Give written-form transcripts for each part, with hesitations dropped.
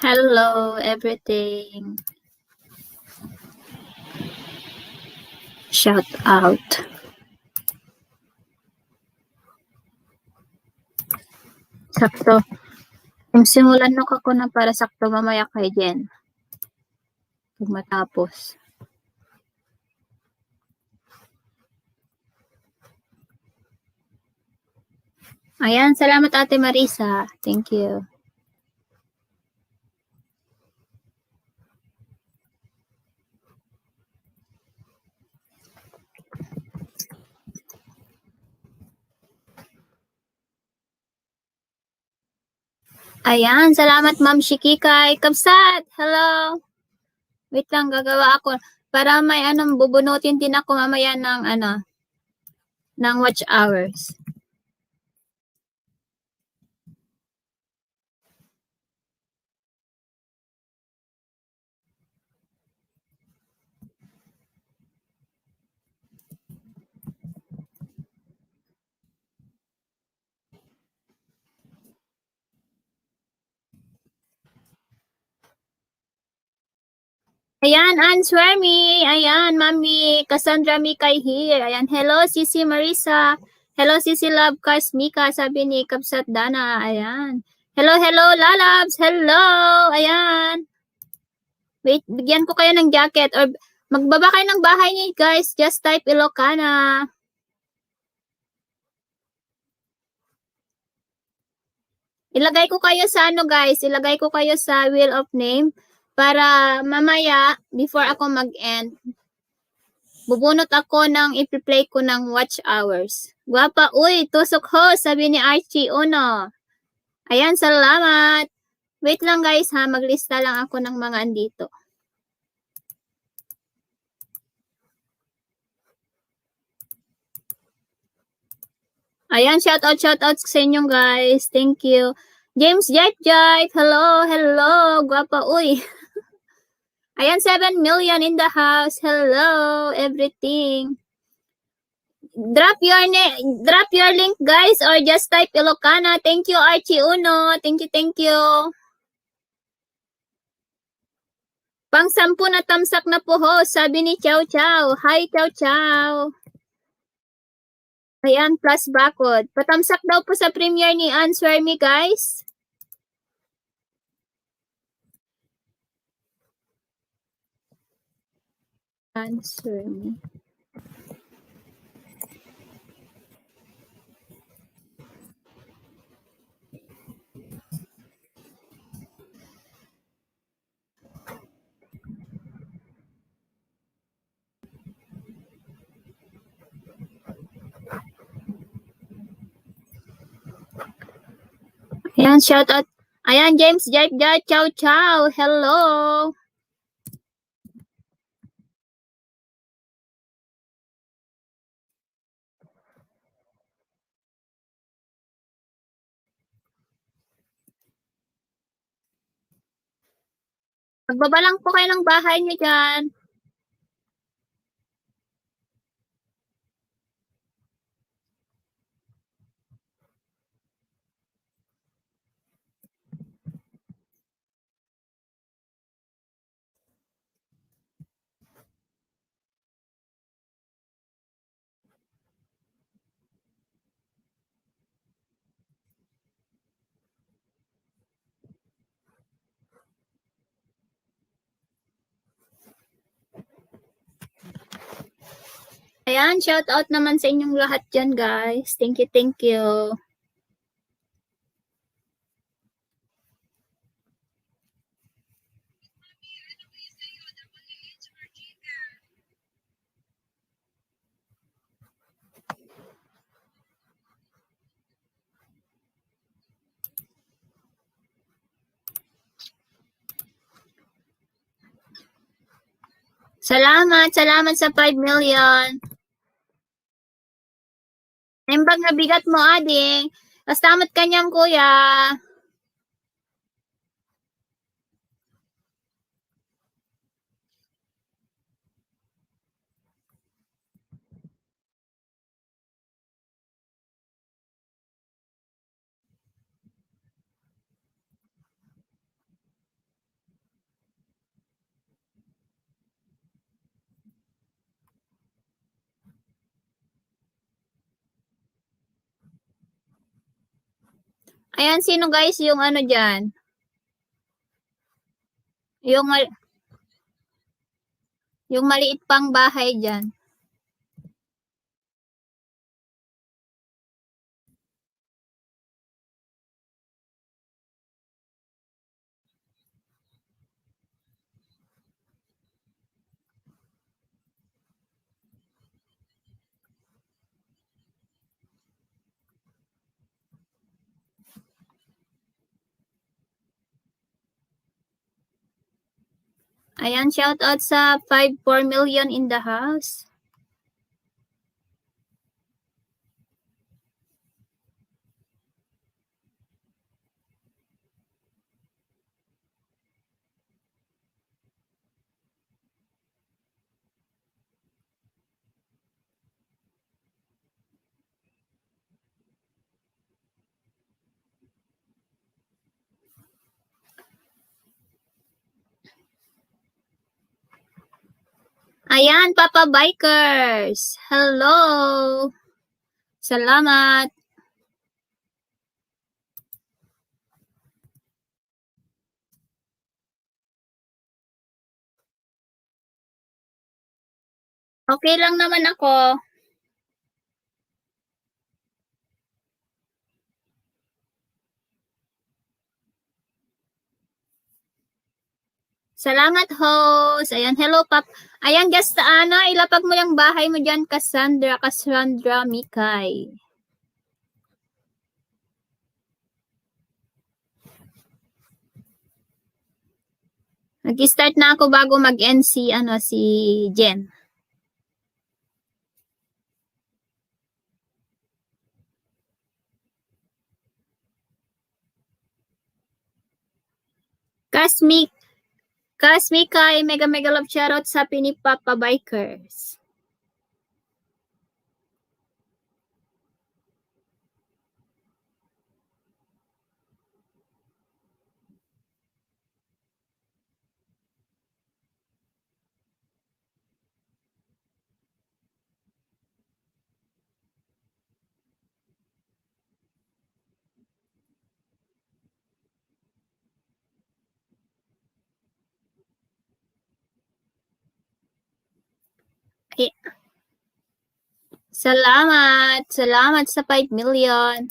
Hello, everything. Shout out. Sakto. Kung simulan no kako na para sakto mamaya kay Jen. Pag matapos. Ayan, salamat Ate Marisa. Thank you. Ayan, salamat Ma'am Shikikay. Kabsat, hello. Wait lang, gagawa ako. Para may bubunutin din ako mamaya ng watch hours. Ayan, answer me. Ayan, Mami Cassandra Mikay here. Ayan, hello, Sisi Marisa. Hello, Sisi Love Cars Mika. Sabi ni Kapsat Dana. Ayan. Hello, hello, Lalabs. Hello. Ayan. Wait, bigyan ko kayo ng jacket. Or magbaba kayo ng bahay niyo, guys. Just type Ilocana. Ilagay ko kayo sa guys. Ilagay ko kayo sa wheel of name. Para mamaya, before ako mag-end, bubunot ako ng ipi-play ko ng watch hours. Guwapa, uy, tusok ho, sabi ni Archie Uno. Ayan, salamat. Wait lang guys ha, maglista lang ako ng mga andito. Ayan, shout out sa inyo guys. Thank you. James Jive, hello, hello. Guwapa, uy. Ayan, 7 million in the house. Hello, everything. Drop your link guys or just type Ilocana. Thank you Archie Uno. Thank you. Pang 10 na tamsak na po ho, sabi ni Chow Chow. Hi Chow Chow. Ayan, plus bakod. Patamsak daw po sa premiere ni Answer Me guys. Answer Me. Ayan, shout out. Ayan, James Jive, Chow Chow. Hello. Magbaba lang po kayo ng bahay niyo dyan. Ayan, shout out naman sa inyong lahat dyan guys. Thank you. Salamat sa 5 million. Nembag na bigat mo, ading. Kastamat kanyang kuya. Ayan, sino guys yung ano dyan? Yung maliit pang bahay dyan. Ayan, shout out sa 5-4 million in the house. Ayan, Papa Bikers. Hello. Salamat. Okay lang naman ako. Salamat, host. Ayan, hello, Pap. Ayan, guest, ilapag mo yung bahay mo dyan, Cassandra Mikay. Nag-start na ako bago mag-end si Jen. Mikay, mega love shoutout sa ni Papa Bikers. Okay. Salamat sa 5 million.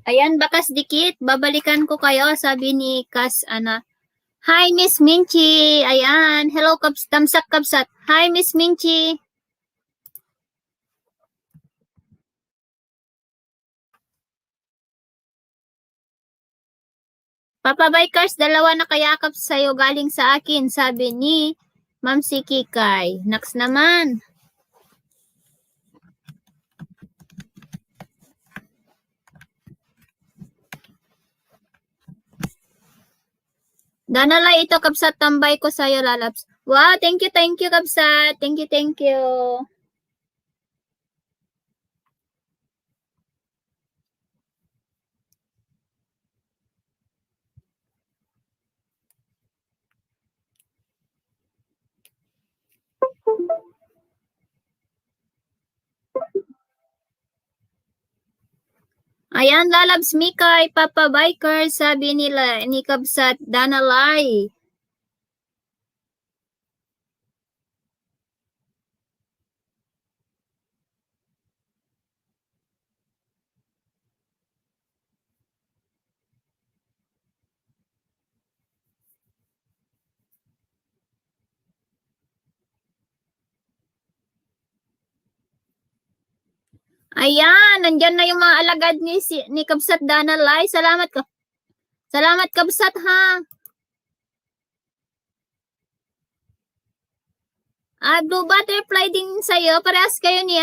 Ayan, bakas dikit. Babalikan ko kayo, sabi ni Hi, Miss Minchi. Ayan. Hello, Tamsak Kapsat. Hi, Miss Minchi. Papa Bikers, dalawa na kayakap sa'yo galing sa akin, sabi ni Ma'am si Kikay. Next naman. Danalay ito, Kapsat, tambay ko sa'yo, lalabs. Wow, thank you, Kapsat. Thank you. Ayan, lalabs Mikay, Papa Bikers, sabi nila ni Kapsat, Danalay. Ayan, nandyan na yung mga alagad ni Kabsat Dana Lai. Salamat ka. Salamat Kabsat ha. Blue butterfly din sa'yo. Parehas kayo ni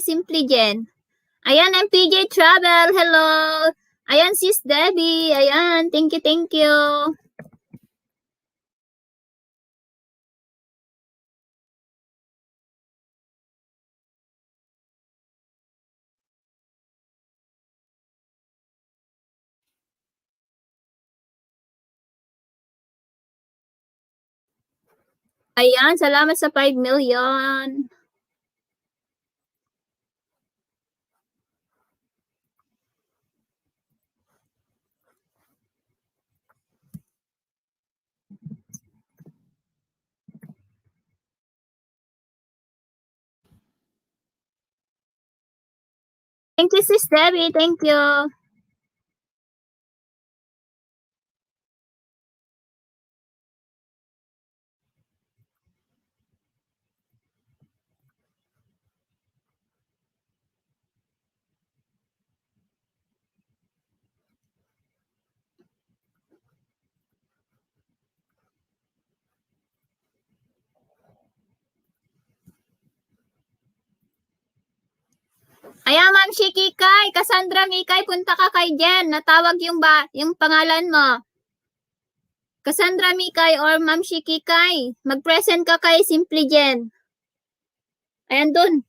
Simply Jen. Ayan, MPJ Travel. Hello. Ayan, Sis Debbie. Ayan, thank you, thank you. Ayan, salamat sa 5 million. Thank you, Sis Debbie. Thank you. Ayan, Ma'am Shikikay, Cassandra Mikay, punta ka kay Jen. Natawag yung pangalan mo. Cassandra Mikay or Ma'am Shikikay. Mag-present ka kay Simply Jen. Ayan dun.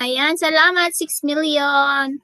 Ayan, salamat. 6 million.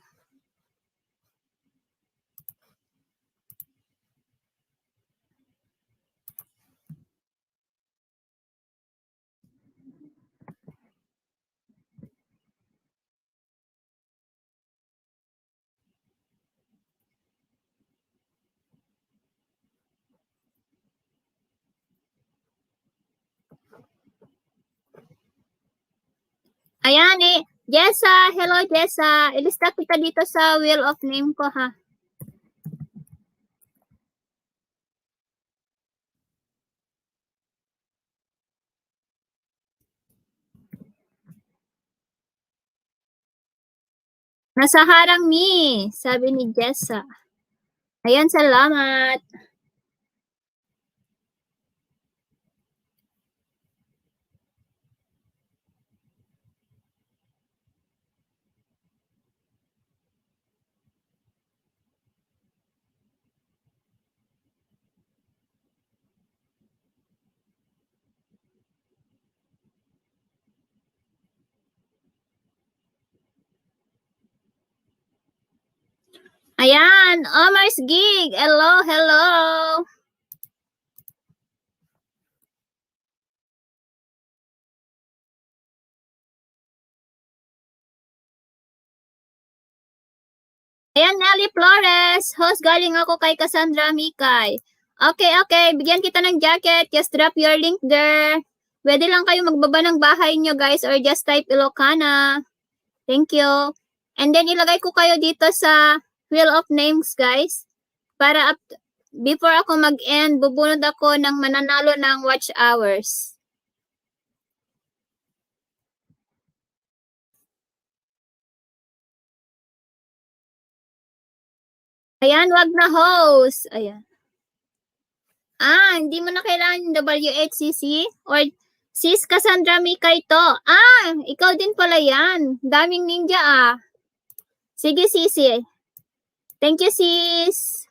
Ayan eh. Jessa, hello Jessa. Ilista kita dito sa wheel of name ko ha. Nasa harang mi, sabi ni Jessa. Ayan, salamat. Ayan, Omar's Gig. Hello, hello. Ayan, Nelly Flores. Host, galing ako kay Cassandra Mikay. Okay. Bigyan kita ng jacket. Just drop your link there. Pwede lang kayo magbaba ng bahay nyo, guys, or just type Ilocana. Thank you. And then, ilagay ko kayo dito sa Wheel of Names, guys. Para before ako mag-end, bubunod ako ng mananalo ng watch hours. Ayan, wag na host. Ayan. Hindi mo na kailangan yung WHCC or Sis Cassandra Mikay to. Ikaw din pala yan. Daming ninja Sige, sisi. Thank you, sis.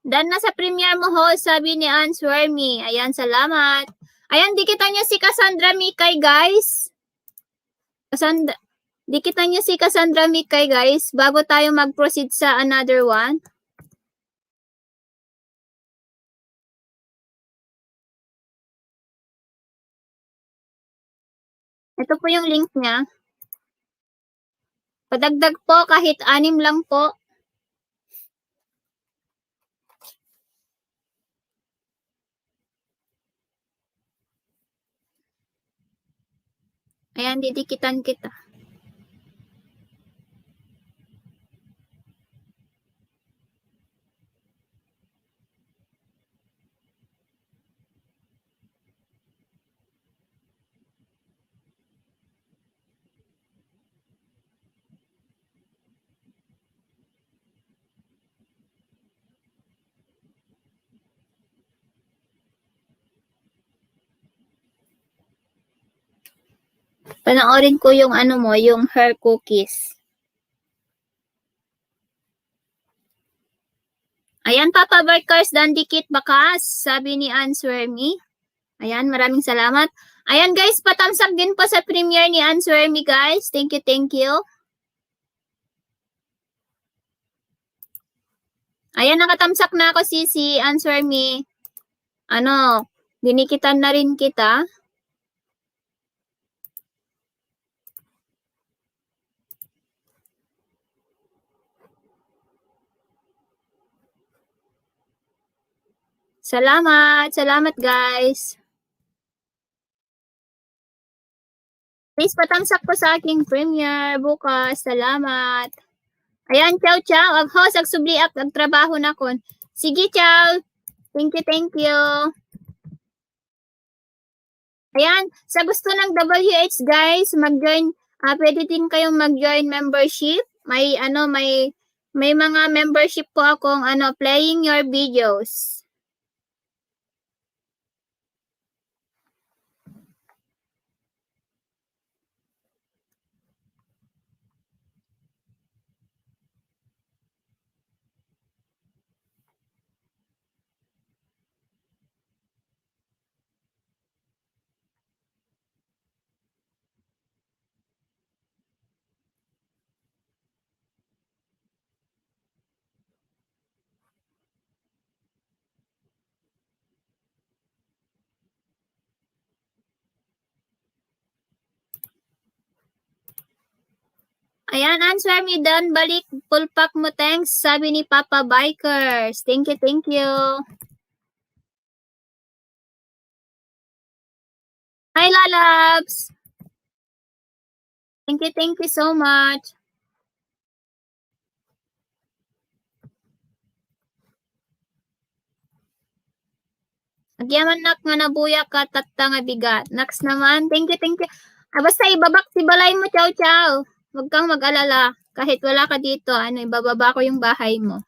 Dan na sa premiere mo, host, sabi ni Answer Me. Ayan, salamat. Ayan, dikitan niyo si Cassandra Mikay, guys. Dikitan niyo si Cassandra Mikay, guys, bago tayo mag-proceed sa another one. Ito po yung link niya. Padagdag po, kahit 6 lang po. Ayan, didikitan kita. Panoorin ko yung ano mo, yung hair cookies. Ayan, Papa Barkers, dan dikit bakas, sabi ni Answer Me. Ayan, maraming salamat. Ayan guys, patamsak din po sa premiere ni Answer Me, guys. Thank you, thank you. Ayan, nakatamsak na ako, si Answer Me. Ano, dinikitan na rin kita. Salamat guys. Please patamsak po sa aking premiere bukas. Salamat. Ayan, ciao. Ag host, ag subliak, ag trabaho na kon. Sige, ciao. Thank you. Ayan, sa gusto ng WH guys, mag-join, pwede din kayong mag-join membership. May mga membership po akong playing your videos. Ayan, Answer Me dan balik pulpak mo, thanks, sabi ni Papa Bikers. Thank you. Hi, lalabs. Thank you so much. Agyaman nak nga nabuya ka tatta nga bigat. Next naman, thank you. Basta ibabak si balay mo, ciao. Huwag kang mag-alala. Kahit wala ka dito, ibababa ko yung bahay mo.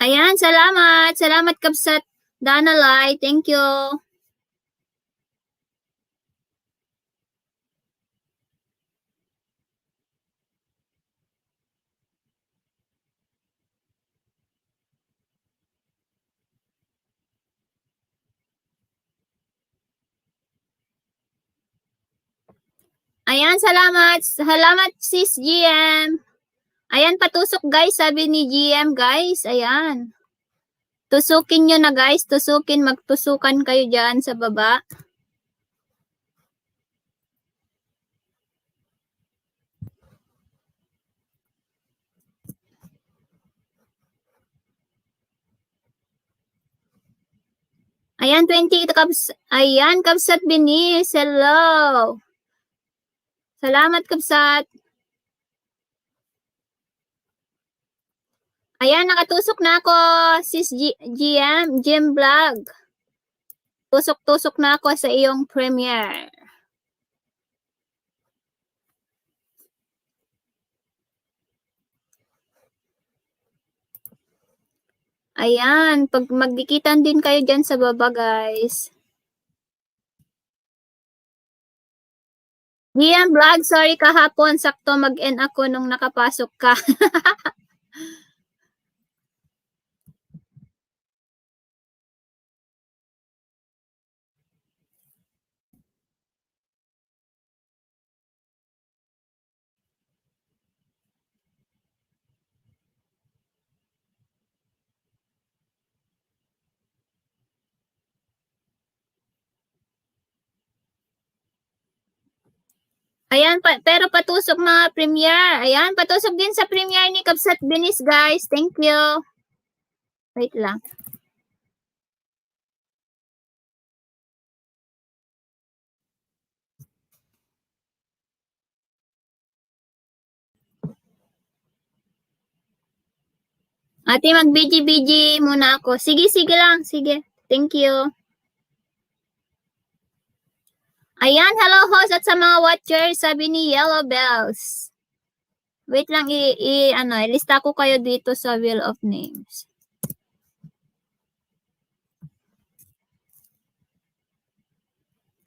Ayan, salamat. Salamat Kabsat Danalay. Thank you. Ayan, salamat. Salamat sis GM. Ayan, patusok guys, sabi ni GM guys. Ayan. Tusukin nyo na guys, tusukin, magtusukan kayo dyan sa baba. Ayan, 20 ayan, Kabsat Binis, hello. Salamat Kabsat. Ayan, nakatusok na ako, sis GM Vlog. Tusok-tusok na ako sa iyong premiere. Ayan, pag magdikitan din kayo dyan sa baba, guys. GM Vlog, sorry kahapon, sakto mag-end ako nung nakapasok ka. Ayan, pero patusok mga premiere. Ayan, patusok din sa premiere ni Kabsat Binis, guys. Thank you. Wait lang. Ate, mag-BG-BG muna ako. Sige, sige lang. Sige. Thank you. Ayan, hello host at sa mga watchers, sabi ni Yellow Bells. Wait lang, ilista ko kayo dito sa Wheel of Names.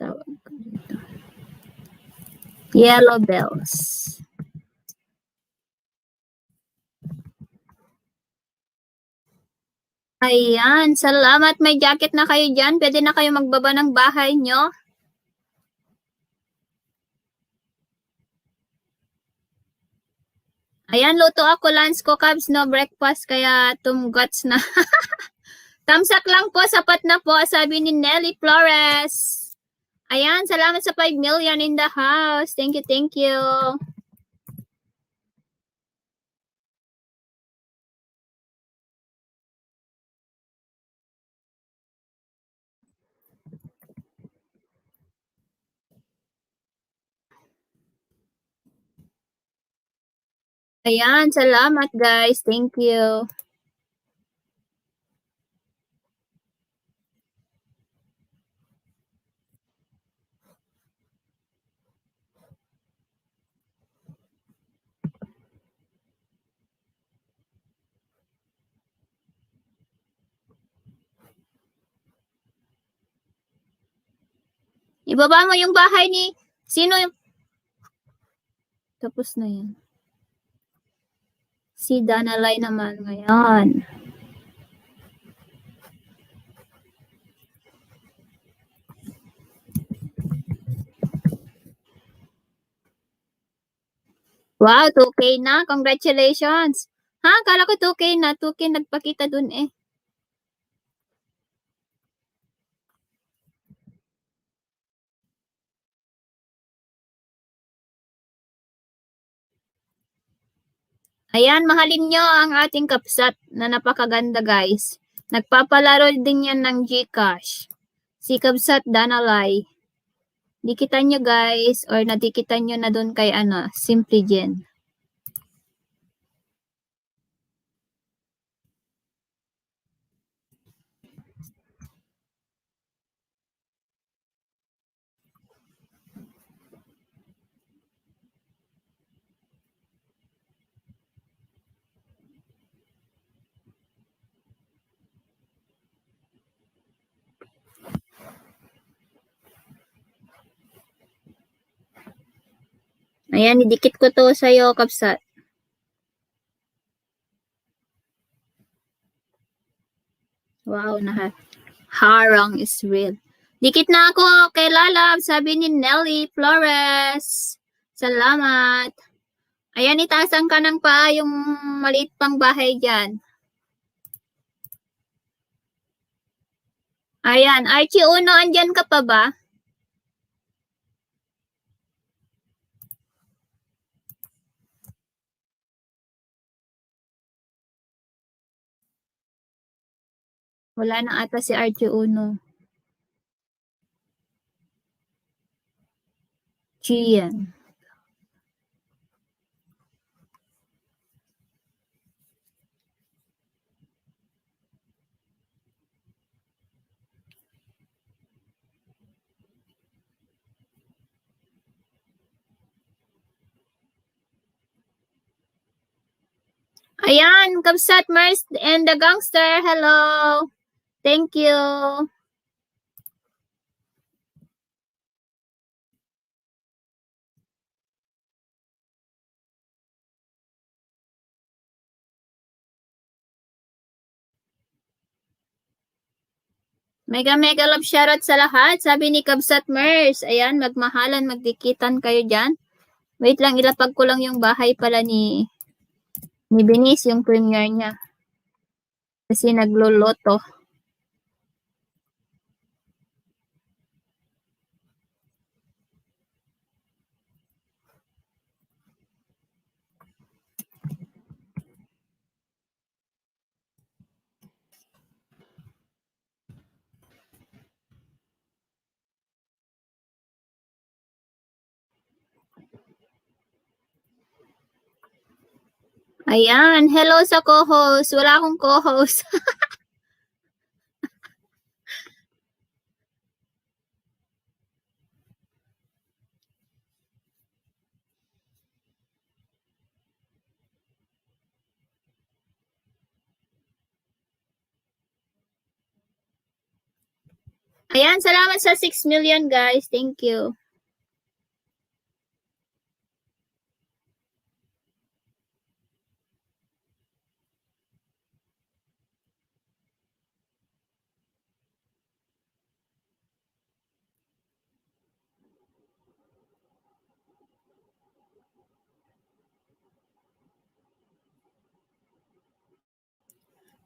Tawag ko dito. Yellow Bells. Ayan, salamat. May jacket na kayo dyan. Pwede na kayo magbaba ng bahay nyo. Ayan, luto ako lunch ko, Cubs. No breakfast, kaya tumugats na. Tamsak lang po, sapat na po, sabi ni Nelly Flores. Ayan, salamat sa 5 million in the house. Thank you, thank you. Ayan, salamat guys. Thank you. Ibaba mo yung bahay ni sino yung tapos na yan. Si Danalay naman ngayon. Wow, 2K na. Congratulations. Ha, kala ko 2K na. 2K nagpakita dun eh. Ayan, mahalin nyo ang ating kapsat na napakaganda guys. Nagpapalaro din yan ng GCash. Si Kapsat Danalay. Dikitan nyo guys or nadikitan nyo na dun kay Simply Jen. Ayan, idikit ko to sa'yo, Kapsat. Wow, harang is real. Dikit na ako kay Lalab, sabi ni Nelly Flores. Salamat. Ayan, itaasan ka ng paa yung maliit pang bahay dyan. Ayan, Archie Uno, andyan ka pa ba? Wala na ata si Archie Uno. Gian. Ayan, Kapsat Mers and the Gangster, hello. Thank you. Mega love shoutout sa lahat. Sabi ni Kabsat Mers. Ayan, magmahalan, magdikitan kayo dyan. Wait lang, ilapag ko lang yung bahay pala ni Benice, yung premiere niya. Kasi nagloloto. Ayan, hello sa co-host. Wala akong co-host. Ayan, salamat sa 6 million guys. Thank you.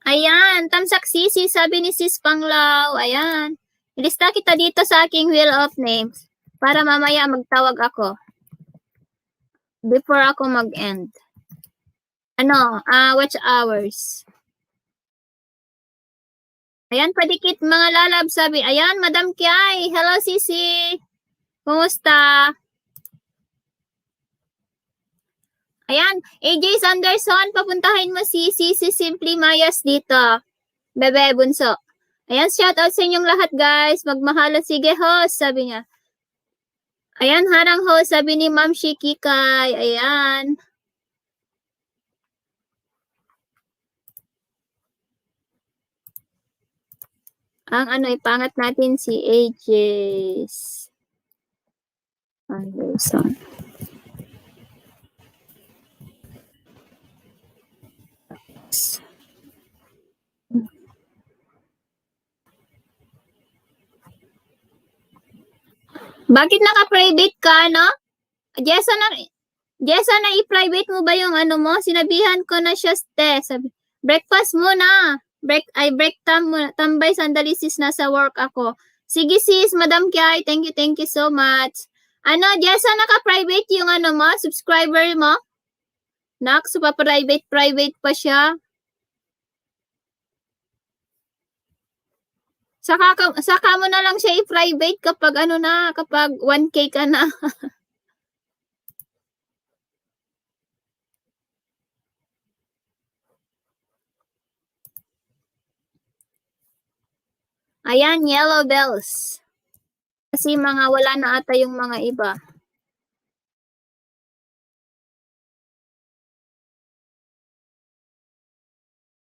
Ayan, tamsak sisi, sabi ni Sis Panglaw. Ayan. Ilista kita dito sa aking wheel of names para mamaya magtawag ako. Before ako mag-end. Watch hours. Ayan, padikit mga lalab, sabi. Ayan, Madam Kiay. Hello, Sisi. Kumusta? Ayan, AJ Sanderson, papuntahin mo si Sisi Simply Mayas dito. Bebe, bunso. Ayan, shout out sa inyong lahat, guys. Magmahala, sige, host, sabi niya. Ayan, harang host, sabi ni Ma'am Shikikay. Ayan. Ang ipangat natin si AJ Anderson. Bakit naka-private ka, no? Jessa na i-private mo ba yung mo? Sinabihan ko na siya, sabi, breakfast muna. Break time muna. Tambay sandali sis, nasa work ako. Sige sis, Madam Kiay, thank you so much. Jessa, naka-private yung mo, subscriber mo? Nak, so pa-private pa siya. Saka mo na lang siya i-private kapag kapag 1K ka na. Ayan, yellow bells. Kasi wala na ata yung mga iba.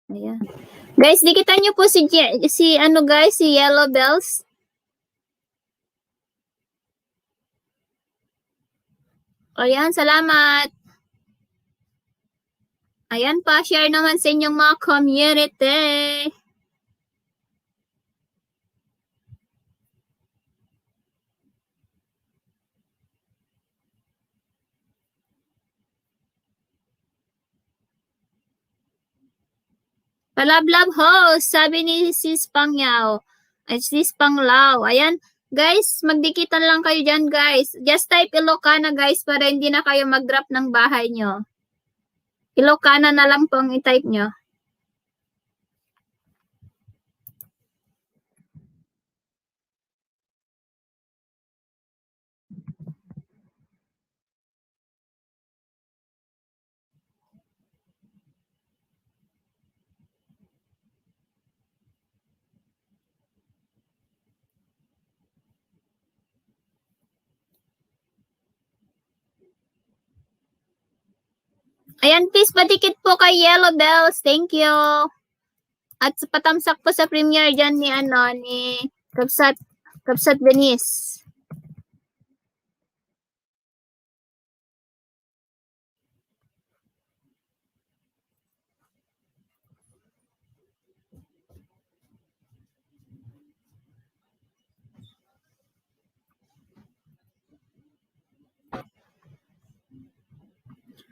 Ayan. Guys, dikitan niyo po si Yellow Bells. Ayan, salamat. Ayan pa, share naman sa inyong mga community. Palablab host, sabi ni Sis Pangyaw. Ay, Sis Panglaw. Ayan, guys, magdikitan lang kayo dyan, guys. Just type Ilocana, guys, para hindi na kayo mag-drop ng bahay nyo. Ilocana na lang po ang i-type nyo. Ayan, please, padikit po kay Yellow Bells. Thank you. At patamsak po sa premiere dyan ni Kapsat Denise.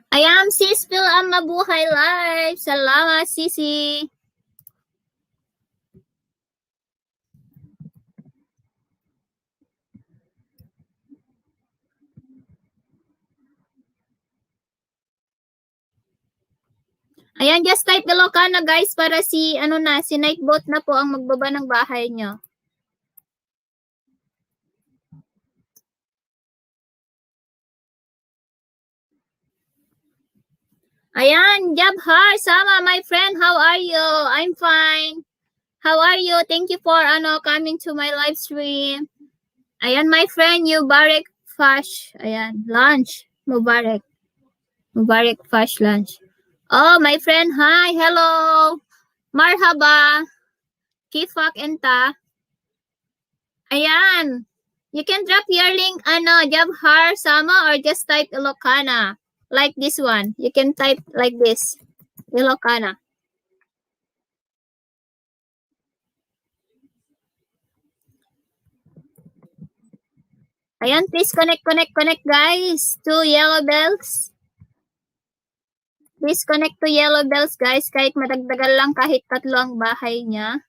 Ayan, sis Phil ang mabuhay live. Salamat, sisi. Ayan, just type Ilocana guys para si Nightbot na po ang magbaba ng bahay nyo. Ayan, Jabhar, Sama, my friend, how are you? I'm fine. How are you? Thank you for coming to my live stream. Ayan, my friend, Mubarak Fash. Ayan, lunch. Mubarak. Mubarak Fash lunch. Oh, my friend, hi, hello. Marhaba. Kifak enta. Ayan. You can drop your link, Jabhar, Sama, or just type Ilocana. Like this one. You can type like this. Ilocana. Ayan, please connect, guys, to Yellow Bells. Please connect to Yellow Bells, guys, kahit madagdagan lang kahit 3 ang bahay niya.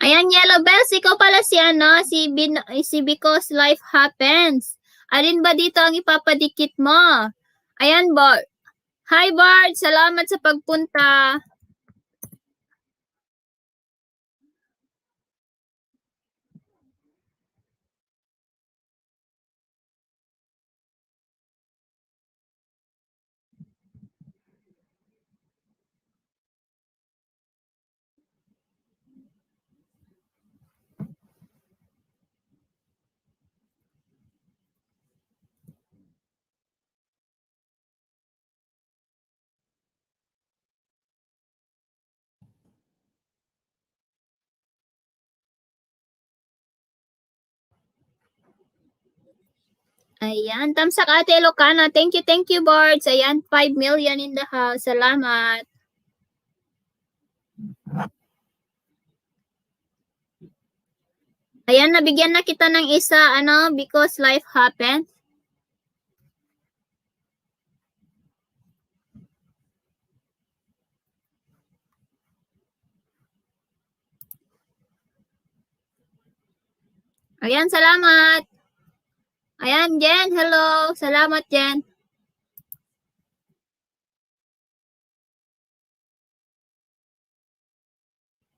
Ayan, Yellow Bells, ikaw pala si Because Life Happens. Alin ba dito ang ipapadikit mo? Ayan, Bart. Hi, Bart. Salamat sa pagpunta. Ayan, tamsak Ate Ilocana. Thank you, Boards. Ayan, 5 million in the house. Salamat. Ayan, nabigyan na kita ng isa, Because Life Happens. Ayan, salamat. Ayan, Jen, hello. Salamat, Jen.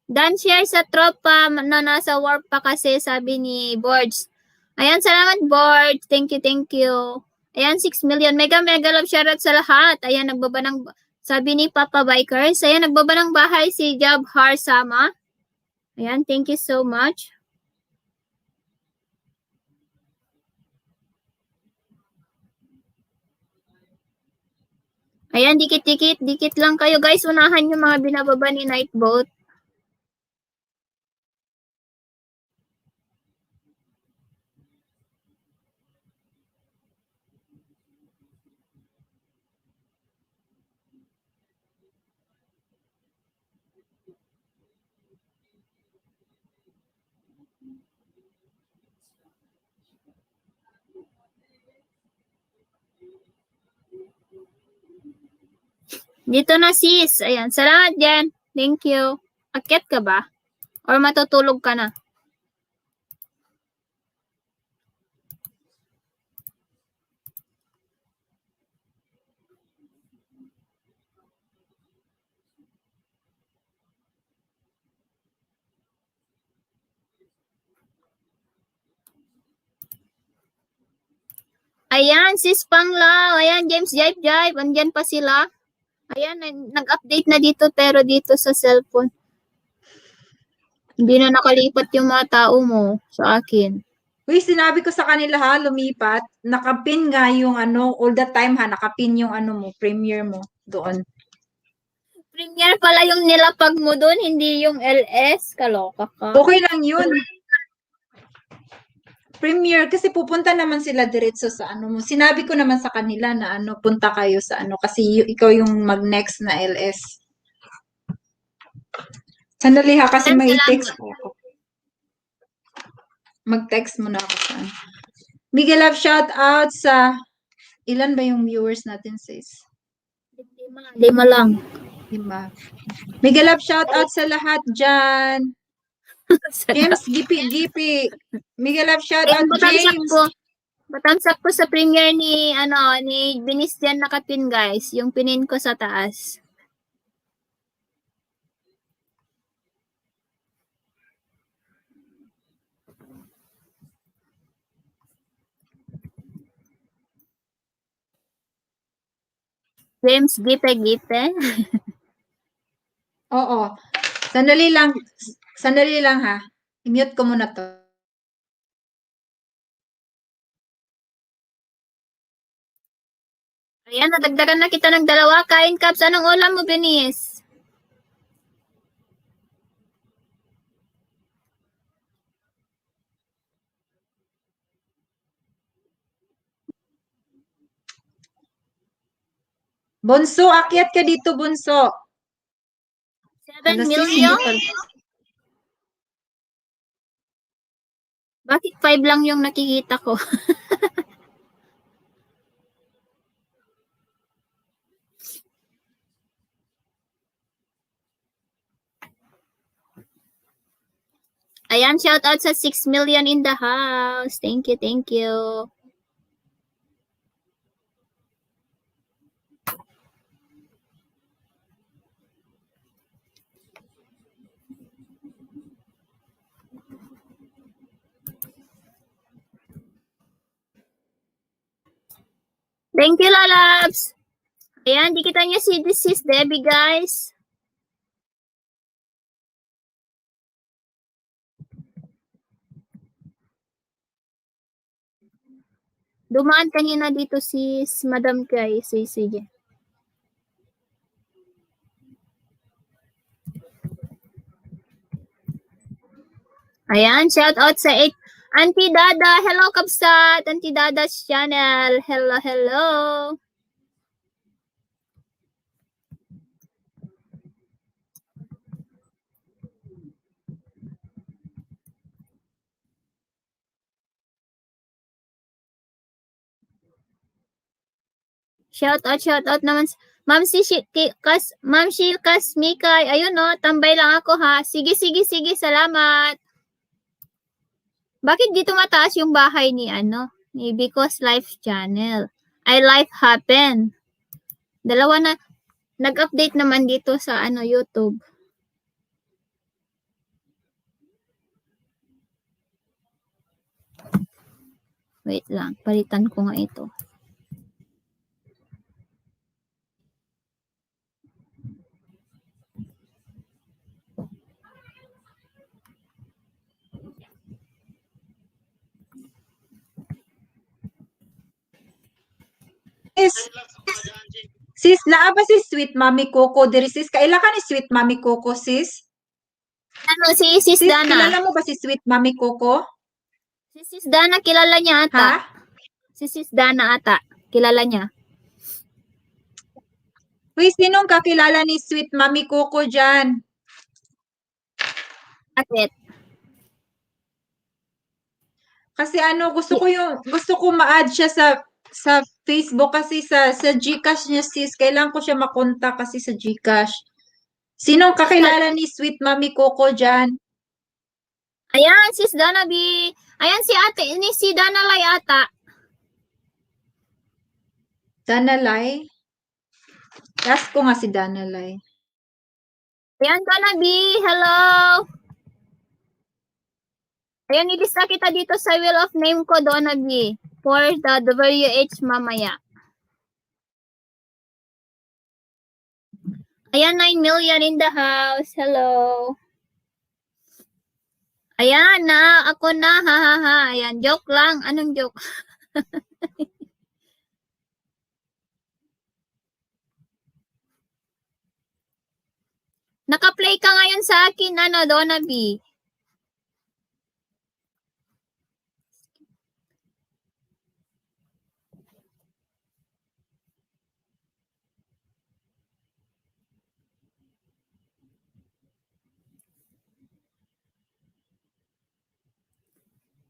Dan share sa tropa na nasa work pa kasi, sabi ni Boards. Ayan, salamat, Boards. Thank you. Ayan, 6 million. Mega love shoutout sa lahat. Ayan, nagbaba ng, sabi ni Papa Bikers. Ayan, nagbaba ng bahay si Jabhar Sama. Ayan, thank you so much. Ayan, dikit lang kayo guys. Unahan yung mga binababa ni Nightboat. Dito na sis. Ayan, salamat Jen. Thank you. Akyat ka ba? Or matutulog ka na? Ayan, sis Panglaw. Ayan, James Jive. Andyan pa sila. Ayan, nag-update na dito pero dito sa cellphone. Hindi na nakalipat yung mga tao mo sa akin. Uy, sinabi ko sa kanila ha, lumipat. Nakapin nga yung ano, all the time ha, nakapin yung ano mo, premiere mo doon. Premier pala yung nilapag mo doon, hindi yung LS. Kaloka ka. Okay lang yun. Premiere, kasi pupunta naman sila diretso sa ano mo. Sinabi ko naman sa kanila na ano, punta kayo sa ano, kasi ikaw yung mag-next na LS. Sandali ha, kasi may text ko. Mag-text mo na ako sa ano. Miguel Love, shout out sa, ilan ba yung viewers natin sis? 5 lang. 5. Miguel Love, shout out sa lahat dyan. James, gipi. Miguel Love, shout out James. Batamsak po sa premiere ni Binisian Nakapin guys, yung pinin ko sa taas. James, gipe. Oo. Sandali lang ha. I-mute ko muna to. Ayan, nadagdagan na kita ng 2. Kain, Caps. Anong ulam mo, Binis? Bunso, akyat ka dito, Bunso. 7 million? Bakit 5 lang yung nakikita ko? Ayan, shout out sa 6 million in the house. Thank you. Thank you, lalabs. Ayan, di kita niya si this is Debbie, guys. Dumaan kanina dito si Madam Kay, sige. Ayan, shout out sa Auntie Dada. Hello, Kapsat. Auntie Dada's channel. Hello. Shout out naman. Ma'am si Kasmikay. Ayun no, tambay lang ako ha. Sige, salamat. Bakit dito mataas yung bahay ni Because Life Channel. Life Happen. 2 na, nag-update naman dito sa YouTube. Wait lang, palitan ko nga ito. Sis, naa ba si Sweet Mami Coco diri sis? Kaila ka ni Sweet Mami Coco sis? Ano, si Sis Sis, Dana. kilala mo ba si Sweet Mami Coco? Si Sis Dana, kilala niya ata. Ha? Si Sis Dana ata. Kilala niya. Uy, sinong kakilala ni Sweet Mami Coco dyan? Bakit? Kasi ano, gusto ko ma-add siya sa Facebook kasi sa GCash niya sis. Kailangan ko siya makontak kasi sa GCash. Sinong kakilala ni Sweet Mami Coco dyan? Ayan, Sis Dana B. Ayan si ate, ni si Dana Lai ata. Danalay? Ask ko nga si Danalay. Ayan, Dana B. Hello. Ayan, ilista kita dito sa wheel of name ko, Donna B. For the WH mamaya. Ayan, 9 million in the house. Hello. Ayan, ako na, ha, ha, ha. Ayan, joke lang. Anong joke? Naka-play ka ngayon sa akin, ano, Donna B.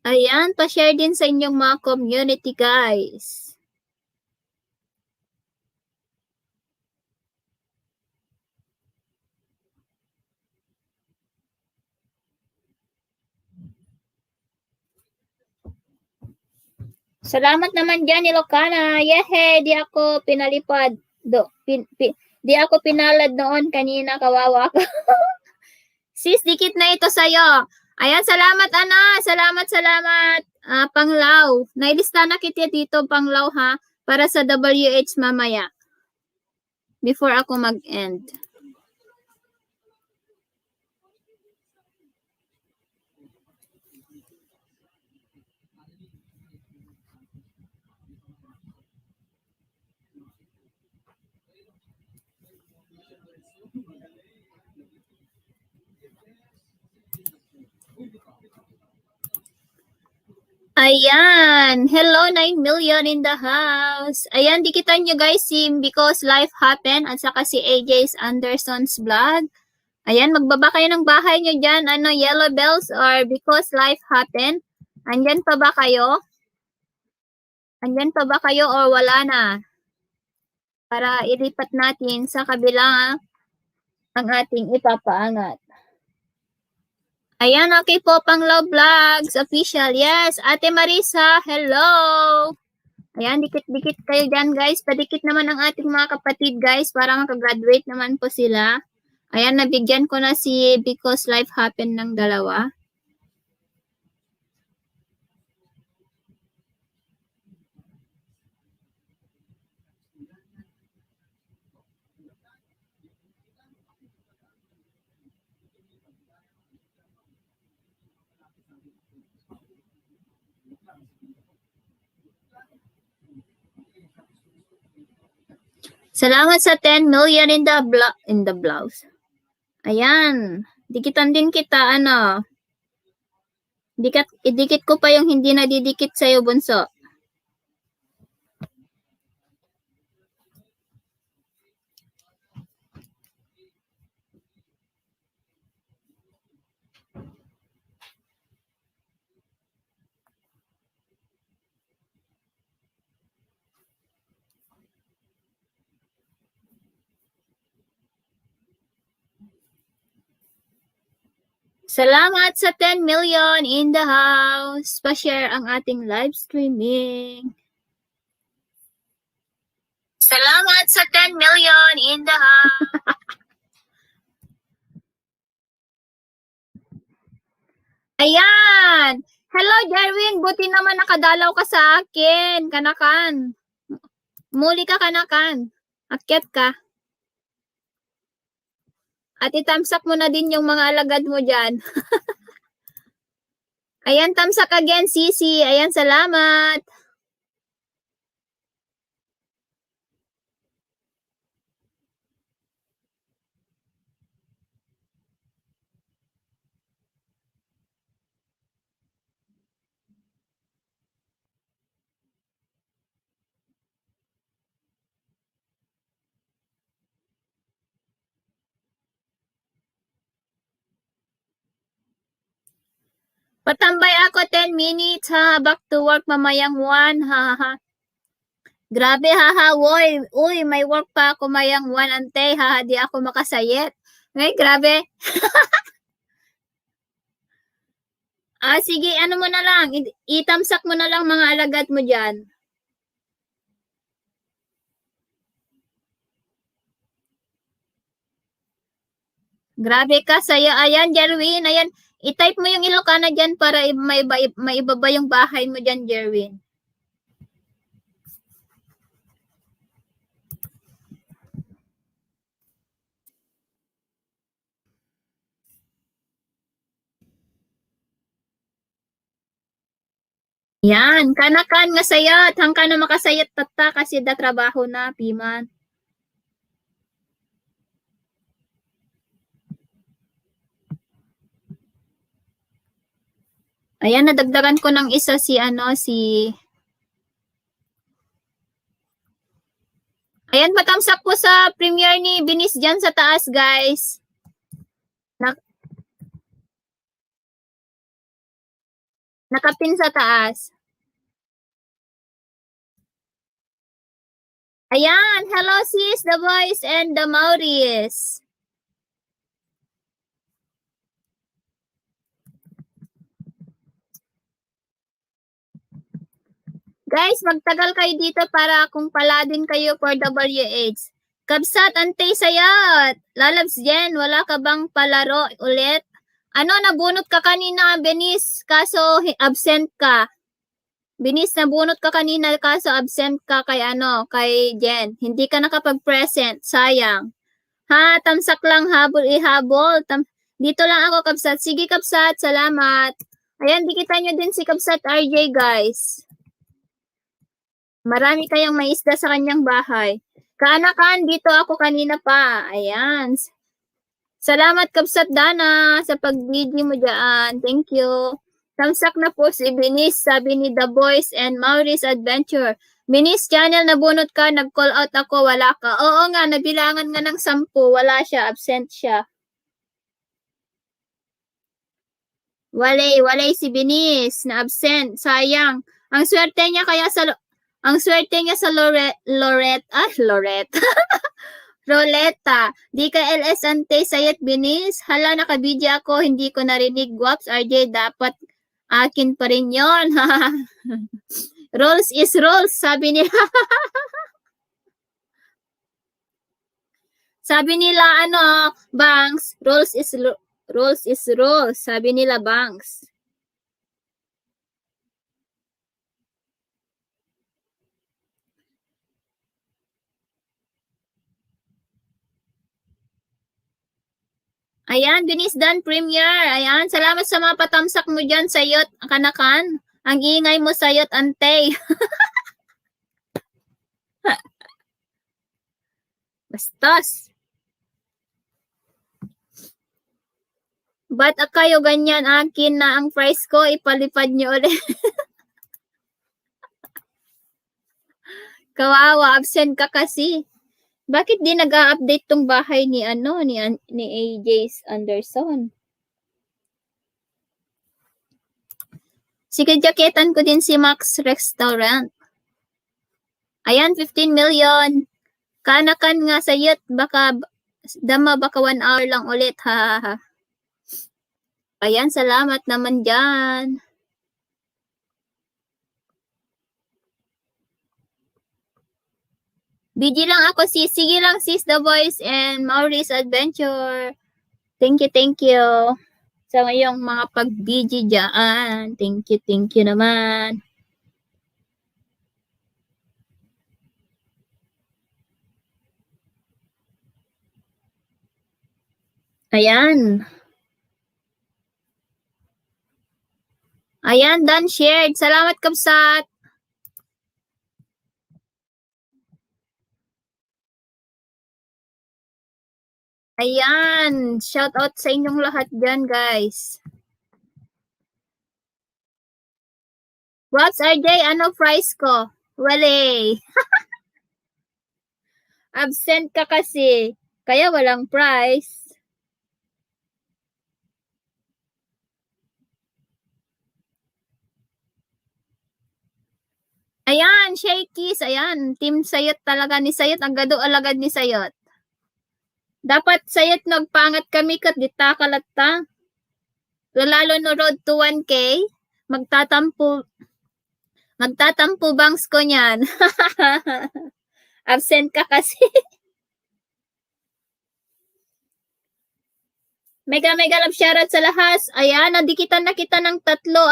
Ayan, pa-share din sa inyong mga community, guys. Salamat naman dyan, Ilocana. Yehe, di ako pinalipad. Di ako pinalad noon kanina, kawawa ako. Sis, dikit na ito sa'yo. Ayan, salamat, Ana. Salamat. Panglaw. Nailista na kita dito, Panglaw, ha? Para sa WH mamaya. Before ako mag-end. Ayan. Hello, 9 million in the house. Ayan, dikitan nyo guys si Because Life Happened at saka si AJ Anderson's vlog. Ayan, magbaba kayo ng bahay nyo dyan. Ano, Yellow Bells or Because Life Happened. Andyan pa ba kayo? Andyan pa ba kayo or wala na? Para ilipat natin sa kabila ang ating ipapaangat. Ayan, okay po, Panglaw Vlogs official. Yes, Ate Marisa, hello! Ayan, dikit-dikit kayo dyan, guys. Padikit naman ang ating mga kapatid, guys, para makagraduate naman po sila. Ayan, nabigyan ko na si Because Life Happened ng dalawa. Salamat sa 10 million in the blouse. Ayan. Dikitan din kita, ano. Idikit ko pa yung hindi nadidikit sa'yo, bunso. Salamat sa 10 million in the house. Pa-share ang ating live streaming. Salamat sa 10 million in the house. Ayan! Hello, Jerwin. Buti naman nakadalaw ka sa akin. Kanakan. Muli ka, Kanakan. Akyat ka. At itamsak mo na din yung mga alagad mo dyan. Ayan, tamsak again, Sisi. Ayan, salamat. Patambay ako 10 minutes ha. Back to work mamayang 1 ha ha. Grabe ha ha. Uy, may work pa ako mayang 1 ante ha. Di ako makasayit. Ngay, grabe. Sige, ano mo na lang. Itamsak mo na lang mga alagad mo dyan. Grabe ka, saya. Ayan, Jerwin. Ayan, i-type mo yung Ilocana dyan para maibaba yung bahay mo dyan, Jerwin. Yan, kanakan nga sayat. Hangka na makasayat tata kasi da trabaho na, piman. Ayan, nadagdagan ko ng isa si Ayan, patamsak po sa premiere ni Binis dyan sa taas, guys. Nakapin sa taas. Ayan, hello sis, the boys and the Maurice. Guys, magtagal kayo dito para akong paladin kayo for WH. Kabsat, antay sayat. Lalabs Jen, wala ka bang palaro ulit? Ano, nabunot ka kanina, Benis, kaso absent ka. Binis, nabunot ka kanina kaso absent ka kay Jen. Hindi ka nakapag-present, sayang. Ha, tamsak lang habol ihabol. Dito lang ako, Kabsat. Sige, Kabsat, salamat. Ayan, dikita nyo din si Kabsat RJ, guys. Marami kayang may isda sa kanyang bahay. Kaanakan, dito ako kanina pa. Ayan. Salamat, Kabsat Dana, sa pag-video mo dyan. Thank you. Tamsak na po si Binis, sabi ni The Boys and Maurice Adventure. Binis channel, nabunot ka, nag-call out ako, wala ka. Oo nga, nabilangan nga ng 10, wala siya, absent siya. Walay si Binis, na absent, sayang. Ang swerte niya sa Loretta. Roleta, di ka LS ante sayat Binis. Hala, nakabidya ako, hindi ko narinig. Guaps, RJ, dapat akin pa rin yun. Rolls is rolls, sabi nila. Sabi nila, Banks, rolls is rolls, sabi nila, Banks. Ayan, Binis Dan Premier. Ayan, salamat sa mga patamsak mo dyan sa yot, kanakan. Ang ingay mo sa yot, ante. Bastos. Ba't kayo ganyan? Akin na ang price ko, ipalipad nyo ulit. Kawawa, absent ka kasi. Bakit di nag-a-update tong bahay ni AJ Anderson? Sige, jaketan ko din si Max Restaurant. Ayan, 15 million. Kanakan nga sa yut, baka 1 hour lang ulit, ha. Ayan, salamat naman dyan. BG lang ako, sis. Sige lang, sis, The Boys and Maurice Adventure. Thank you. Sa ngayong mga pag-BG dyan. Thank you naman. Ayan. Ayan, done shared. Salamat, Kabsat. Ayan, shout out sa inyong lahat dyan, guys. What's RJ? Ano price ko? Wale. Absent ka kasi. Kaya walang price. Ayan, Shakies. Ayan, team Sayot talaga ni Sayot. Ang gado alagad ni Sayot. Dapat Sayot nagpangat kami kat di takalatta. So, lalo no road to 1K, magtatampo bangs ko niyan. Absent ka kasi. Mega love shoutout sa lahat. Ayan, nadikitan na kita ng tatlo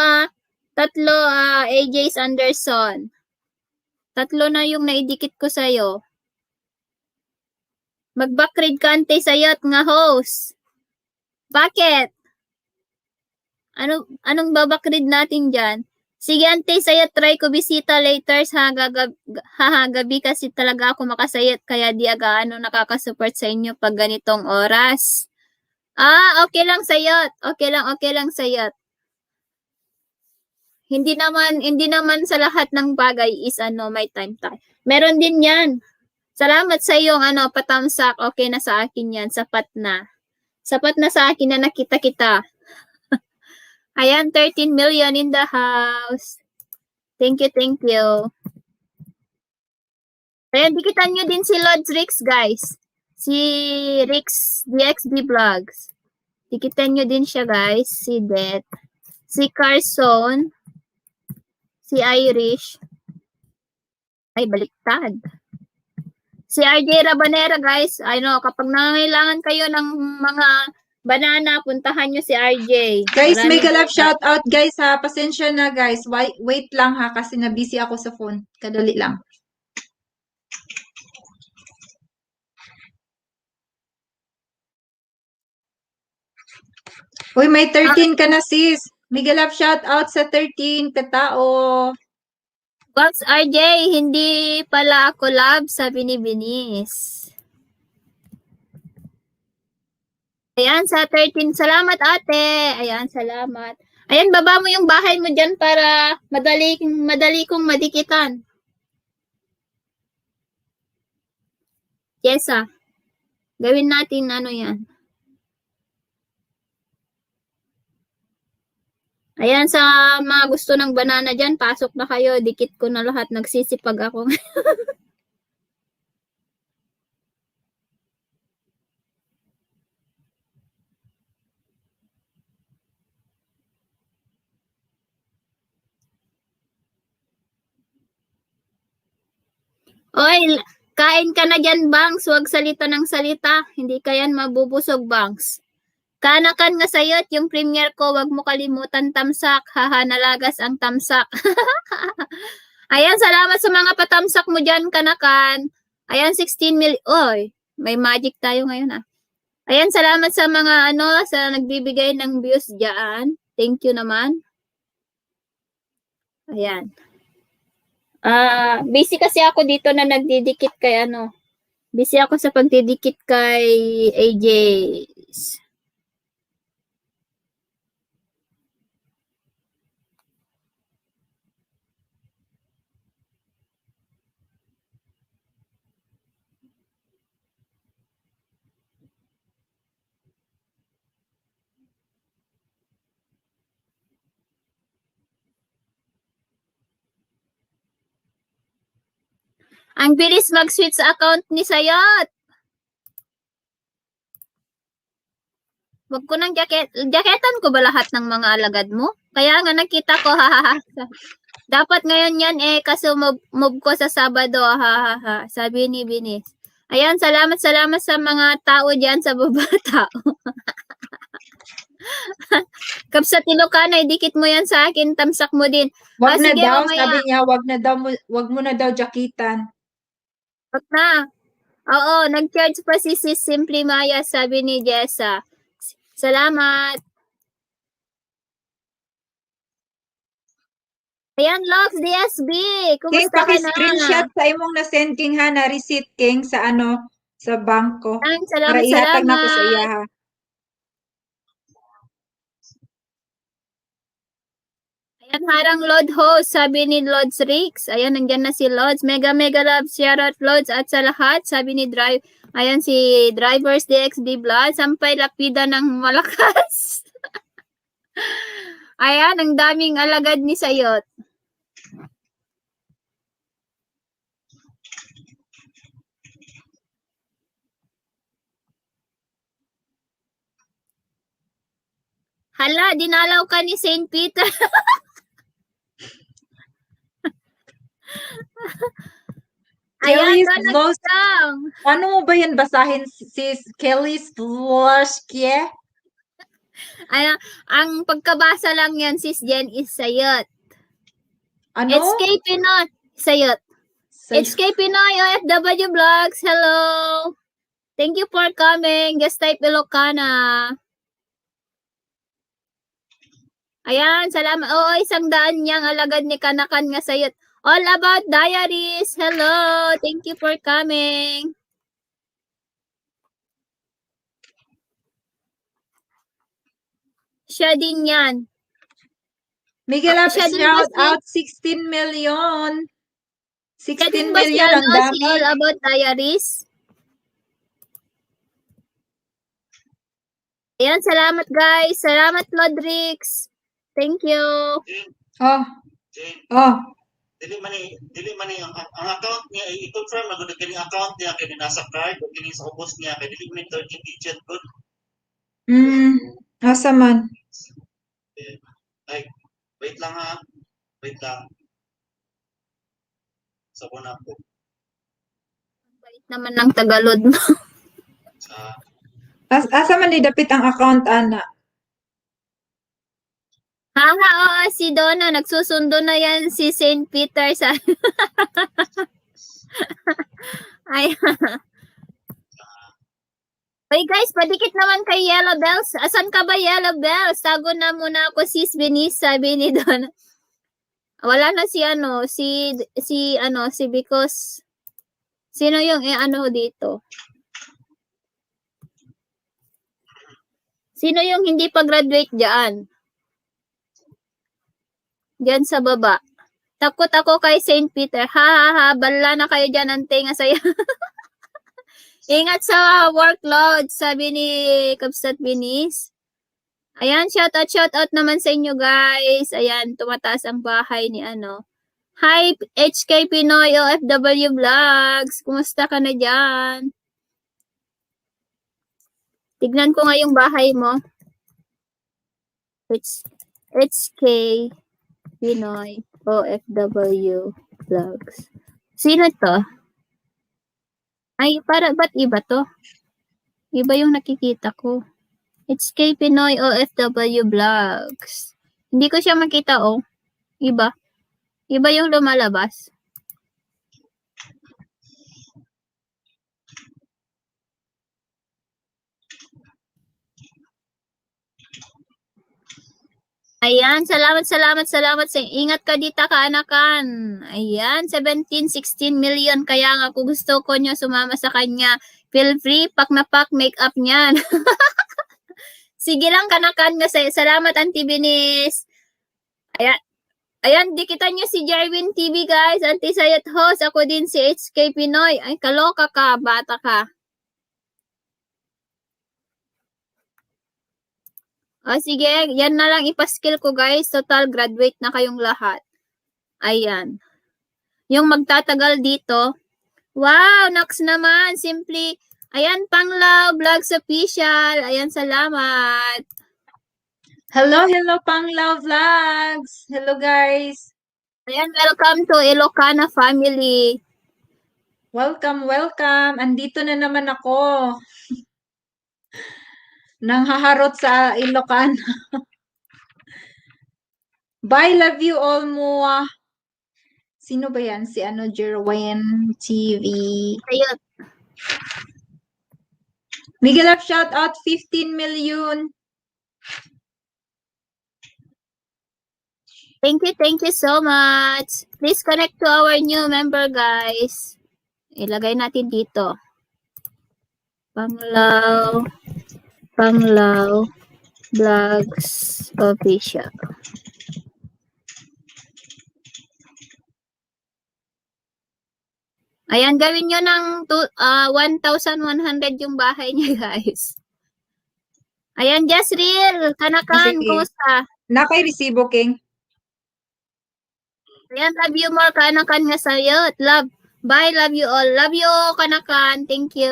AJ's Anderson. Tatlo na yung naidikit ko sa'yo. Mag-backread ka ante Sayot nga host. Bakit? Anong babakread natin dyan? Sige ante Sayot, try ko bisita later gabi kasi talaga ako makasayot kaya di agaano nakakasupport sa inyo pag ganitong oras. Okay lang Sayot. Okay lang Sayot. Hindi naman sa lahat ng bagay is may time tayo. Meron din 'yan. Salamat sa iyong patamsak. Okay na sa akin 'yan, sapat na. Sapat na sa akin na nakita kita. Ayan, 13 million in the house. Thank you. Ayan, dikitan nyo din si Lods Rix, guys. Si Rix DXB Vlogs. Dikitan nyo din siya, guys. Si Det. Si Carson. Si Irish. Ay, baliktad. Si RJ Rabanera, guys. Kapag nangangailangan kayo ng mga banana, puntahan nyo si RJ. Guys, mega love shout out guys ha. Pasensya na guys. Wait lang ha kasi na-busy ako sa phone. Kadali lang. Uy, may 13 ka na sis. Mega love shout out sa 13 katao. Box RJ, hindi pala ako love, sabi ni Binis. Ayan, sa 13. Salamat ate. Ayan, salamat. Ayan, baba mo yung bahay mo dyan para madali kong madikitan. Yes, gawin natin yan. Ayan, sa mga gusto ng banana dyan, pasok na kayo. Dikit ko na lahat. Nagsisipag ako. Oy, kain ka na dyan, Bangs. Huwag salita ng salita. Hindi ka yan mabubusog, Bangs. Kanakan nga sayot, yung premiere ko, wag mo kalimutan tamsak. Haha, nalagas ang tamsak. Ayan, salamat sa mga patamsak mo dyan, Kanakan. Ayan, 16 million. Oy, may magic tayo ngayon Ayan, salamat sa mga sa nagbibigay ng views dyan. Thank you naman. Ayan. Busy kasi ako dito na nagdidikit kay Busy ako sa pagdidikit kay AJ's. Ang bilis mag-switch sa account ni Sayot. Wag ko nang jaketan ko ba lahat ng mga alagad mo? Kaya nga nakita ko, Dapat ngayon yan kaso move ko sa Sabado, Sabi ni Binis. Ayan, salamat sa mga tao dyan sa baba tao. Kapsa Ilocano, idikit mo yan sa akin, tamsak mo din. Wag na sige, daw, mamaya. sabi niya, wag mo na daw jakitan. Wag na. Oo, nag-charge pa si Sis Simply Maya, sabi ni Jessa. Salamat. Ayan, Loves DSB. Kumusta ka na? Screenshot sa imong na-send king na receipt king sa sa bangko. Ayan, salamat, para ihatag na ko sa iya ha. Ayan, harang Lord host, sabi ni Lods Rix. Ayan, nandyan na si Lods. Mega love, shoutout Lods at sa lahat, sabi ni Ayan, si Drivers DXB Blood. Sampay lapida ng malakas. Ayan, ang daming alagad ni Sayot. Hala, dinalaw ka ni St. Peter. Ayan, Kelly's Donald Vlogs. lang. Ano mo ba yan basahin, sis? Kelly's Vlogs, Ano, ang pagkabasa lang yan, sis Jen, is sayot. Ano? HK Pinoy, sayot. HK Pinoy OFW Vlogs, hello. Thank you for coming. Guest type Ilocana. Ayan, salamat. Oo, 100 niyang alagad ni Kanakan nga sayot. All about diaries. Hello. Thank you for coming. Siya din yan. Miguel Up, Siya din ba shout si- out 16 million. Siya 16 din ba si, million, ang ano, si dami. All About Diaries? Ayan, salamat guys. Salamat Lodrix. Thank you. Oh, Jane, oh. dili man ang account niya i-confirm na gud kini account niya kini nasa card o kini sa ubos niya kay dili man 30 digit gud. Asa man? Ay, wait lang ha. Wait lang. Sabon ako Bait naman ng Tagalog mo. sa Asa man didapit ang account, ana? Oo, si Donna, nagsusundo na yan si St. Peter sa... Ay. Hey guys, padikit naman kay Yellow Bells. Asan ka ba, Yellow Bells? Tago na muna ako, sis Benis, sabi ni Donna. Wala na si because sino yung dito? Sino yung hindi pa graduate diyan? Diyan sa baba. Takot ako kay St. Peter. Ha, bala na kayo diyan ang tinga saya. Ingat sa workload, sabi ni Kabsat Binis. Ayan, shout out naman sa inyo guys. Ayan, tumataas ang bahay ni Hi, HK Pinoy OFW Vlogs. Kumusta ka na dyan? Tignan ko nga yung bahay mo. It's HK Pinoy OFW Vlogs. Sino to? Ay, ba't iba to? Iba yung nakikita ko. HK Pinoy OFW Vlogs. Hindi ko siya makita, oh. Iba. Iba yung lumalabas. Ayan, salamat sa ingat ka dito kaanakan. Ayan, 17-16 million. Kaya nga kung gusto ko nyo sumama sa kanya, feel free, pak na pak makeup niyan. Sige lang kanakan nga sa'yo. Salamat Auntie Binis. Ayan, dikitan nyo si Jarwin TV guys. Auntie Sayat host. Ako din si HK Pinoy. Ay, kaloka ka, bata ka. Sige, yan na lang ipaskill ko guys. Total, graduate na kayong lahat. Ayan. Yung magtatagal dito. Wow, Nox naman. Simply, ayan, Panglaw Vlogs Official. Ayan, salamat. Hello, Panglaw Vlogs. Hello, guys. Ayan, welcome to Ilocana family. Welcome. Andito na naman ako. Nang haharot sa Ilocana. Bye, love you all mo. Sino ba yan? Si Jerwin TV. Ayun. Miguel Up, shout out 15 million. Thank you so much. Please connect to our new member, guys. Ilagay natin dito. Panglaw Vlogs Official. Ayan, gawin nyo ng 1,100 yung bahay niya, guys. Ayan, Jasril, Kanakan, Sige. kumusta? Nakay resibo, King. Ayan, love you more, Kanakan nga sa'yo. Love. Bye, love you all. Love you, Kanakan. Thank you.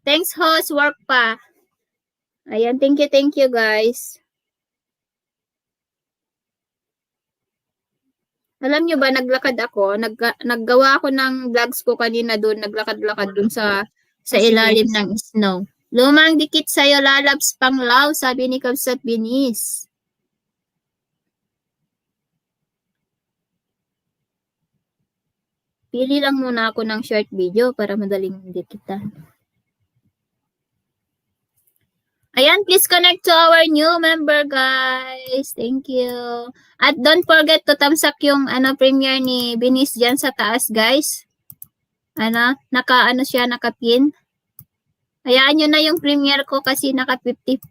Thanks, host. Work pa. Ayan, thank you, guys. Alam nyo ba, naglakad ako, naggawa ako ng vlogs ko kanina doon, naglakad-lakad doon sa Sige. ilalim ng snow. Lumang dikit sa'yo, lalabs panglaw, sabi ni Kabsat Binis. Pili lang muna ako ng short video para madaling dikitan. Ayan, please connect to our new member, guys. Thank you. At don't forget to tamsak yung premiere ni Binis dyan sa taas, guys. Naka-pin. Hayaan nyo na yung premiere ko kasi naka 55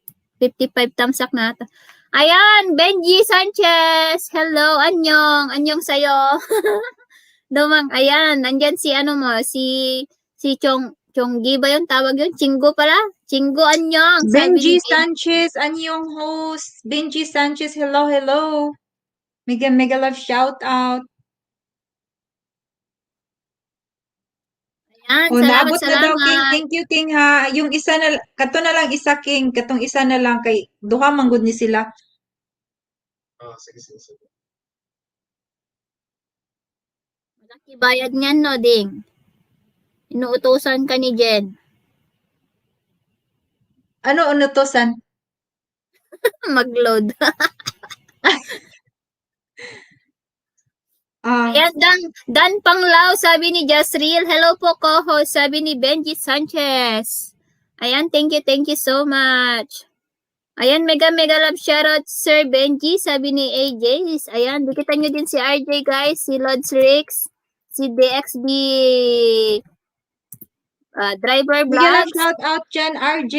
tamsak na ata. Ayan, Benji Sanchez. Hello, anyong. Anyong sa'yo. Dumang, ayan. Nandyan si Chonggi ba yung tawag yun? Chingo pala? Chingo anyong. Benji Sanchez, anyong host. Benji Sanchez, hello, hello. Mega love shout out. Ayan, Naabot na daw, King. salamat. Thank you, King, ha. Yung isa na, kato na lang isa, King. Katong isa na lang kay duha manggod ni sila. Oh, sige. Malaki bayad niyan, no, Ding? Inuutosan ka ni Jen. Ano unutosan? Mag-load. Ayan, Dan Panglaw, sabi ni Jasril. Hello po, co-host, sabi ni Benji Sanchez. Ayan, thank you so much. Ayan, mega love shoutout, Sir Benji, sabi ni AJ. Ayan, dikitan nyo din si RJ, guys, si Lods Rix, si DXB Driver Mega love Vlogs. shout out dyan, RJ.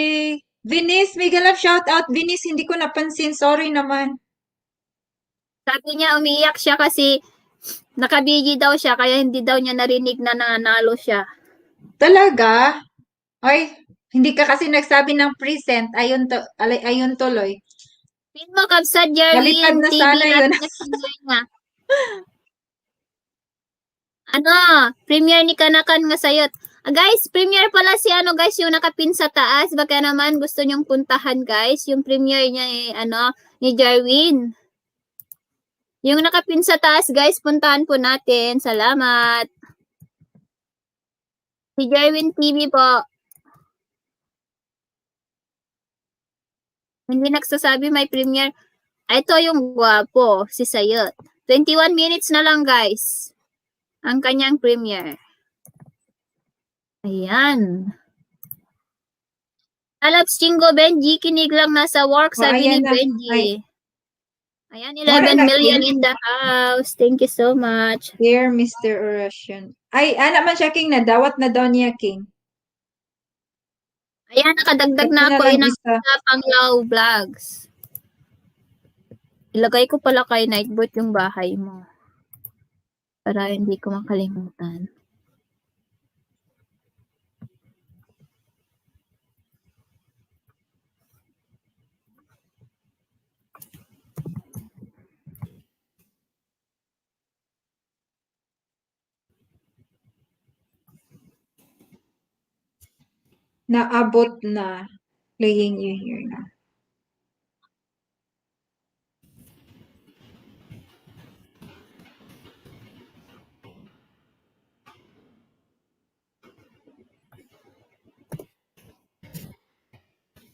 Venice, mega love shout out. Venice, hindi ko napansin. Sorry naman. Sabi niya, umiiyak siya kasi nakabigi daw siya, kaya hindi daw niya narinig na nanalo siya. Talaga? Ay, hindi ka kasi nagsabi ng present. Ayun tuloy. Pin mo, Kabsat Baliktad Jarwin na TV, sana yun. niya. Premiere ni Kanakan nga sayot. Guys, premiere pala si guys, yung nakapin sa taas. Baka naman gusto nyong puntahan, guys. Yung premiere niya ni Jarwin. Yung nakapin sa taas, guys, puntahan po natin. Salamat. Si Jarwin TV po. Hindi nagsasabi may premiere. Ito yung gwapo, si Sayot. 21 minutes na lang, guys. Ang kanyang premiere. Ayan. Alaps Chingo Benji, kinig lang nasa work, sabi ni ayan na. Benji. Ayan, Wala 11 na, million King. in the house. Thank you so much. Dear Mr. Urashion. Ay, naman siya, King. Nadawat na daw niya, King. Ayan, nakadagdag na Ito ako. lang Yun ang isa. Panglaw Vlogs. Ilagay ko pala kay Nightbot yung bahay mo. Para hindi ko makalimutan. Naabot na. Playing you here na.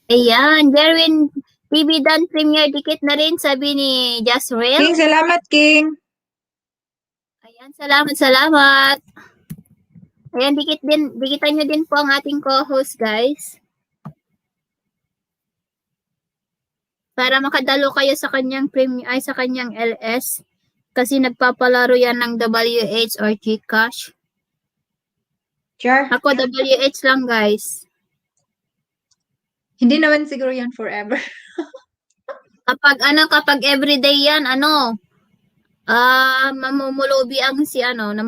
Ayan, Jerwin TV Dan Premier dikit na rin, sabi ni Jasril. King, salamat, King. Ayan, salamat. Ayan, dikitan nyo din po ang ating co-host, guys. Para makadalo kayo sa kanyang sa kanyang LS. Kasi nagpapalaro yan ng WH or Gcash. Char. Ako, WH lang, guys. Hindi naman siguro yan forever. Kapag everyday yan, mamumulobi ang mamumulobi si Jen.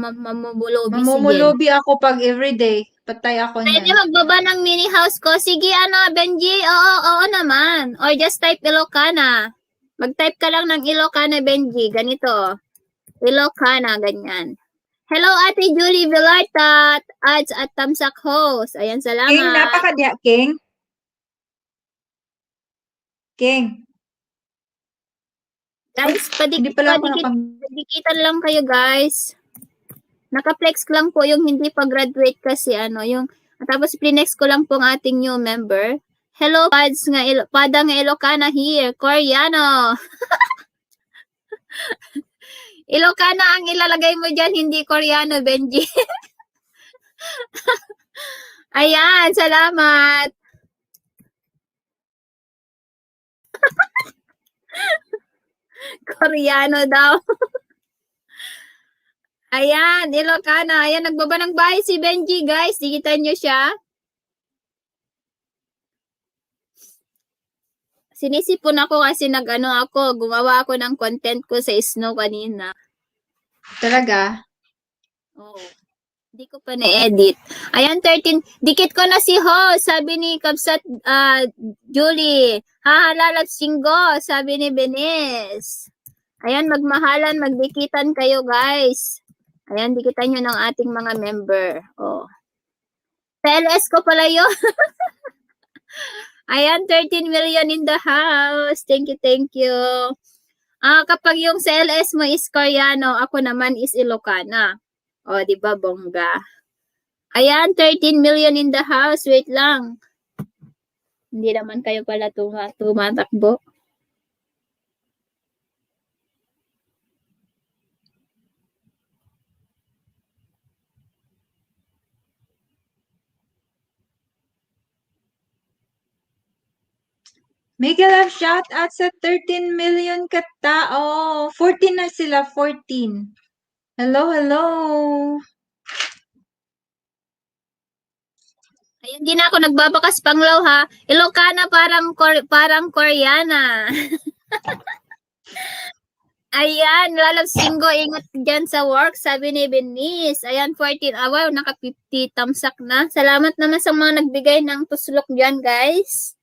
Mamumulobi ako pag everyday. Patay ako Pwede niyan. magbaba ng mini house ko. Sige, Benji. Oo naman. Or just type Ilocana. Mag-type ka lang ng Ilocana, Benji. Ganito. Ilocana, ganyan. Hello, Ate Julie Villarta. Ads at Tamsak Host. Ayan, salamat. King, napakadya, King. Guys, Hindi pala ako padikitan lang kayo, guys. Naka-flex lang po yung hindi pa graduate kasi yung tapos plinex ko lang po ang ating new member. Hello, Pada nga Ilocana here, Koreano. Ilocana ang ilalagay mo dyan, hindi Koreano, Benji. Ayan, salamat. Koreano daw. Ayan, Ilocana. Ayan, nagbaba ng bahay si Benji, guys. Dikitan nyo siya. Sinisipon ako kasi gumawa ako ng content ko sa Snow kanina. Talaga? Oo. Hindi ko pa na-edit. Ayan, 13. Dikit ko na si Ho, sabi ni Kabsat Julie. Hahalalap singgo, sabi ni Benes. Ayan, magmahalan, magdikitan kayo, guys. Ayan, dikitan nyo ng ating mga member. Oh. PLS ko pala yun. Ayan, 13 million in the house. Thank you, thank you. Kapag yung CLS mo is Koreano, ako naman is Ilocana. O, di ba, bongga? Ayan, 13 million in the house. Wait lang. Hindi naman kayo pala tumatakbo. Make a love shout out sa 13 million katao. 14 na sila, 14. Hello, hello. Ayun, di na ako nagbabakas panglaw ha. Ilocana parang Koreana. Ayan, lalabsinggo, ingat dyan sa work, sabi ni Benice. Ayan, 14. Wow, naka 50 tamsak na. Salamat naman sa mga nagbigay ng tuslok dyan, guys.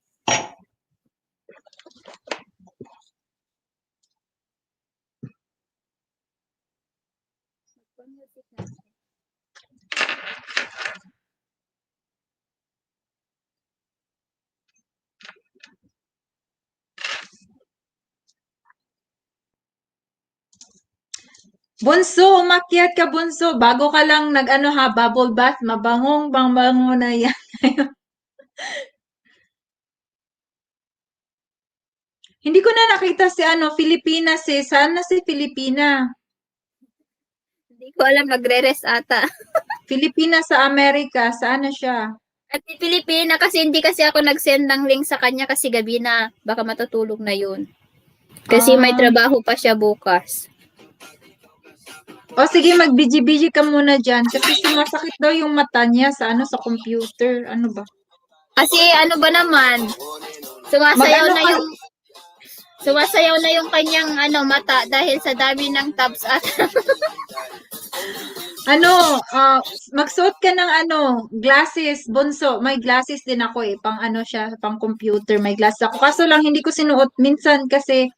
Bunso, umakyat ka, Bunso. Bago ka lang bubble bath, bango na yan. Hindi ko na nakita si Filipina Saan na si Filipina? Hindi ko alam, nagre-rest ata. Filipina sa Amerika, saan na siya? At si Pilipina kasi hindi kasi ako nag-send ng link sa kanya kasi gabi na. Baka matutulog na yun. Kasi may trabaho pa siya bukas. O sige, mag-biji-biji ka muna dyan. Kasi sumasakit daw yung mata niya sa computer. Ano ba? Kasi ano ba naman, sumasayaw na yung kanyang mata dahil sa dami ng tabs at magsuot ka ng glasses, Bunso. May glasses din ako pang siya, pang computer. May glasses ako. Kaso lang hindi ko sinuot minsan kasi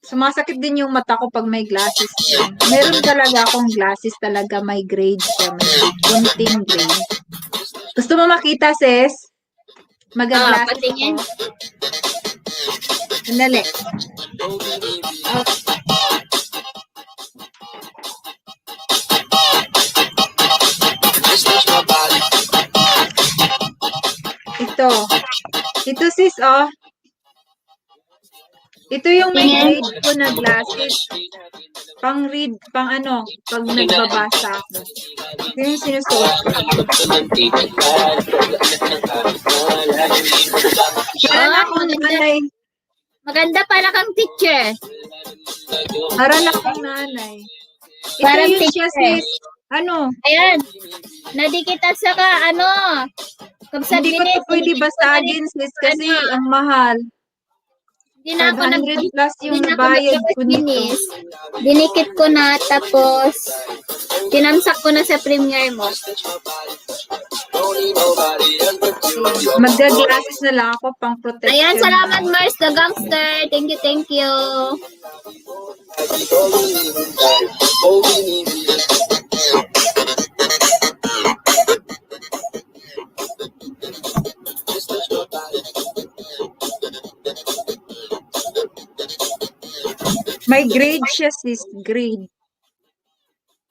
sumasakit din yung mata ko pag may glasses. Meron talaga akong glasses talaga, may grade siya, may konting grade. Gusto mo makita, sis? Mag-glasses patingin. ko. Sandali. Ito sis, ito yung may grade ko na glasses. Pang-read, pag nagbabasa ako. Ito yung sinusuot ko. Parang akong nanay. Maganda para kang teacher. Parang akong nanay. Ito Parang yung teacher. siya, sis. Ayan. Nadikita sa Hindi ko ito pwede basagin, sis, kasi ang mahal. Hindi na ako 500 plus yung nabayad ko nito. Dinikit ko na, tapos tinamsak ko na sa premiere mo. Mag-glasses na lang ako pang protection. Ayan, salamat Mars the Gangster. Thank you, thank you. May grade siya, sis. Grade.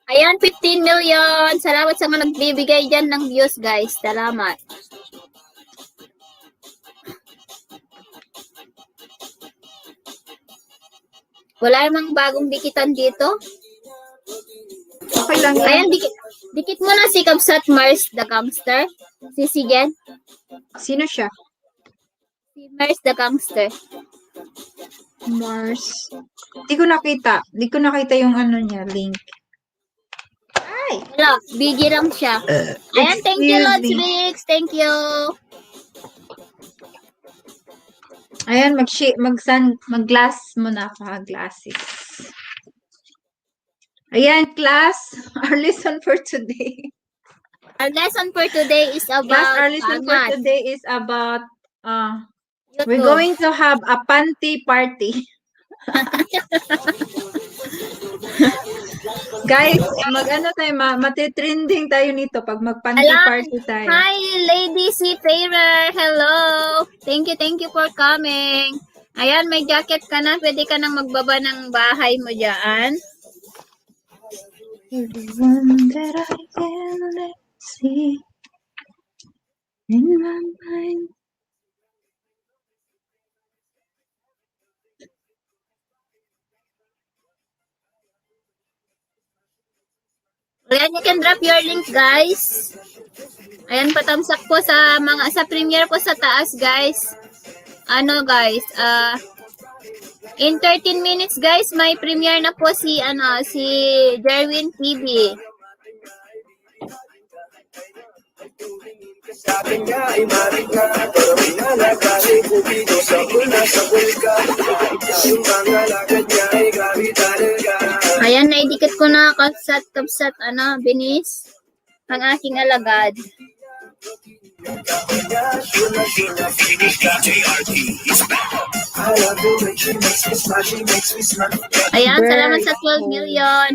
Ayan, 15 million. Salamat sa mga nagbibigay dyan ng views, guys. Salamat. Wala namang bagong dikitan dito. Okay lang yan. Ayan, dikit mo na si Kabsat Mars the Gangster. Si Sigen. Sino siya? Si Mars the Gangster. Mars. Di ko nakita. Di ko nakita yung ano niya, link. Ay! Wala, bigay lang siya. Ayan, thank you, excuse Lord me. Rix. Thank you. Ayan, mag-glass muna ako, ha, glasses. Ayan, class. Our lesson for today. Our lesson for today is Class, about our lesson for angat. today is about, we're YouTube. going to have a panty party. Guys, mag-ano tayo, matitrending tayo nito pag mag-panty Alam, party tayo. Hi, Lady Seafarer. Hello. Thank you for coming. Ayan, may jacket ka na. Pwede ka nang magbaba ng bahay mo dyan. Everyone that I can see in my mind. Ayan, you can drop your link, guys. Ayan, patamsak po sa premiere po sa taas, guys. Ano, guys, in 13 minutes, guys, may premiere na po si Jerwin TV. Sabi niya ay marig na, pero pinalagay kupido sa pula sa bulka. Yung mga lagad niya ay grabe talaga. Ayan, naidikit ko na kapsat, binis, ang aking alagad. Ayan, salamat sa 12 million.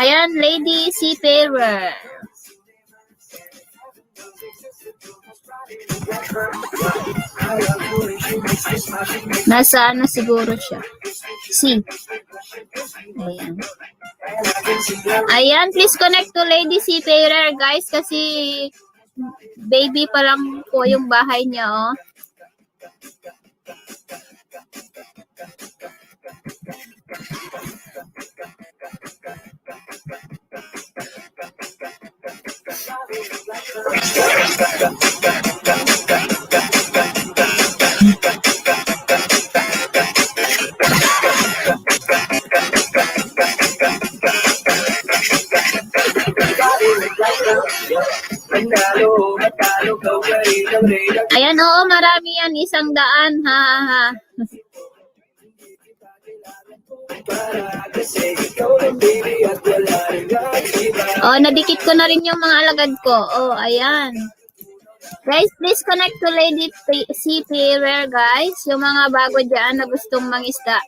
Ayan, Lady Seafarer. Nasa ano siguro siya? C. Ayan. Ayan, please connect to Lady Seafarer, guys, kasi baby pa lang po yung bahay niya, oh. Ayan, oo, marami yan. 100, ha, ha, ha. Oh, nadikit ko na rin yung mga alagad ko. Oh, ayan. Guys, please connect to Lady Seafarer, guys. Yung mga bago dyan na gustong mangisda.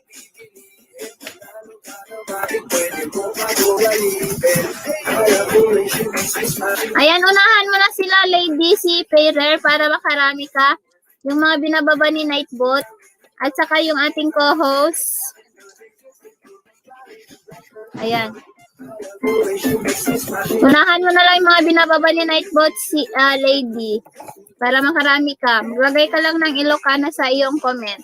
Ayan, unahan mo na sila, Lady Seafarer, para makarami ka. Yung mga binababa ni Nightbot. At saka yung ating co-host. Ayan. Unahan mo na lang yung mga binababa ni Nightbot, Lady. Para makarami ka. Maglagay ka lang ng Ilocana sa iyong comment.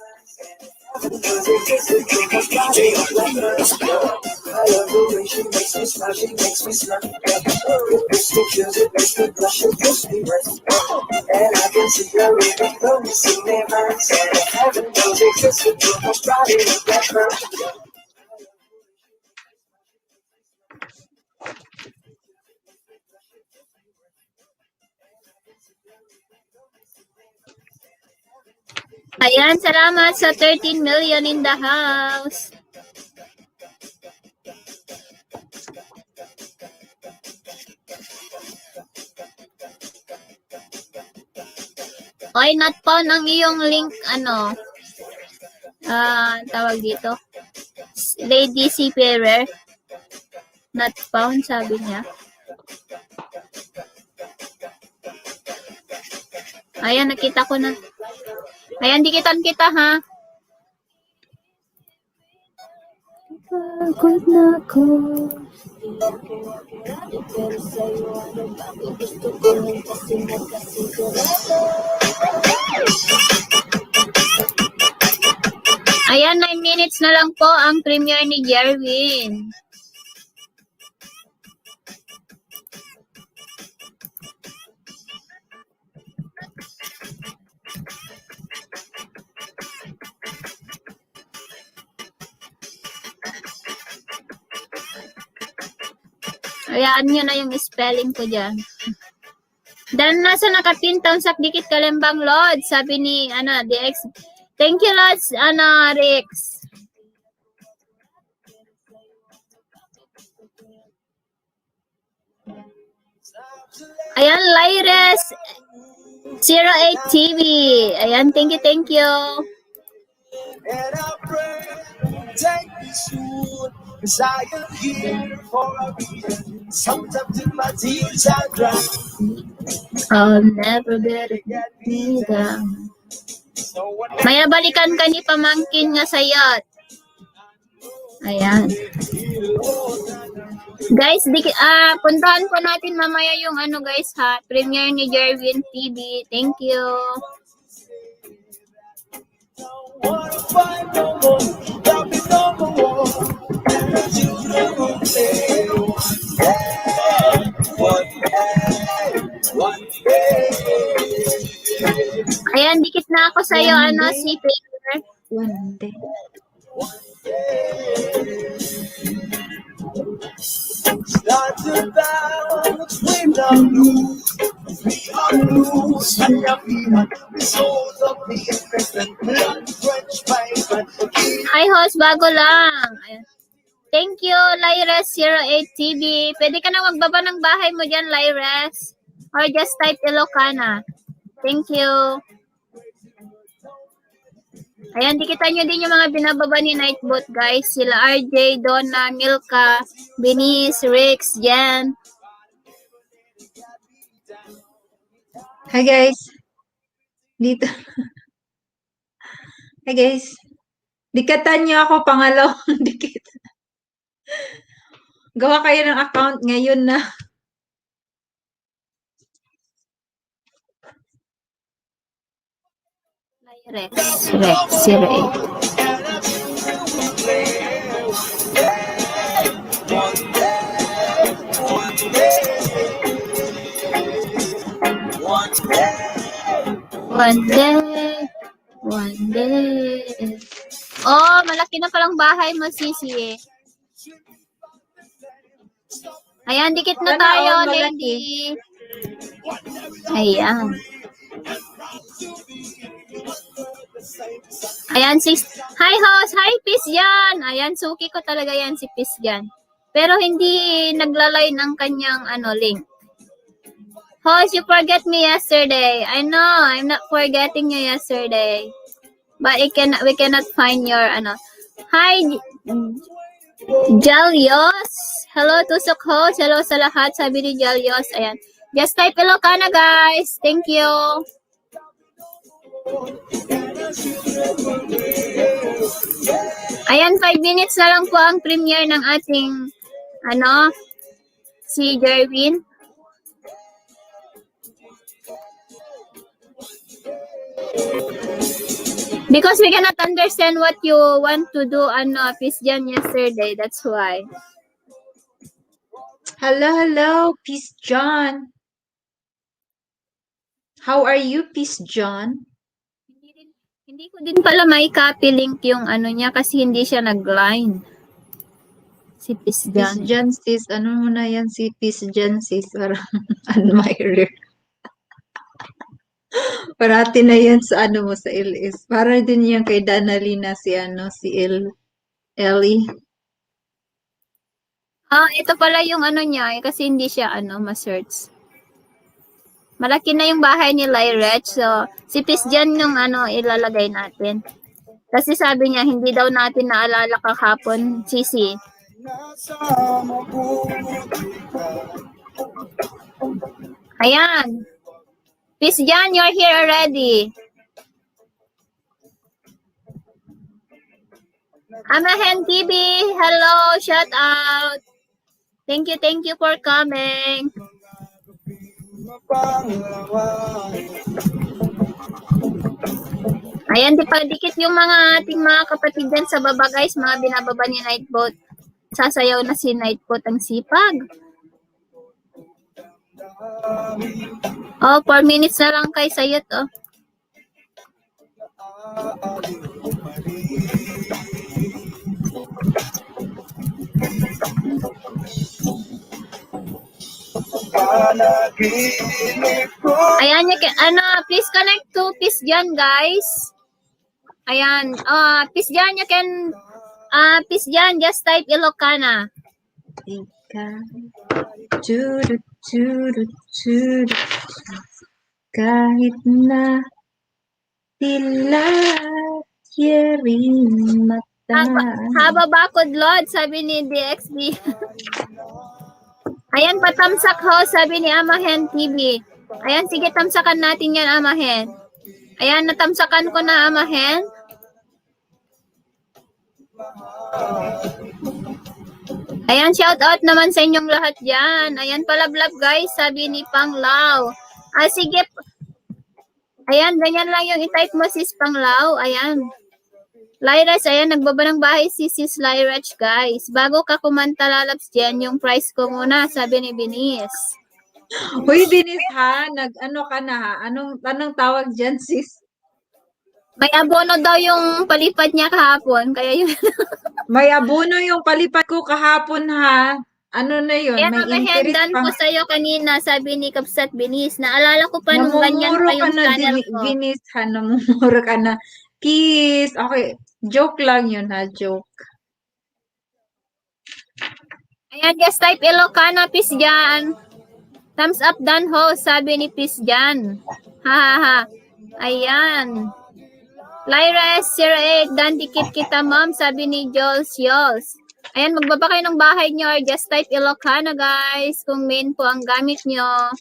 Ayan, salamat sa 13 million in the house. Okay, not found ang iyong link, tawag dito. Lady Seafarer. Not found, sabi niya. Ayan, nakita ko na. Ayan, dikitan kita, ha? Pagod na ako. Ayan, 9 minutes na lang po ang premiere ni Jerwin. Hayaan nyo na yung spelling ko dyan. Dan nasa nakapin tamsak dikit kalembang Lord, sabi ni DX. Thank you Lord, Rex. Ayan, Lyres 08 TV. Ayan, thank you. And I pray, take me soon, 'cause I am here for a reason. Sometimes in my tears I cry. I'll never let it get me down. So when Maya balikan ka ni pamangkin nga sa yacht. Ayan. Guys, puntahan po natin mamaya yung guys ha, premiere ni Jerwin TV. Thank you. wanna find no more, got me number one. You know say one day. Ayan, dikit na ako sa'yo, si Peter. One day. Start to bounce, we not lose. We are loose, and your feet the souls of the innocent, blood French vibrant. Hi, host, bago lang. Ayan. Thank you, Lyres 08 TV. Pwede ka na magbaba ng bahay mo dyan, Lyres. Or just type Ilocana. Thank you. Ayan, dikitan nyo din yung mga binababa ni Nightbot, guys. Sila RJ, Donna, Milka, Benice, Rex, Jan. Hi guys. Dito. Hi guys. Dikatan niyo ako pangalawang dikit. Gawa kayo ng account ngayon na. Rex 08. One day. Oh, malaki na palang bahay mo, Sisi. Ayan, dikit na Sana tayo, all malaki. lady. Ayan. Ayan, hi, host. Hi, Pisjan. Ayan, suki ko talaga yan si Pisjan. Pero hindi nagla-line ang kanyang link. Host, you forget me yesterday. I know, I'm not forgetting you yesterday. But we cannot find your Hi, Jalios. Hello, Tusok host. Hello sa lahat. Sabi ni Jalios. Ayan. Just type Ilocana, guys. Thank you. Ayan, 5 minutes na lang po ang premiere ng ating si Jerwin. Because we cannot understand what you want to do Pisjan yesterday. That's why. Hello, Peace John. How are you, Peace John? Hindi ko din pala may copy link yung niya kasi hindi siya nag-line. Si Peace Pisjan. John sis, ano mo na yan si Peace John sis, parang admirer. Parati na yan sa mo sa LS. Para din yan kay Danalina si Ellie. Ito pala yung niya kasi hindi siya ma-search. Malaki na yung bahay ni Lyrech. So, si Pisjan yung ilalagay natin. Kasi sabi niya, hindi daw natin naalala kahapon, Sisi. Ayan. Pisjan, you're here already. Amahen TV, hello, shout out. Thank you for coming. Ayan, dikit yung mga ating mga kapatid dyan sa baba guys, mga binababa ni Nightbot. Sasayaw na si Nightbot ang sipag. Oh, 4 minutes na lang kay sayot, oh. Ayan, please connect to Peace Jan, guys. Ayan, Peace Jan, Peace Jan, just type Ilocana. Churut, churut, churut. Kahit na tila ring mata. Haba bakod, Lord, sabi ni DXB. Ayan, patamsak ho, sabi ni Amahen TV. Ayan, sige, tamsakan natin yan, Amahen. Ayan, natamsakan ko na, Amahen. Ayan, shout out naman sa inyong lahat dyan. Ayan, palablab guys, sabi ni Panglaw. Sige. Ayan, ganyan lang yung i-type mo, sis Panglaw. Ayan. Lyras, ayan, nagbaba ng bahay si sis Lyras, guys. Bago ka kumanta, lalabs dyan, yung price ko muna, sabi ni Binis. Uy, Binis ha, nag-ano ka na ha? Anong tawag dyan, sis? May abono daw yung palipad niya kahapon, kaya yun. May abono yung palipad ko kahapon ha. Ano na yun? Kaya May interest nakahendan pang... ko sa'yo kanina, sabi ni Kapsat Binis. Naalala ko pa nung ganyan Namumuro pa ka yung na, channel ko. Binis ha. Namumuro ka na. Kiss. Okay. Joke lang yun ha. Joke. Ayan, just type Ilocana, Peace dyan. Thumbs up dan ho, sabi ni Peace dyan. Ha ha ha. Ayan. Lyra 08, dan dikit kita ma'am, sabi ni Jules Yols. Ayan, magbaba kayo ng bahay nyo or just type Ilocana guys, kung main po ang gamit nyo.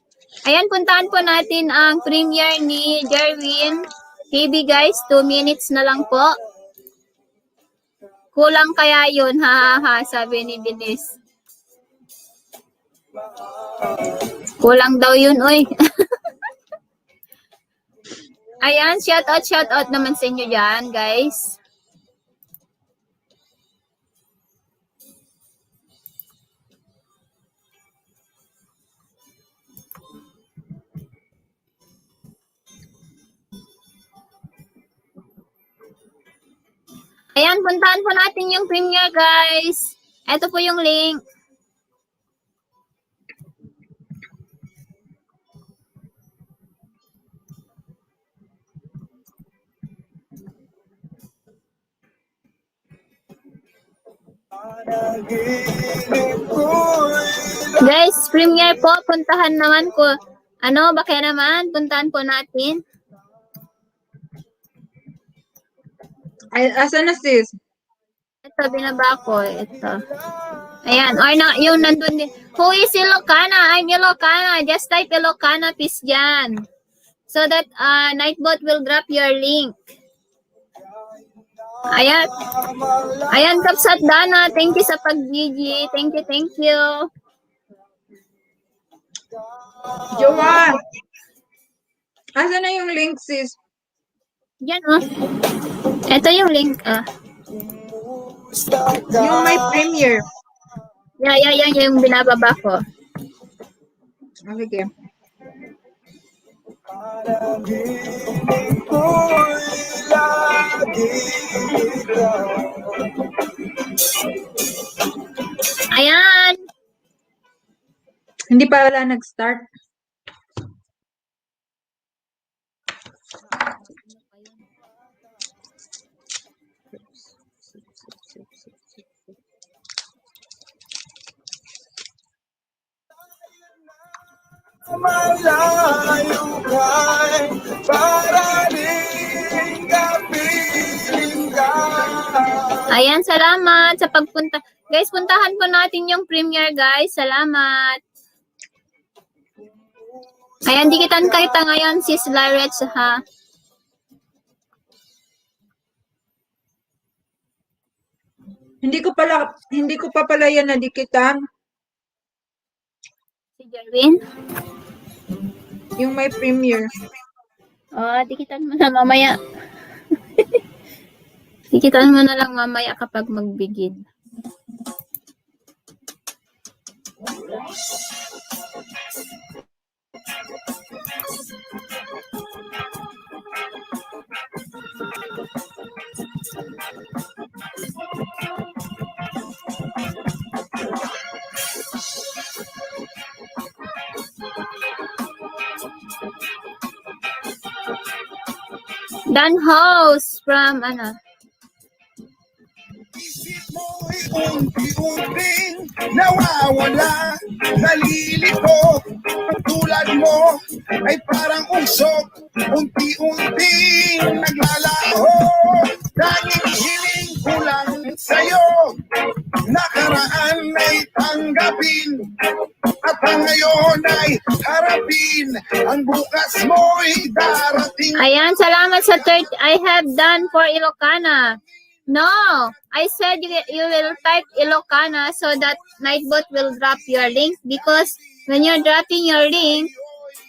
Ayan, puntahan po natin ang premiere ni Jerwin TV guys, 2 minutes na lang po. Kulang kaya yun, ha ha ha, sabi ni Binis. Kulang daw yun, oy. Ayan, shout out naman sa inyo dyan, guys. Ayan, puntahan po natin yung premiere, guys. Ito po yung link. Guys, premiere po, puntahan naman ko. Bakit naman? Puntahan po natin. Ay, asa na sis? Ito, binaba ko. Ito. Ayan. Or yung nandun din. Who is Ilocana? I'm Ilocana. Just type Ilocana, peace dyan. So that Nightbot will drop your link. Ayan. Ayan, Kapsat Dana. Thank you sa pag-GG. Thank you. Jowa! Asa na yung link sis? Yan, oh. Ito yung link, Yung may premiere. Yan yung binababa ko. Okay. Ayan. Hindi pa wala nag-start. Malayo kay parating kapiling ka. Ayan, salamat sa pagpunta. Guys, puntahan po natin yung premiere, guys. Salamat. Ayan, dikitan kita ngayon, sis Larets, ha? Hindi ko pa pala yan nadikitan. Si Jerwin? Yung may premiere. Oh, dikitan mo na mamaya. Dikitan mo na lang mamaya kapag magbigin. Dan House from ano? Isip mo'y unti-unting nawawala, nalilito. Tulad mo ay parang usok, unti-unting naglalaho. Tanging hiling ko lang sa'yo, nakaraan ay tanggapin, at ang ngayon ay harapin. Ang bukas mo'y darating. Ayan, salamat sa third. I have done for Ilocana. No, I said you will type Ilocana so that Nightbot will drop your link because when you're dropping your link,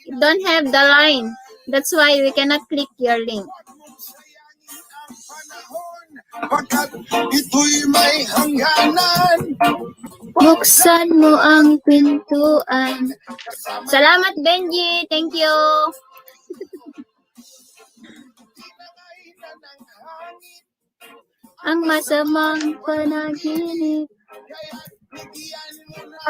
you don't have the line. That's why we cannot click your link. Pagkat ito'y may hangganan. Buksan mo ang pintuan. Salamat, Benji. Thank you. Ang masamang panaginip.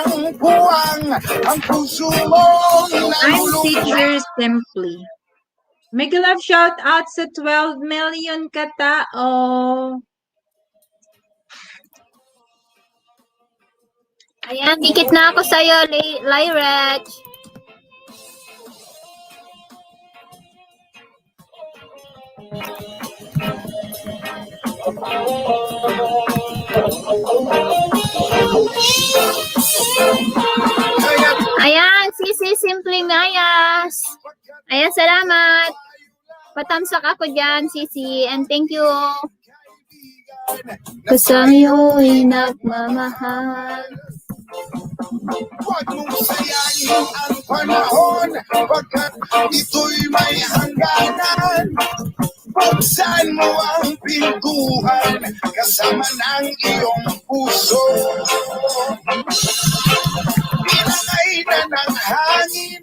Ang buwang, ang puso mong I'm nalulungkot. Teacher Simply. Make a love shout out sa 12 million katao. Ayan, dikit na ako sa'yo, Lyrech. Ayan, Sisi Simply Mayas. Ayan, salamat. Patamsak ako dyan, Sisi. And thank you. Kasayo'y nagmamahal. Huwag mong sayangin ang panahon, pagkat ito'y may hangganan. Buksan mo ang pintuan, kasama ng iyong puso. Ilagay na ng hangin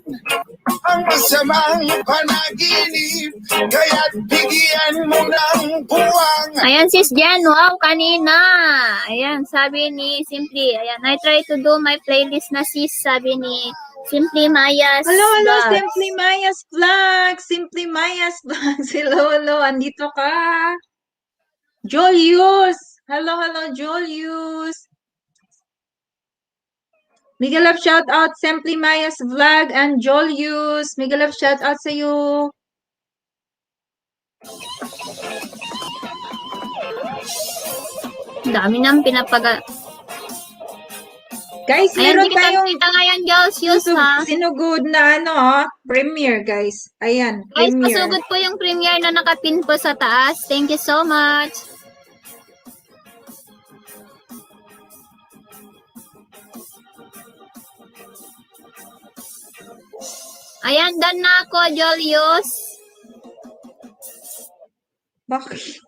ang masamang panaginip, kaya't bigyan mo ng buwang. Ayan, Sis Jen. Wow, kanina. Ayan, sabi ni Simply. Ayan, I try to do my playlist na sis, sabi ni Simply Mayas. Hello, Vlogs. Simply Maya's Vlog. Simply Maya's Vlogs. Hello, andito ka. Julius. Hello, Julius. Mega love shout out Simply Maya's Vlog and Julius. Mega love shout out sa iyo. Dami nang pinapaga. Guys, Ayan, meron hindi kita tayong kita ngayon, girls. Use, ha? sinugod na premiere, guys. Ayan, Guys, premiere. pasugod po yung premiere na nakapin po sa taas. Thank you so much. Ayan, done na ako, Julius. Bakit?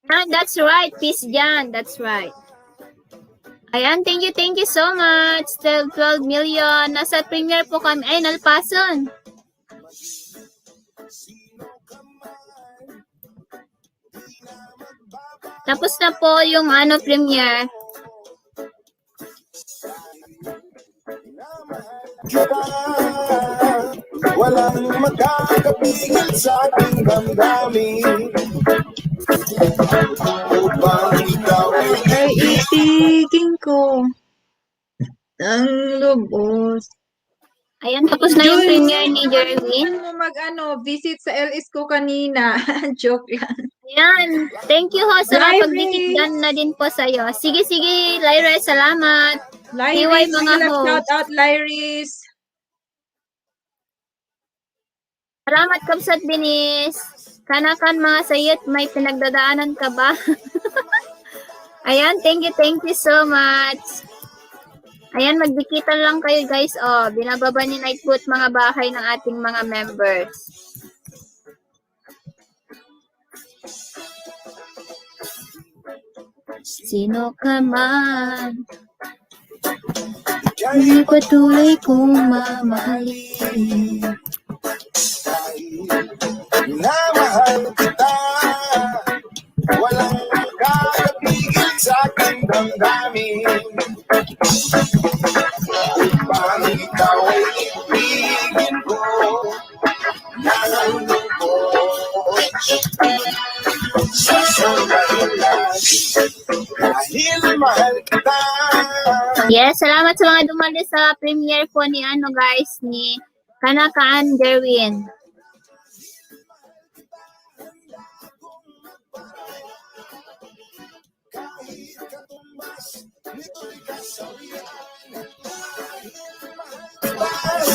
Ah, that's right, Peace Jan. That's right. Ayan, thank you so much. 12 million. Nasa premiere po kami. Ay, nalpason. Tapos na po yung premiere. Walang magkakapigil sa ating damdamin. Upang ikaw Ay, itigin ko ang lubos. Ayan, tapos na yung premiere ni Jerwin. Ano mo visit sa LS ko kanina. Joke lang. Ayan, thank you ho sa Lyris. pagdikit dan na din po sa'yo. Sige, Lyra, salamat. Lyris, Iway mga mega love host. shout out Lyris. Salamat Kabsat Binis. Kanakan mga sayit, may pinagdadaanan ka ba? Ayan, thank you so much. Ayan, magdikitan lang kayo guys. Oh, binababa ni Nightboot mga bahay ng ating mga members. Sino ka man, Kahit patuloy kong mamahalin. na mahal kita, walang makakapigil sa aking damdamin. Upang ikaw ay ibigin ko ng lungkot. Sasandahin lagi dahil mahal kita. Yes, salamat sa mga dumali sa premiere po ni ano guys, ni Kanakaan Derwin.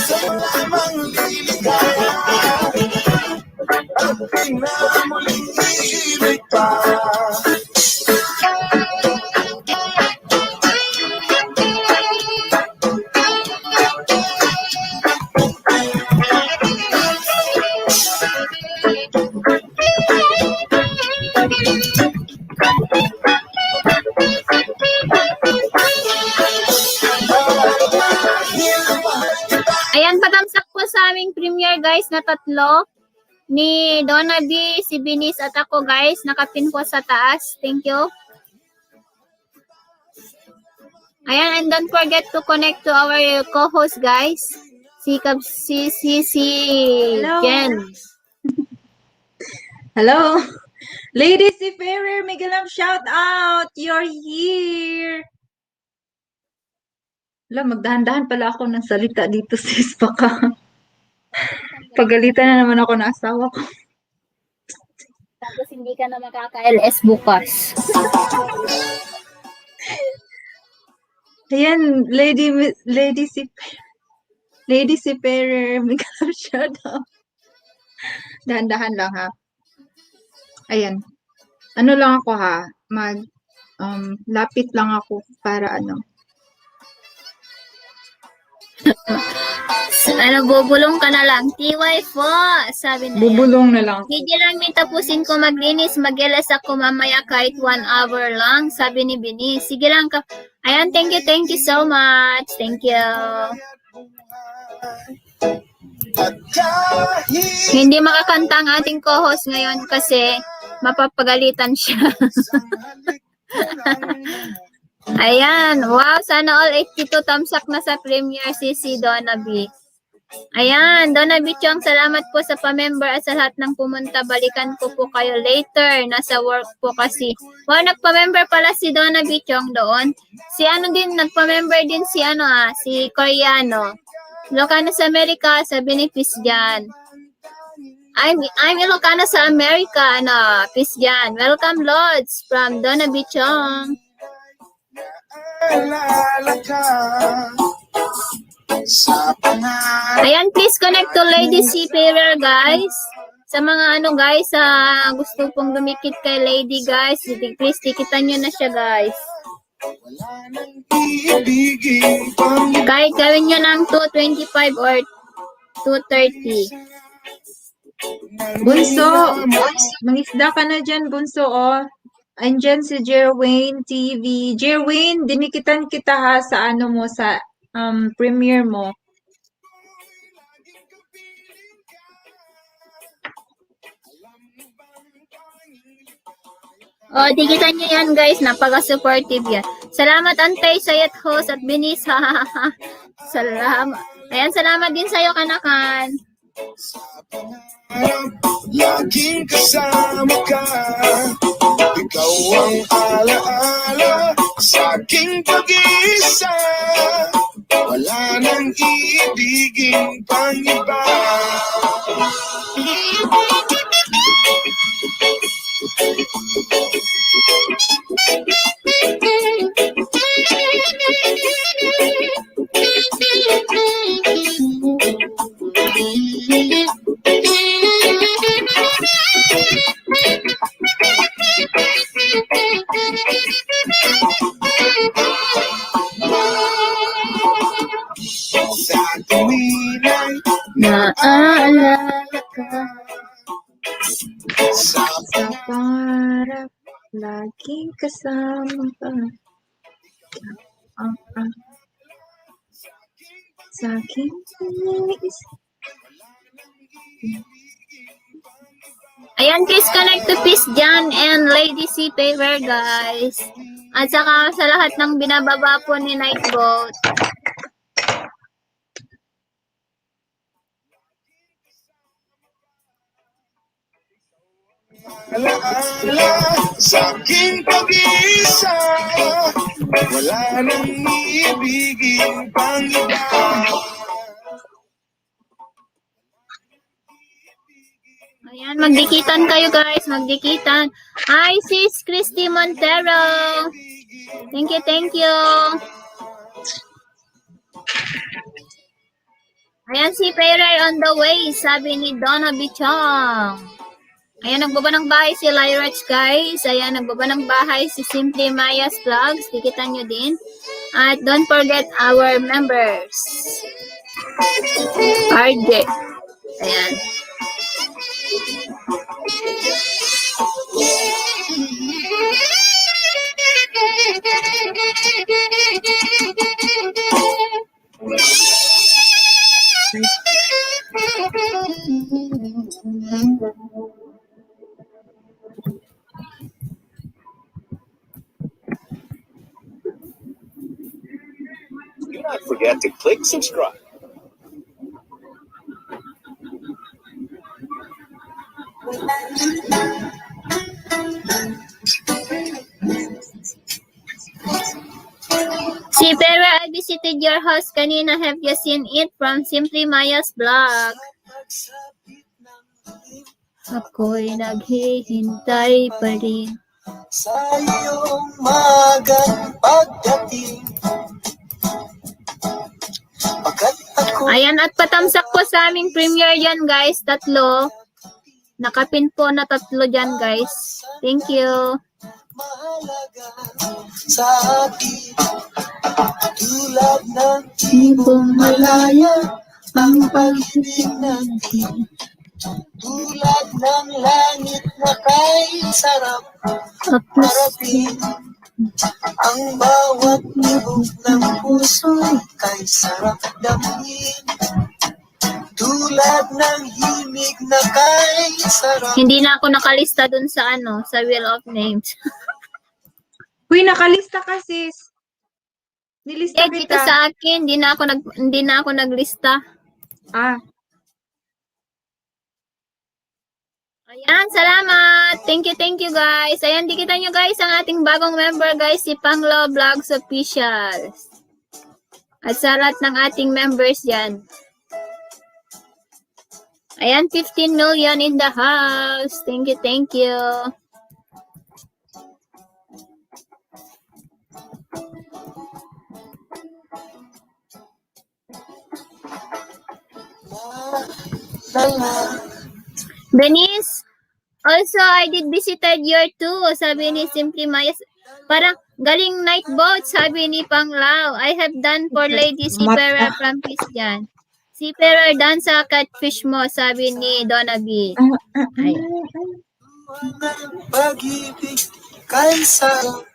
Sa lamang liligaya at pinamuling ibig pa. Ayan, patamsak po sa aming premiere guys na tatlo. Ni Donna B, si Binis at ako guys. Nakapin po sa taas. Thank you. Ayan, and don't forget to connect to our co-host guys. Si Hello. Jen. Hello. Lady Seafarer, Miguelam, shout out. You're here. Wala, magdahan-dahan pala ako ng salita dito, sis. Baka pagalitan na naman ako ng asawa ko. Tapos hindi ka na makaka-LS bukas. Ayan, Lady Seafarer, Miguelam, shout out. Dahan-dahan lang ha. Ayan. Ano lang ako ha, lapit lang ako para ano. Ano, bubulong ka na lang. TY po, sabi na yan. Bubulong na lang. Hindi lang may tapusin ko maglinis, mag-LS ako mamaya kahit 1 hour lang, sabi ni Binis. Sige lang ka. Ayan, thank you so much. Thank you. At kahit Hindi makakanta ang ating co-host ngayon kasi mapapagalitan siya. Ayan, wow, sana all 82 tamsak na sa premiere si Donna B. Ayan, Donna B Chong, salamat po sa pa-member at sa lahat ng pumunta. Balikan ko po kayo later. Nasa work po kasi. Wow, nagpa-member pala si Donna B Chong doon. Si ano din, nagpa-member din si ano si Koreano. Ilocano sa Amerika, sabi ni Peace dyan. I'm Ilocano sa Amerika, Peace dyan. Welcome, Lords, from Donna B Chong. alala ka sa pangarap. Ayan, please connect to Lady Seafarer, guys. Sa mga guys, gusto pong dumikit kay Lady, guys. Please, tikitan nyo na siya, guys. Wala nang iibigin pang Kahit gawin nyo ng 225 or 230. Bunso, mangisda ka na dyan, Bunso, oh. Andyan si Jerwayne TV. Jerwayne, dinikitan kita ha sa mo, sa premiere mo. O, dikitan nyo yan, guys. Napaka-supportive yan. Salamat, Antay, Sayat Host, at Binis. Salamat. Ayan, salamat din sa'yo, Kanakan. laging kasama ka. Ikaw ang alaala sa aking pag-iisa. Wala nang iibigin pang iba. Naaalala ka. Sa Sa pangarap, laging kasama ka. Ah, sa aking iniisip. Ayan, please connect to Peace Jan and Lady C. Paver, guys. At saka sa lahat ng binababa po ni Nightboat. alaala sa aking pag-iisa, wala nang iibigin pang iba. Ayan, magdikitan kayo, guys. Magdikitan. Hi, sis Christy Montero. Thank you, thank you. Ayan, si Perer on the way, sabi ni Donna Bichong. Ayan, nagbaba ng bahay si Lyrach, guys. Ayan, nagbaba ng bahay si Simply Maya's Vlogs. Dikitan nyo din. At don't forget our members. RJ. Ayan. Do not forget to click subscribe. Si Perer, I visited your house kanina. Have you seen it from Simply Maya's Vlog? Ako'y naghihintay pa rin. Sa iyong magang pagdating, pagkat ako Ayan, at patamsak po sa aming premiere yan, guys. 3. Nakapin po na 3 dyan, guys. Thank you. mahalaga sa akin, tulad ng Ibong malaya ang pag-ibig natin, tulad ng langit na kay sarap marating, ang bawat lubog ng puso'y kay sarap damhin, tulad ng himig na kay sarap. Hindi na ako nakalista dun sa sa Wheel of Names. Uy, nakalista ka, sis. Nilista Eh, dito kita. sa akin, hindi na ako naglista. Ah, Ayan, salamat. Thank you guys. Ayan, dikitan nyo guys ang ating bagong member guys, si Panglo Vlogs Official. At sa lahat ng ating members yan. Ayan, 15 million in the house. Thank you. Benice, also I did visited your too. Sabi ni Simply Maya. Parang galing night boat, sabi ni Panglao. I have done for Lady Sipera from Christian. Sipera done sa catfish mo, sabi ni Donna B. Ay. Pag-ibig kay sarap.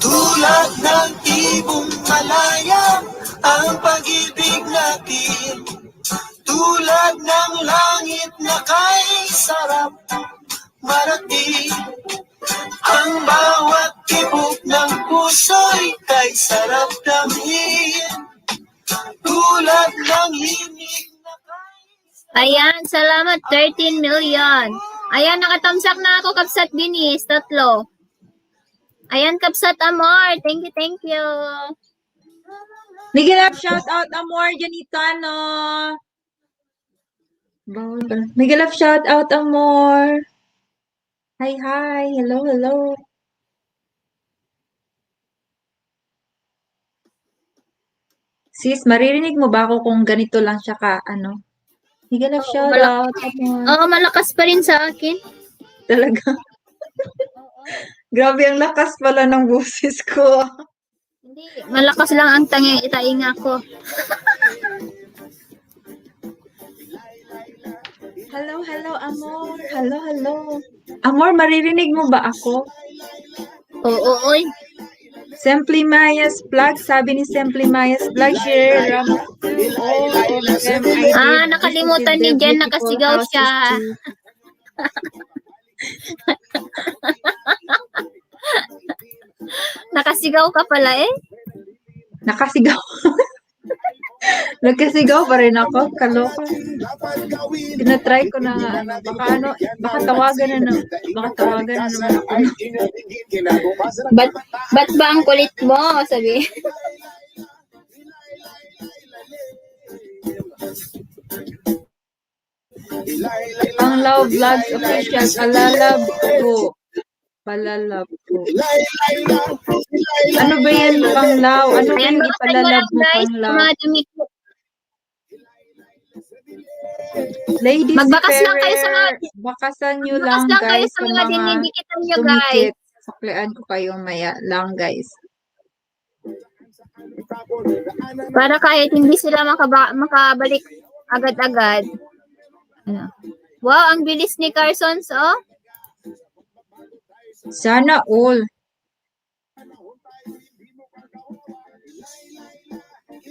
Tulad ng ibong malaya ang pag-ibig natin, tulad ng langit na kay sarap marating, ang bawat tibok ng puso'y kay sarap damhin, tulad ng himig na kay Ayan, salamat 13 million. Ayan, nakatamsak na ako Kapsat Binis, 3. Ayan, Kapsat Amor. Thank you. Miguel Love, shout out Amor Janitano. Bawal pala. Miguel Love, shout out Amor. Hi. Hello. Sis, maririnig mo ba ako kung ganito lang siya ka, Higa Oo, shout out. Amor. Oo, malakas pa rin sa akin. Talaga. Grabe ang lakas pala ng boses ko. Hindi, malakas lang ang tainga ko. Hello, hello, Amor. Hello, hello. Amor, maririnig mo ba ako? Oo, oy. Simply Maya's vlog, sabi ni Simply Maya's vlog, share ram to all of them. I did Nakalimutan ni visit the Jen, beautiful nakasigaw houses siya. too. Nakasigaw ka pala eh. Nakasigaw. Nagkasigaw pa rin ako. Kaloka. Tinatry ko na nga, baka tawagan na naman ako. Ba't ba ang kulit mo? Sabi. Ang Love Vlogs official, palalab ko. Palalab ko. Ano ba yan, Panglaw? Ano ba Ayan, yung bakasan mo ipalalab lang mo, guys. Panglaw? Mga damit ko. Ladies Magbakas lang kayo sa mga- bakasan nyo Bukas lang lang kayo guys sa mga dinidikitan nyo guys. dumikit. Suklian ko kayo maya lang guys. Para kahit hindi sila makabalik agad-agad. Ano? Wow, ang bilis ni Carsons, oh. Sana all.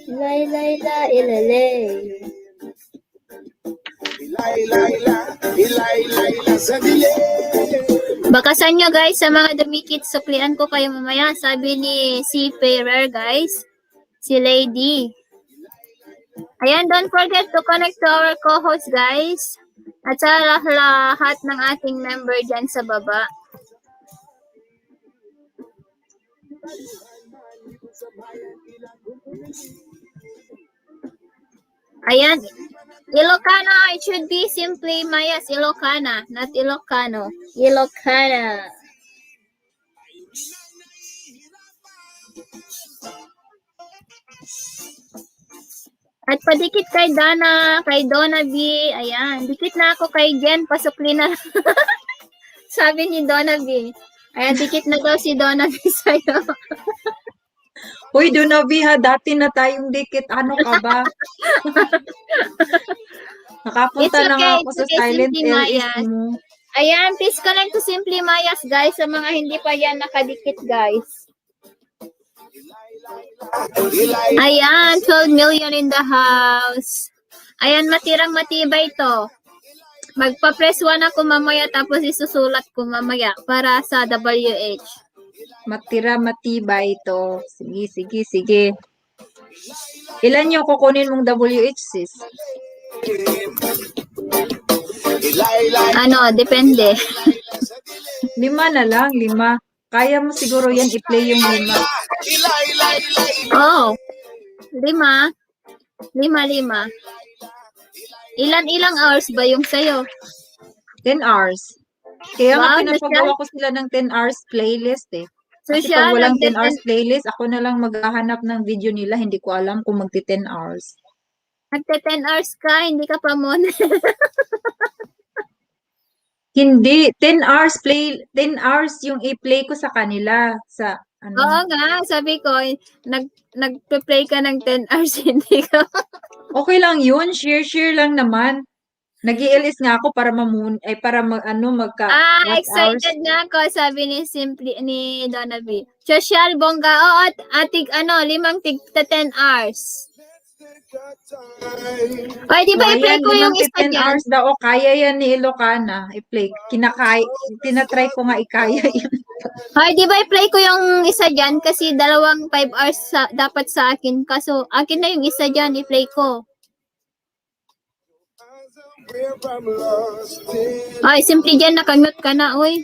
Lay, lay, la, ilalay. Bakasan nyo guys sa mga dumikit. Suklian ko kayo mamaya. Sabi ni si Ferrer guys. Si Lady. Ayan, don't forget to connect to our co-host guys. At sa lahat ng ating member dyan sa baba. Ayan. Ilocana, it should be simply Mayas Ilocana, not Ilocano. Ilocana. At padikit kay Dana, kay Donna B. Ayan, dikit na ako kay Jen, pasukli na. Sabi ni Donna B. Ayan, dikit na daw si Donna B sa'yo. Uy, Dunabi ha, dati na tayong dikit. Ano ka ba? Nakapunta It's na nga okay, ako it's sa okay, silent Simply LS Mayas. mo. Ayan, please connect to Simply Mayas, guys, sa mga hindi pa yan nakadikit, guys. Ayan, 12 million in the house. Ayan, matirang matibay to. Magpa-press 1 ako mamaya tapos isusulat ko mamaya para sa WH. Matira matibay ito. Sige, sige, sige. Ilan yung kukunin mong WH, sis? Ano, depende. 5 na lang, 5. Kaya mo siguro yan i-play yung 5. Oh, 5. 5. Ilang hours ba yung sa'yo? 10 hours. Kaya nga Wow, pinapagawa ko sila ng 10 hours playlist eh. Kasi Social, pag walang 10 hours playlist, ako na lang maghahanap ng video nila. Hindi ko alam kung magti-10 hours. Nagte 10 hours ka, hindi ka pa muna. Hindi, 10 hours 10 hours yung i-play ko sa kanila sa ano. Oo nga, sabi ko, nagpe-play ka ng 10 hours, hindi ka. Okay lang 'yun, share lang naman. Nag-i-LS nga ako para magka watch hours. Excited na ako, sabi ni Simply, ni Donna B. Social, bongga, at atig, 5 tig 10 hours. Ay, di ba i-play ko yung isa 10 dyan? hours daw, kaya yan ni Ilocana, i-play. Tinatry ko nga ikaya yun. Ay, di ba i-play ko yung isa dyan? Kasi 5 hours dapat sa akin. Kaso, akin na yung isa dyan, i-play ko. Ay, Simply dyan, nakamute ka na, uy.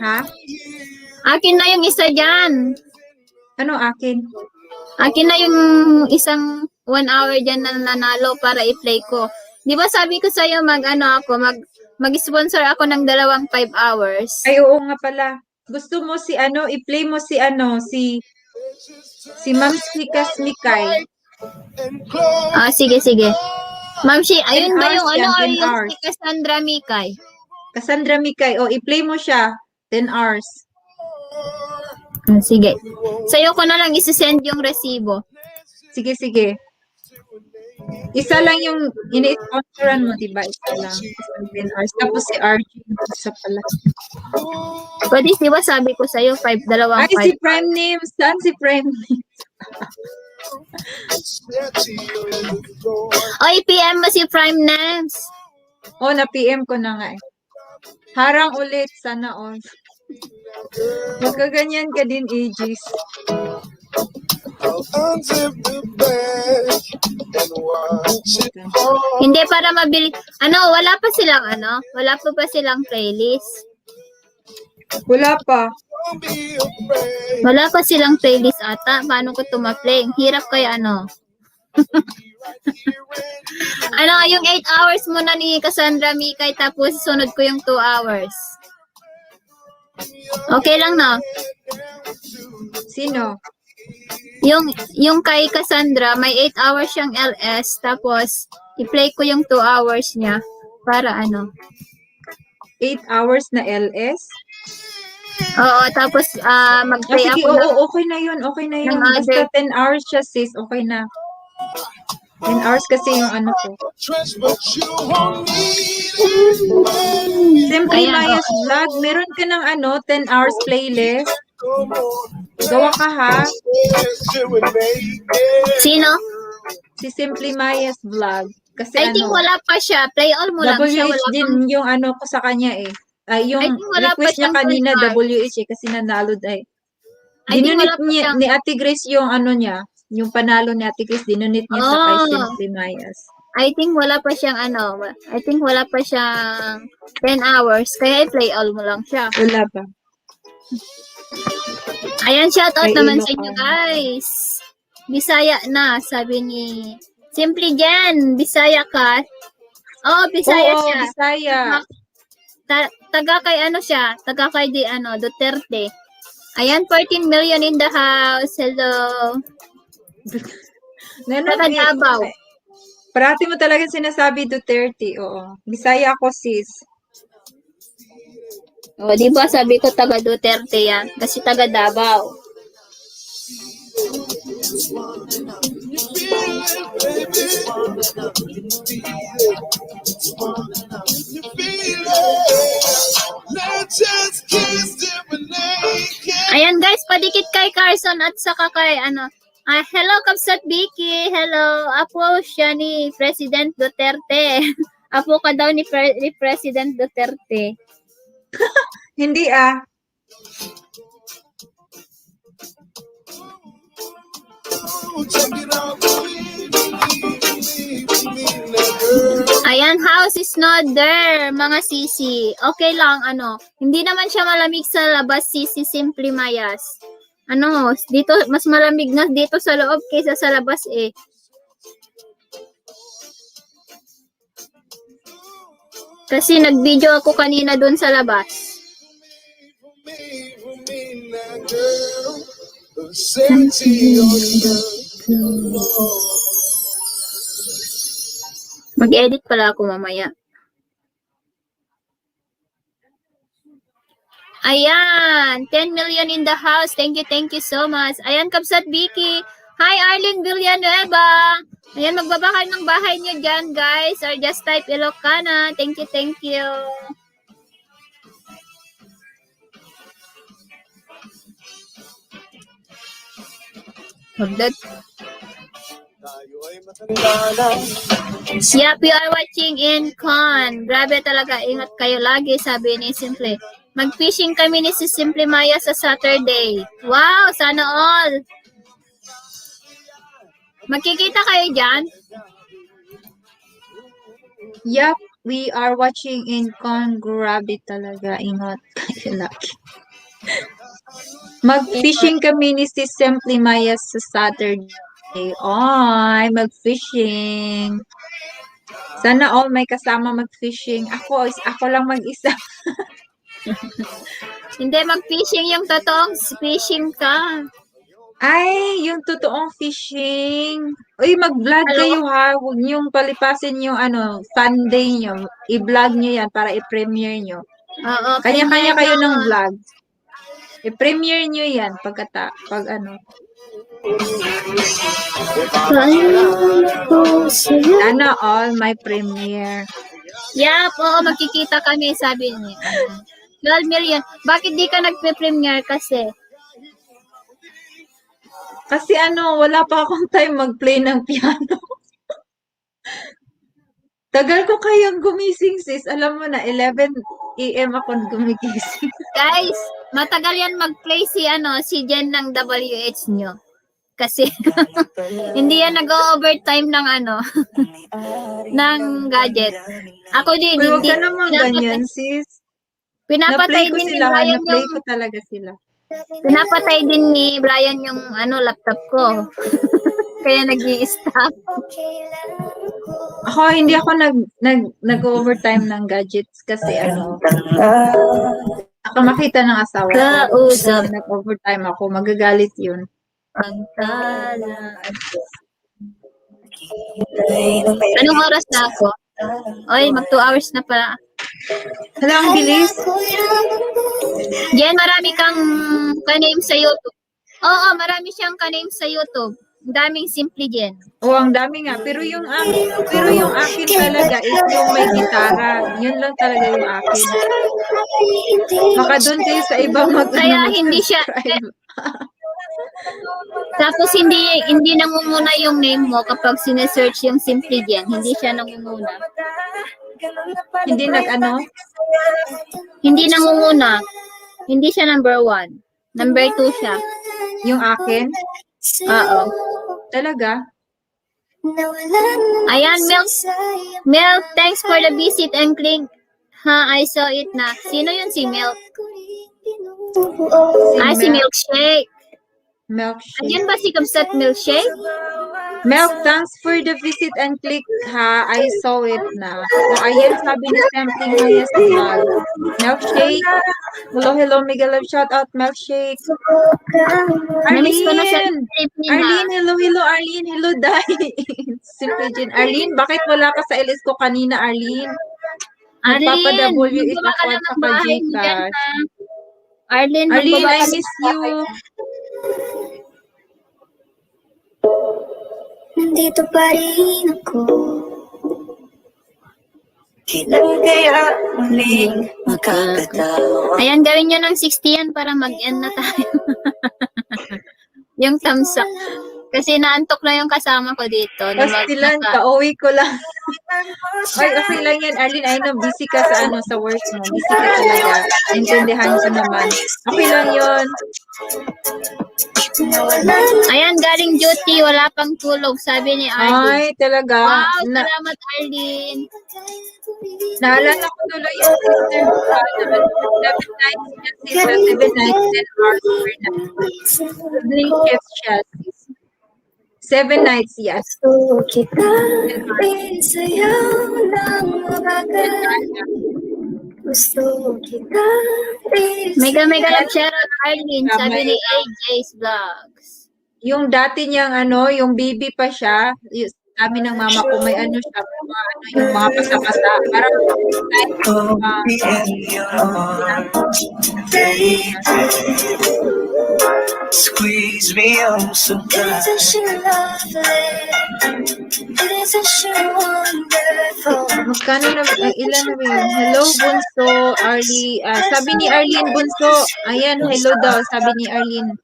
Ha? Akin na yung isa dyan. Ano akin? Akin na yung isang 1 hour dyan na nanalo para i-play ko. Di ba sabi ko sa'yo mag-sponsor ako ng 5 hours? Ay, oo nga pala. Gusto mo i-play mo si si Ma'am Sikas Mikay. Sige. Ma'am Shi, ayun 10 ba hours yung yan, ano or 10 yung hours. si Cassandra Mikay? Cassandra Mikay, i-play mo siya. 10 hours. Sige. Sa'yo ko na lang isi-send yung resibo. Sige, sige. Isa lang yung ini-sponsoran mo, diba? Isa lang. Isang 10 hours. Tapos si RG, isa pala. Pwede, di ba sabi ko sa'yo, 5, dalawang Ay, si 5. Prime Name. Saan si Prime Name? Oy, PM mo si Prime Names. Na-PM ko na nga eh. Harang ulit. Sana all. Magkaganyan ka din, Aegis. I'll unzip the bag and watch it fall. Hindi, para mabili. Wala pa silang Wala pa silang playlist. Wala pa. Don't be afraid. Wala pa silang playlist ata. Paano ko ito ma-play? Ang hirap kaya yung 8 hours muna ni Cassandra Mikay tapos sunod ko yung 2 hours. Okay lang na. Sino? Yung kay Cassandra, may 8 hours siyang LS tapos i-play ko yung 2 hours niya para 8 hours na LS? Oo, tapos mag-play Sige, ako ng okay na yun. Okay na yun. ng Basta other. 10 hours siya, sis. Okay na. 10 hours kasi yung ano ko. Trust, but you won't need it. Simply Ayan, Maya's vlog. Meron ka ng 10 hours playlist. Come on. Gawa ka ha. Let's do it, baby. Sino? Si Simply Maya's vlog. Kasi I think wala pa siya. Play all mo lang siya. WH Wala din pang, yung ko sa kanya eh. Yung I think wala pa request niya siyang kanina 10 hours. WH eh kasi nanalo ay. I think Dinunit wala pa niya, siyang, ni Ate Grace yung niya, yung panalo ni Ate Grace, dinunit niya sa kay Oh. Simply Maya's. I think wala pa siyang I think wala pa siyang 10 hours. Kaya i-play all mo lang siya. Wala ba? Ayan, shoutout Ay, naman Ilocano. sa inyo guys. Bisaya na, sabi ni Simply Jen, Bisaya ka? Bisaya Oo, siya. Bisaya. Taga kay siya? Taga kay Duterte. Ayan, 14 million in the house. Hello. Taga Davao. Parati mo talaga sinasabi Duterte. Oo. Bisaya ako, sis. Di ba sabi ko taga Duterte yan? Kasi taga Davao. Let's just kiss different naked. Ayan guys, padikit kay Carson at saka kay hello Kapsat Vicky. Hello. Apo siya ni President Duterte. Apo ka daw ni President Duterte. Hindi Check it out, girl. Ayan, house is not there, mga sisi. Okay lang, hindi naman siya malamig sa labas, sisi, Simply Mayas. Dito, mas malamig na dito sa loob kaysa sa labas eh. Kasi nag-video ako kanina dun sa labas. For me now, girl. Sexy on the Mag-edit pala ako mamaya. Ayan, 10 million in the house. Thank you so much. Ayan, Kapsat Vicky. Hi, Arlene Villanueva. Ayan, magbabakal ng bahay niyo dyan, guys. Or just type Ilocana. Thank you. Magdad. tayo ay matanda na. Yep, you are watching in Con. Grabe talaga, ingat kayo lagi, sabi ni Simple. Mag-fishing kami ni si Simple Maya sa Saturday. Wow, sana all. Magkikita kayo dyan? Yup, we are watching in Con. Grabe talaga. Ingat kayo lagi. Mag-fishing kami ni si Simply Maya sa Saturday. Ay, mag-fishing. Sana all may kasama mag-fishing. Ako lang mag-isa. Hindi, mag-fishing yung totoong fishing ka. Ay, yung totoong fishing. Uy, mag-vlog Hello? kayo ha. Huwag niyong palipasin yung ano, fun day niyo. I-vlog niyo yan para i-premiere niyo. Oo, Kanya-kanya premiere kayo nyo. ng vlog. I-premiere niyo yan pag ano. Sana all my premiere. Yap, oo, magkikita kami, sabi niya. 12 million. Bakit di ka nagpe-premiere kasi? Kasi ano, wala pa akong time mag-play ng piano. Tagal ko kayang gumising, sis. Alam mo na, 11 a.m. ako gumigising. Guys, matagal yan mag-play si Jen ng WH nyo. Kasi hindi yan nag-overtime ng ng gadget. Ako din, Uy, huwag hindi. ka naman ganyan, sis. Pinapatay Na-play ko din ni sila, ha? Brian Na-play yung, ko talaga sila. pinapatay din ni Brian yung laptop ko. Kaya nag-i-stop. Ako, hindi ako nag-overtime ng gadgets kasi ako makita ng asawa ko. Kausap Nag-overtime ako, magagalit yun. ang tala. Anong oras na ako? Oy, mag 2 hours na pala. Hala, ang bilis. Jen, marami kang ka-name sa YouTube. Oo, marami siyang ka-name sa YouTube. Ang daming simple Jen. Oo, ang dami nga. Pero yung akin talaga is yung may gitara. Yun lang talaga yung akin. Baka doon kayo sa ibang Kaya hindi siya, mag-subscribe. tapos hindi nangunguna yung name mo kapag sinesearch yung simple Jen. Hindi siya nangunguna. Hindi Hindi nangunguna. Hindi siya number 1. Number 2 siya. yung akin. Oo. Talaga. Ayan, Milk, thanks for the visit and click. I saw it na. Sino yun si Milk? Si Milkshake. Milkshake. Ayan ba si Kabsat Milkshake? Milk, thanks for the visit and click ha. I saw it na. O, ayan, sabi ni Sampling Hayas Vlog. Milkshake. Hello, Miguel Love. Shout out, Milkshake. Namiss ko na siya. Arlene, hello, Arlene. Hello, Dai. Simple Jen. Arlene, bakit wala ka sa LS ko kanina, Arlene? Magpapa-W is magbawa ka ako lang at ng saka bahay mo dyan, Gcash. ha? Arlene, Arlene, magbawa I ka miss ng bahay. you. Nandito pa rin ako. Kailan kaya muling makakatawa? Ayan, gawin nyo ng 60 yan para mag-end na tayo. Yung thumbs up. Kasi naantok na yung kasama ko dito. Pastilan, pauwi ko lang. Ay, okay lang yan, Arlene. I know, busy ka sa work mo. Busy ka talaga. Intindihan ko naman. Okay lang yun. Ayan, galing duty. Wala pang tulog. Sabi ni Ay, Arlene. talaga. Wow, salamat Arlene. Naalala ko tuloy yung sister ko pa na 7 nights niya sila, 7 nights, 10 hours per night. Evening shift siya. 7 nights, yes. Gusto kita rin sayaw ng mabagal. Gusto kita rin Mega love shoutout Arlene. Sabi ni AJ's Vlogs. Yung dati niyang yung baby pa siya, sabi ng mama ko, may siya, yung mga pasa-pasa. Parang squeeze me oh so tight. Isn't she lovely? Isn't she wonderful? magkano na, ilan na ba yun? Hello, Bunso, Arlie. Sabi ni Arlene, Bunso, ayan, hello daw, sabi ni Arlene.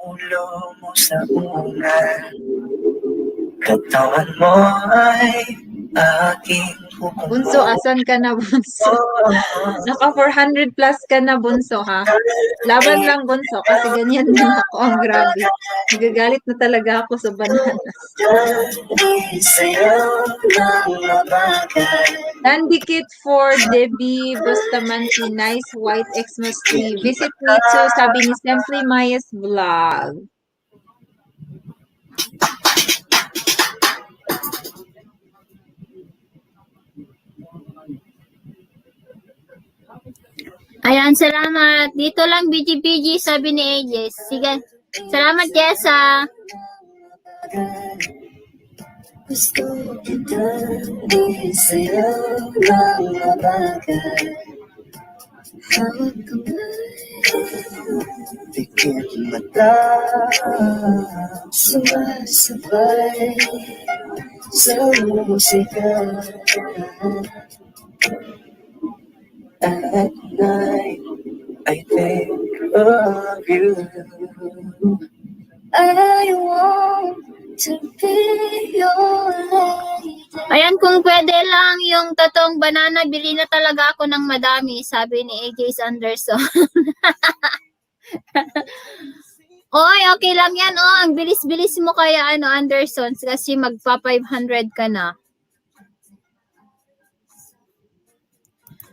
Ulo mo sa unan, katawan mo ay aking pupunta. Bunso, asan ka na, Bunso? Naka 400 plus ka na, Bunso, ha? Laban lang, Bunso, kasi ganyan din ako. Ang grabe. Nagagalit na talaga ako sa bananas. Nandikit for Debbie Bustamante. Nice white Xmas tree. Visit me too, sabi ni Simply Maya's Vlog. Ayan, salamat. Dito lang BG sabi ni AJ. Sige. Salamat, Jessa. Gusto kita isayaw ng mabagal. Hawak kamay, pikit mata, sumasabay sa musika. At night, I think of you. I want to be your lady. Ayan, kung pwede lang yung totoong banana, bili na talaga ako ng madami, sabi ni AJ Anderson. Oy, okay lang yan. Oh, ang bilis-bilis mo kaya, Anderson, kasi magpa 500 ka na.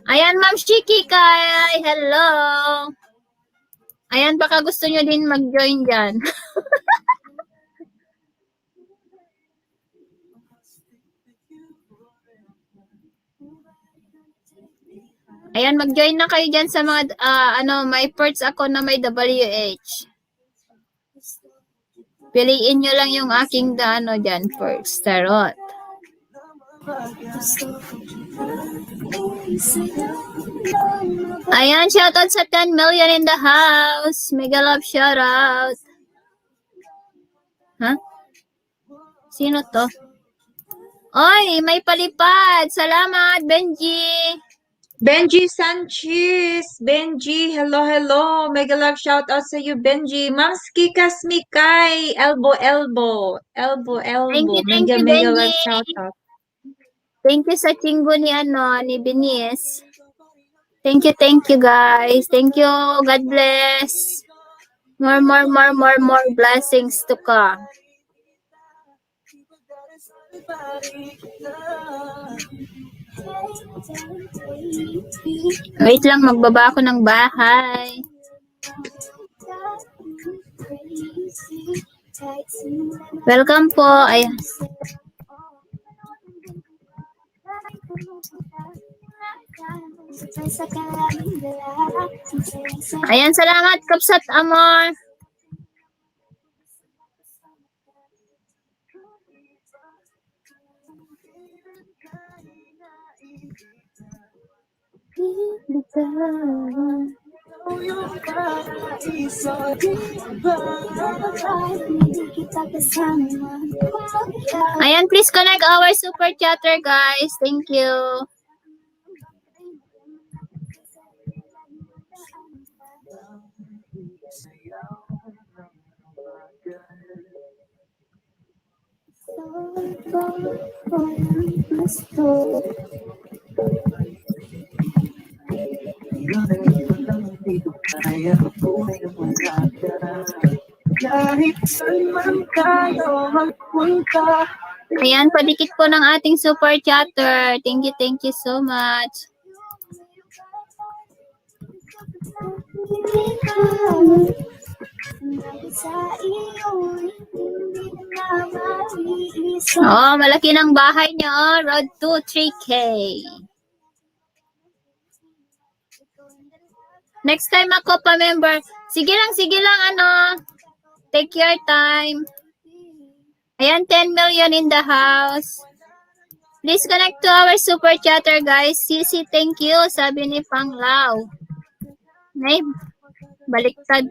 Ayan, Ma'am Shiki Kay. Hello. Ayan, baka gusto nyo din mag-join dyan. Ayan, mag-join na kayo dyan sa mga, may perks ako na may WH. Piliin nyo lang yung aking dyan, perks. Tarot. Ayan, shoutout sa 10 million in the house. Mega love shoutout. Ha? Sino to? Oy, may palipad. Salamat, Benji. Benji Sanchez. Benji, hello, hello. Mega love shout out sa you, Benji. Mamski Kasmikay. Elbow, elbow. Elbow, elbow. Thank you, Mega Benji. love shout out. Thank you sa chinggo ni Benice. Thank you guys. Thank you. God bless. More blessings to come. Wait lang, magbaba ako ng bahay. Welcome po. Ayan. Ayan, salamat, Kapsat Amor. Ayan, please connect our super chatter, guys. Thank you. Ayan, padikit po ng ating super chatter. Thank you so much. Oh, malaki ng bahay niyo. Oh, road to 3K. Next time ako pa member. Sige lang, take your time. Ayan, 10 million in the house. Please connect to our super chatter, guys. Sisi, thank you. Sabi ni Panglaw. Nay, baliktad.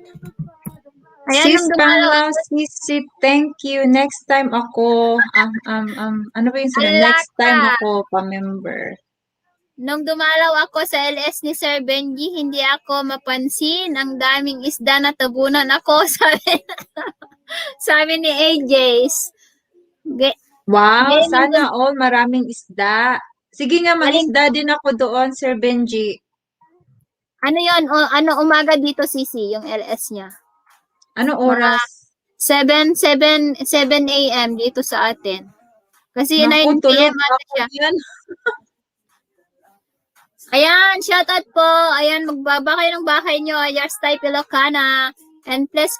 Ayan, Sis Panglaw, Sisi, thank you. Next time ako, ano ba yung sinabi? Next time ako pa-member. Nung dumalaw ako sa LS ni Sir Benji, hindi ako mapansin. Ang daming isda na tabunan ako, sabi ni AJ's. Wow, sana all maraming isda. Sige nga, mag-isda din ako doon, Sir Benji. Ano yon? Umaga dito, Sisi, yung LS niya. Ano oras? 7 a.m. dito sa atin. Kasi 9 p.m. siya. Ayan, shoutout po. Ayan, magbaba kayo ng bahay nyo. Yarstay Ilocana. And please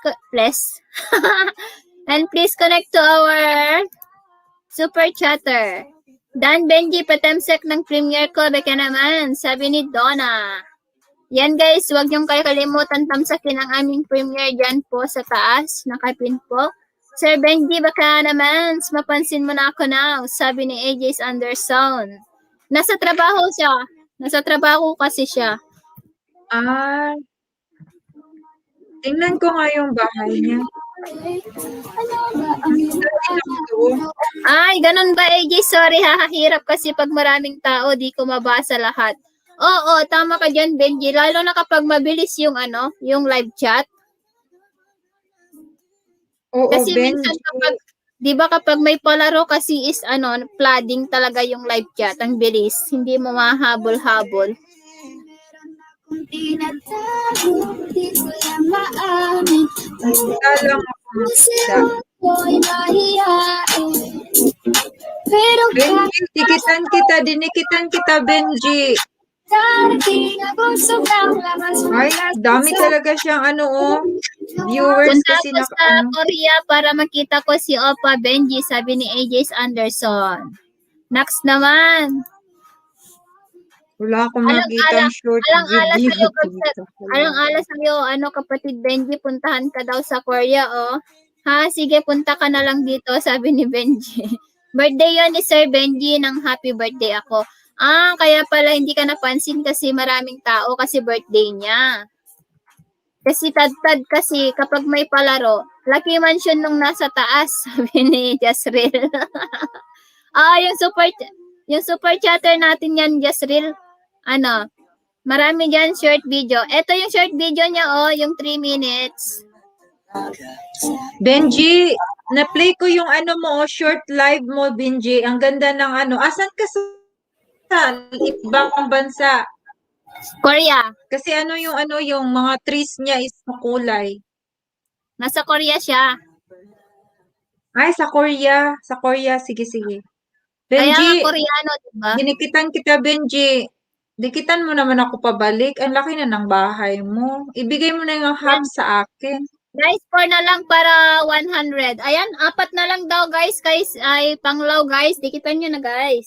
and please connect to our super chatter. Dan Benji, patemsek ng premiere ko. Beka naman, sabi ni Donna. Yan guys, huwag niyong kayo kalimutan tamsakin ang aming premiere dyan po sa taas. Nakapin po. Sir Benji, baka naman, mapansin mo na ako now, sabi ni AJ Anderson. Nasa trabaho siya. Nasa trabaho kasi siya. Ah, tingnan ko nga yung bahay niya. Ay, ganun ba AJ? Sorry ha, hirap kasi pag maraming tao, di ko mabasa lahat. Oo, tama ka dyan Benji. Lalo na kapag mabilis yung yung live chat. Oo, Kasi Benji. minsan kapag, di ba kapag may palaro kasi is flooding talaga yung live chat. Ang bilis. Hindi mo mahabol-habol. Wala lang ako makita. Benji, dikitan kita, dinikitan kita, Benji. Ay, dami talaga siyang viewers Punta kasi ako sa Korea para makita ko si Opa Benji, sabi ni AJ Anderson. Next naman. Wala akong makitang short Alang-ala video. sa'yo, alang-ala sa'yo, kapatid Benji, puntahan ka daw sa Korea, oh. Ha, sige, punta ka na lang dito, sabi ni Benji. Birthday yun ni Sir Benji, ng happy birthday ako. Ah, kaya pala hindi ka napansin kasi maraming tao kasi birthday niya. Kasi tad-tad kasi kapag may palaro, Lucky Mansion nung nasa taas, sabi ni Jasril. Yung super chatter natin yan, Jasril. Marami dyan short video. Ito yung short video niya, yung 3 minutes. Benji, na-play ko yung short live mo, Benji. Ang ganda ng asan ka sa ibang bansa? Korea. Kasi yung mga trees niya is makulay. Nasa Korea siya. Ay, sa Korea. Sa Korea, sige. Kaya nga Benji, Koreano, diba? dinikitan kita, Benji. Dikitan mo naman ako pabalik. Ang laki na ng bahay mo. Ibigay mo na yung half sa akin. Guys, 4 na lang para 100. Ayan, 4 na lang daw, guys. Guys, ay panglaw, guys. Dikitan nyo na, guys.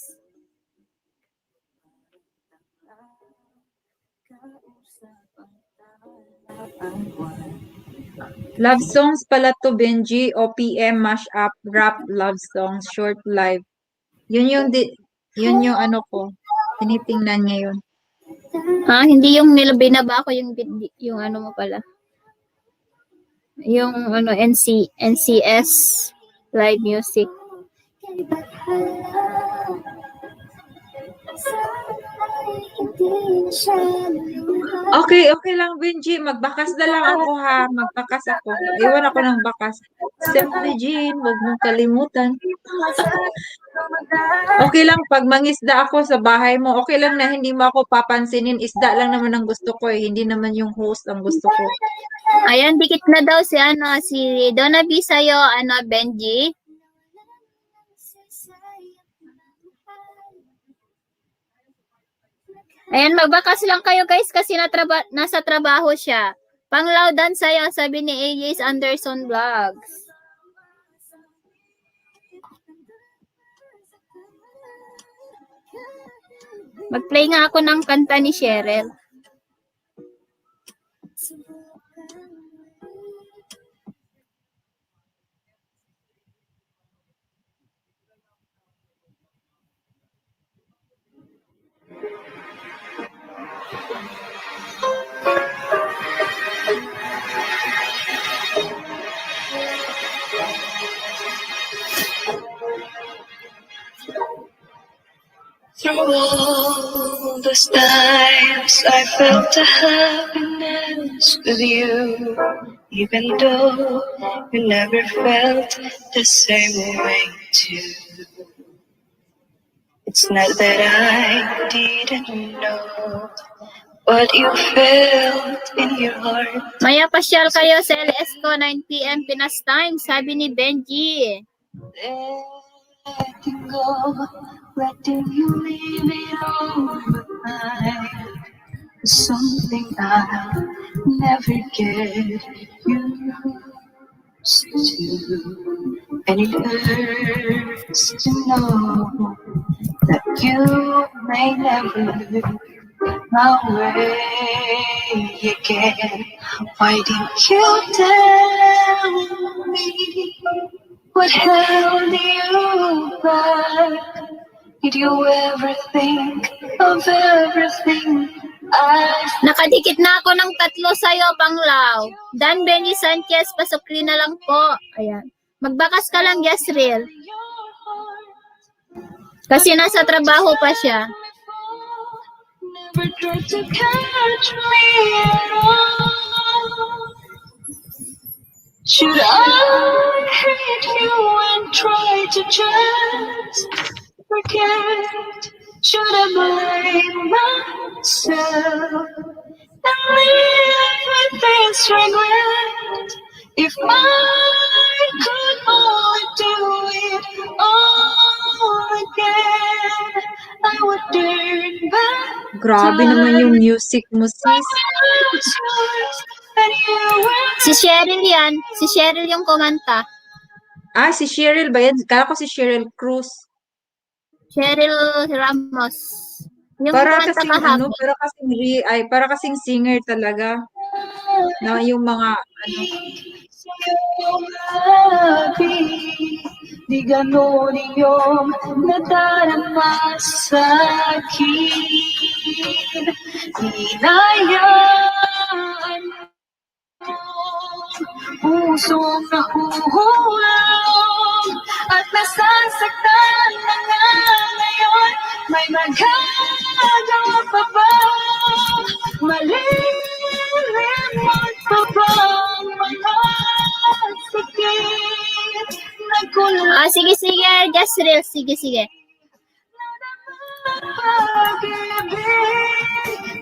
Love songs pala to, Benji. OPM, mashup, rap, love songs, short live. Yun yung ko. Tinitingnan niya yun. Hindi yung binaba ko yung mo pala. Yung NCS live music. Okay lang, Benji. Magbakas na lang ako, ha. Magbakas ako. Iwan ako ng bakas. Siyempre, Jean, huwag mong kalimutan. Okay lang, pag mangisda ako sa bahay mo, okay lang na hindi mo ako papansinin. Isda lang naman ang gusto ko, eh. Hindi naman yung host ang gusto ko. Ayan, dikit na daw si Donna B sa'yo, Benji. Ayan, magbakas lang kayo guys kasi nasa trabaho siya. Panglaudan sa'yo, sabi ni AJ Anderson Vlogs. Mag-play nga ako ng kanta ni Cheryl. Through all those times I felt a happiness with you, even though you never felt the same way too. It's not that I didn't know what you felt in your heart. Maya pasyal kayo sa LS ko, 9 PM Pinas time, sabi ni Benji. Letting go, letting you leave it all behind. Something I'll never get used to. And it hurts to know that you may never my way again. Why didn't you tell me what held you back? Did you ever think of everything I've Nakadikit na ako ng 3 sa'yo, Panglaw. Dan Benny Sanchez, pasukli na lang po. Ayan. Magbakas ka lang, Yasriel. Kasi nasa trabaho pa siya. never tried to catch me at all? Should I hate you and try to just forget? Should I blame myself and live with this regret? If I could only do it all again, I would turn back Grabe naman yung music mo, sis. yours, and you were Si Cheryl yan. Si Cheryl yung kumanta. Ah, si Cheryl ba yan? Kala ko si Cheryl Cruz. Cheryl Ramos. Yung Para kumanta kasing kahapon. para kasing singer talaga. Na yung mga happy. Di ganon iyong nadarama sa'kin. Hinayaan mo pusong nahuhulog at nasasaktan na nga ngayon. May magagawa pa ba? Malilimot pa ba ang mga sakit na kulang Ah, sige. Yasriel. Sige. pag-ibig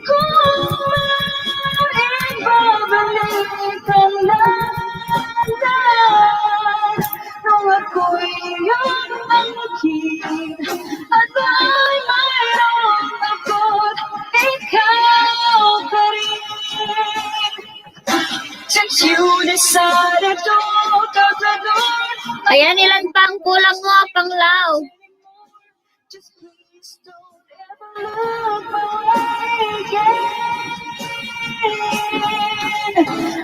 kung maibabalik ang landas nung ako'y iyong angkin at ay mayroong ako't ikaw pa rin. Since you decided to walk out the door, Ayan, ilan pa ang kulang mo, Panglaw? just please don't ever look my way again.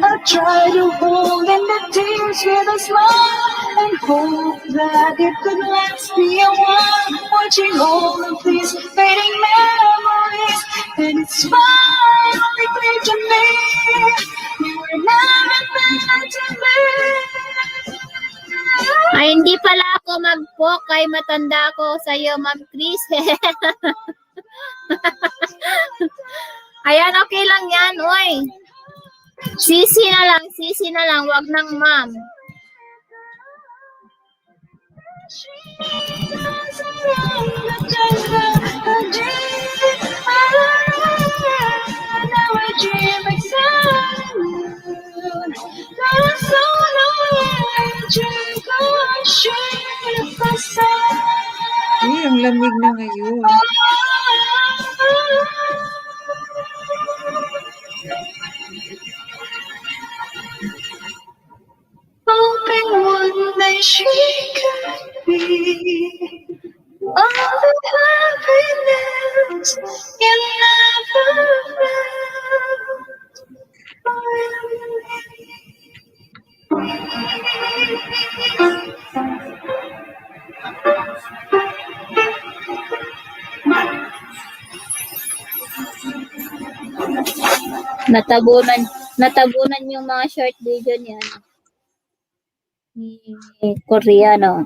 I try to hold in the tears with a smile and hope that it could last me a while. Watching all of these fading memories, and it's finally clear to me you were never meant to be. Ay, hindi pala ako mag-walk kay matanda ko sa'yo, Ma'am Chris. Ayan, okay lang yan, oy. Sisi na lang, wag nang ma'am. Ay, ang lamig na ngayon. Hoping one day she could be all the happiness you never Natabunan yung mga short video niya. Ni Koreano.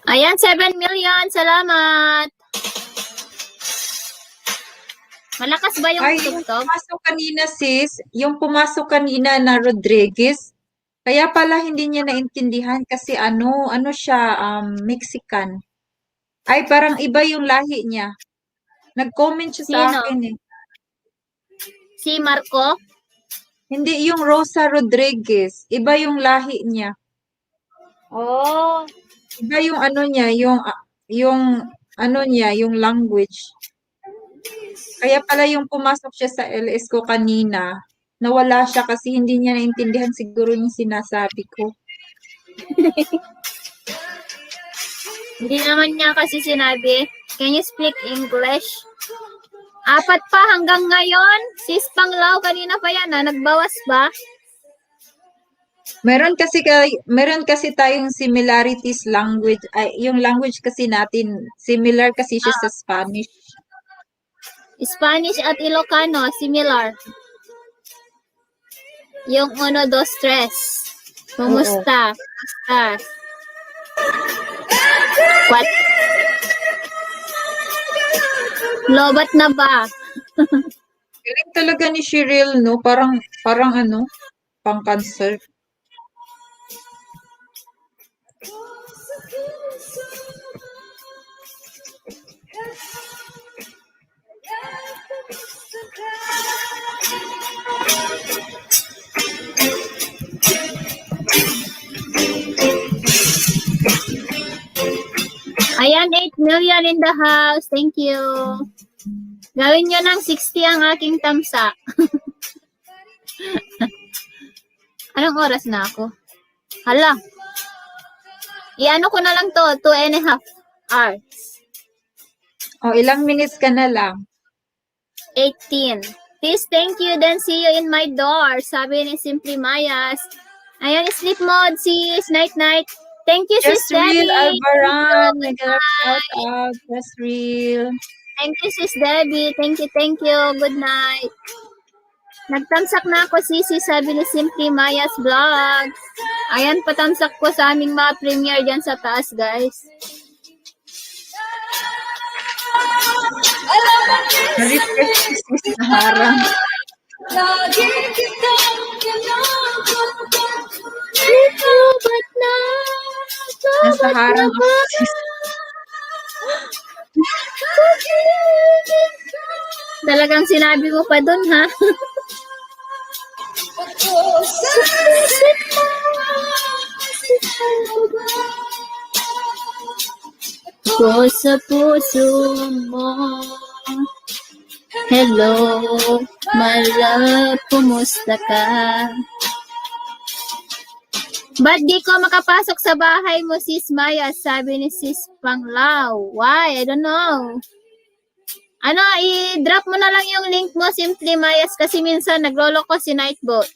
Ayan, 7 million. Salamat. Malakas ba yung Ay, yung tugtog? pumasok kanina, sis, yung pumasok kanina na Rodriguez, kaya pala hindi niya naintindihan kasi ano siya, Mexican. Ay, parang iba yung lahi niya. Nag-comment siya sa Sino? akin eh. Si Marco? Hindi yung Rosa Rodriguez, iba yung lahi niya. Oh. Iba yung ano niya, yung ano niya, yung language. Kaya pala yung pumasok siya sa LS ko kanina, nawala siya kasi hindi niya naintindihan siguro yung sinasabi ko. Hindi naman niya kasi sinabi. Can you speak English? 4 pa hanggang ngayon. Sis Panglaw, kanina pa yan nagbawas ba? Meron kasi tayong similarities language. Ay, yung language kasi natin, similar kasi siya sa Spanish. Spanish at Ilocano, similar. Yung 1, 2, 3. Kumusta? Kumusta? What? Lobat na ba? Galing talaga ni Cheryl, no? Parang ano, pang cancer. Ayan, 8 million in the house. Thank you. Gawin nyo ng 60 ang aking tamsa. Anong oras na ako? Hala. Iano ko na lang to, 2.5 hours. Oh, ilang minutes ka na lang. 18. Please, thank you. Then see you in my door. Sabi ni Simply Mayas. Ayan, sleep mode, sis. Night, night. Thank you, sis Real Debbie. Alvaran. I got a shout out. Just real. Thank you, sis Debbie. Thank you, thank you. Good night. Nagtamsak na ako, sisi, sabi ni Simply Maya's Vlog. Ayan, patamsak ko sa aming mga premiere dyan sa taas, guys. Na-refresh si Sahara. Nasa harang ako. Talagang sinabi mo pa dun, ha? Ko sa puso mo. Hello, my love, kumusta ka? Ba't di ko makapasok sa bahay mo, sis Maya? Sabi ni sis Panglaw. Why? I don't know. Ano, i-drop mo na lang yung link mo, Simply Mayas, kasi minsan naglolo ko si Nightbot.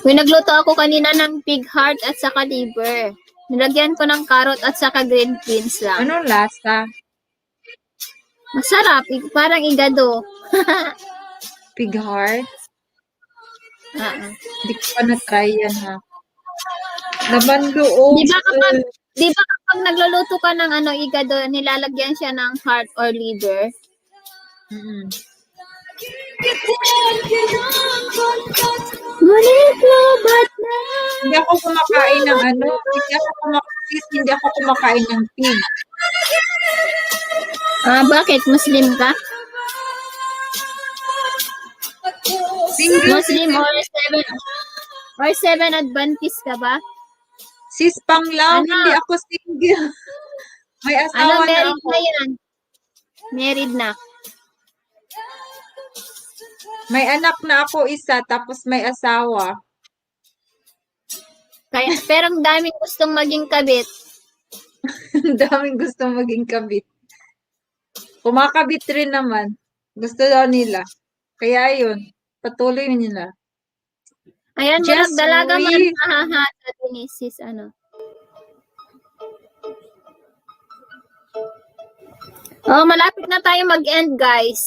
Nagluto ako kanina ng pig heart at saka liver. Nilagyan ko ng carrot at saka green beans lang. Anong lasa? Masarap, parang igado. Pig heart? Uh-uh. Hindi ko pa na-try yan, ha? Laman loob. Di ba kapag nagluluto ka ng igado, nilalagyan siya ng heart or liver? Mm-mm. Ngunit lobat na. Hindi ako kumakain ng hindi ako kumakain ng pig. Bakit? Muslim ka? Single Muslim or seven Adventist ka ba? sis Panglaw, Ano? hindi ako single. May asawa na Married ako. na yan? Married na. May anak na ako isa, tapos may asawa. Pero ang daming gustong maging kabit. Ang daming gusto maging kabit. Kumakabit rin naman. Gusto daw nila. Kaya yun, patuloy nila. Ayan, Just murag dalaga man. wait. Sabi ni sis, Oh, malapit na tayo mag-end, guys.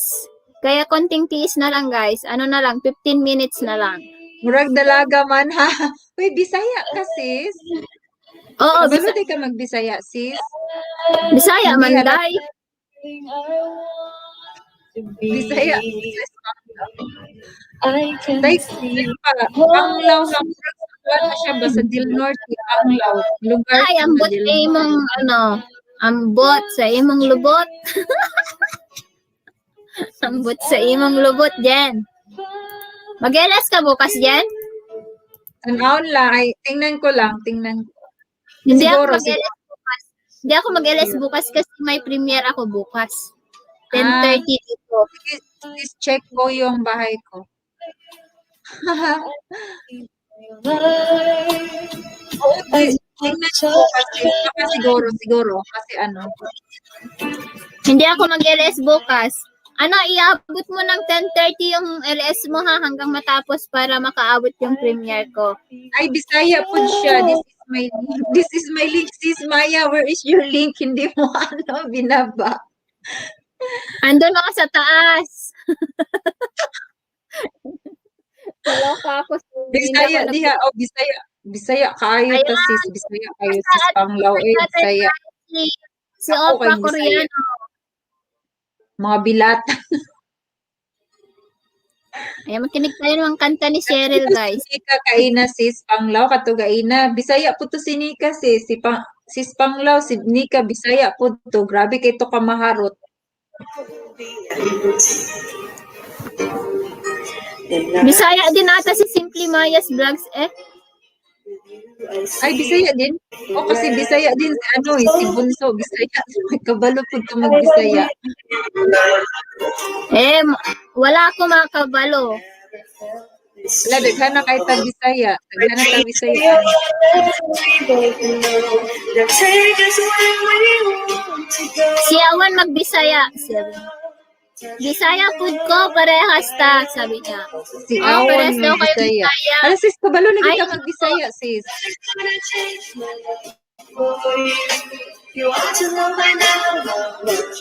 Kaya konting tiis na lang, guys. Ano na lang, 15 minutes na lang. Murag dalaga man, ha? Uy, Bisaya ka, sis. Oo, Kabalo di ka mag-Bisaya, sis. Bisaya man, Hindi, halata. day. Bisaya. I can Tay, see. Panglaw lang. Wala na siya ba sa Del Norte, Panglaw. Lugar Ay, sa ambot Del sa imong, ambot sa imong lubot. Ambot sa imong lubot, Jen. Mag-LS ka bukas, Jen? Tanahon lang. Ay, tingnan ko lang. Tingnan ko. Hindi ako Siguro, mag-LS bukas. Hindi ako mag-LS bukas kasi may premiere ako bukas. Ah. 10:30 dito. please check ko yung bahay ko. Tingnan ko kasi, baka siguro, kasi ano. Hindi ako mag-LS bukas. Ano, iabot mo ng 10:30 yung LS mo ha, hanggang matapos para makaabot yung premiere ko. Ay, Bisaya po siya. This is my link, sis Maya. Where is your link? Hindi mo binaba. Andun ako sa taas. Naloka ako. Bisaya diha. Oh, Bisaya kayo ta sis. Bisaya kayo sis Panglaw. Bisaya. Si Ako Oprah kay Bisaya. Koreano. Mga bilat. Ayan, makinig tayo ng kanta ni Cheryl, guys. Nika kaina sis Panglaw katugaina. Bisaya po to si Nika sis. Sis Panglaw, si Nika Bisaya po to. Grabe kay to kamaharot. Bisaya din ata si Simply Maya's Vlogs Ay, Bisaya din? O, kasi Bisaya din si Bunso. Bisaya. Kabalo po ito mag-Bisaya. Wala ako makabalo. Wala, daghan na kahit ta Bisaya. Daghan na ta Bisaya. Si Awan mag-Bisaya. Bisaya food ko, parehas ta, sabi niya. Si Parehas Awan daw kayo Bisaya. Bisaya. Ano sis, kabalo na Ay, kita mag-Bisaya sis.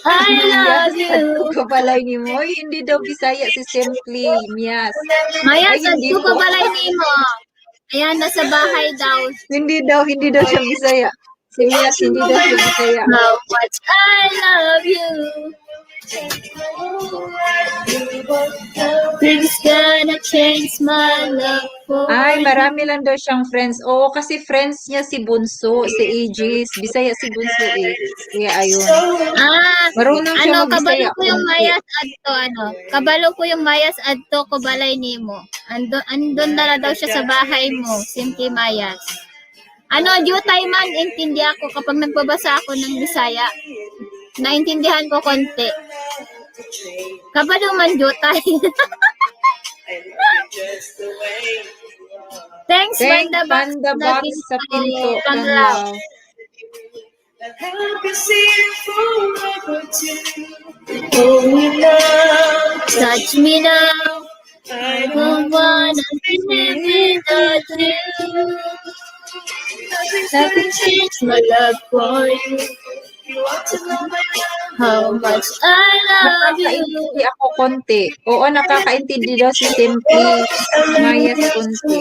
I love you. Kabalay ni mo. Ay, hindi daw Bisaya si Simply Mias. Maya, Ay, hindi sadto po. ka balay ni mo. Ayan, nasa bahay daw. Hindi daw siya Bisaya. Si Mias, hindi daw siya Bisaya. How much I love you. Things gonna change my love for Ay, marami lang daw siyang friends. Oo, kasi friends niya si Bunso, si Aegis. Bisaya si Bunso eh. Kaya ayun. Marunong siya kabalo mag-Bisaya. ko yung Mayas adto, kabalo ko yung Mayas adto ko balay nimo. Andun na daw siya sa bahay mo, Simply Mayas. Jutay man, intindi ako kapag nagbabasa ako ng Bisaya. Naintindihan ko konti. Kabalo man, jutay. Thanks, Banda Box sa pinto ng love. Touch me now. I don't wanna live without you. Nothing changed my love for you. You want to know how much I love you. Nakakaintindi ako konti. Oo, nakakaintindi daw si Simply Mayas konti.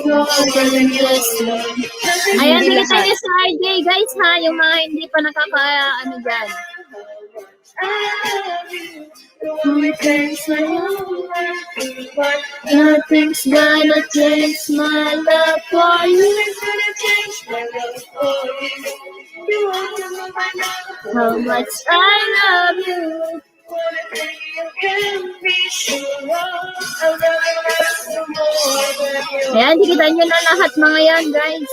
Ayan, Hindi nakita lahat. niyo sa RJ, guys, ha? Yung mga hindi pa dyan. Nothing's gonna change my love for you. How much I love you. Ayan, kita nyo na lahat mga yan, guys.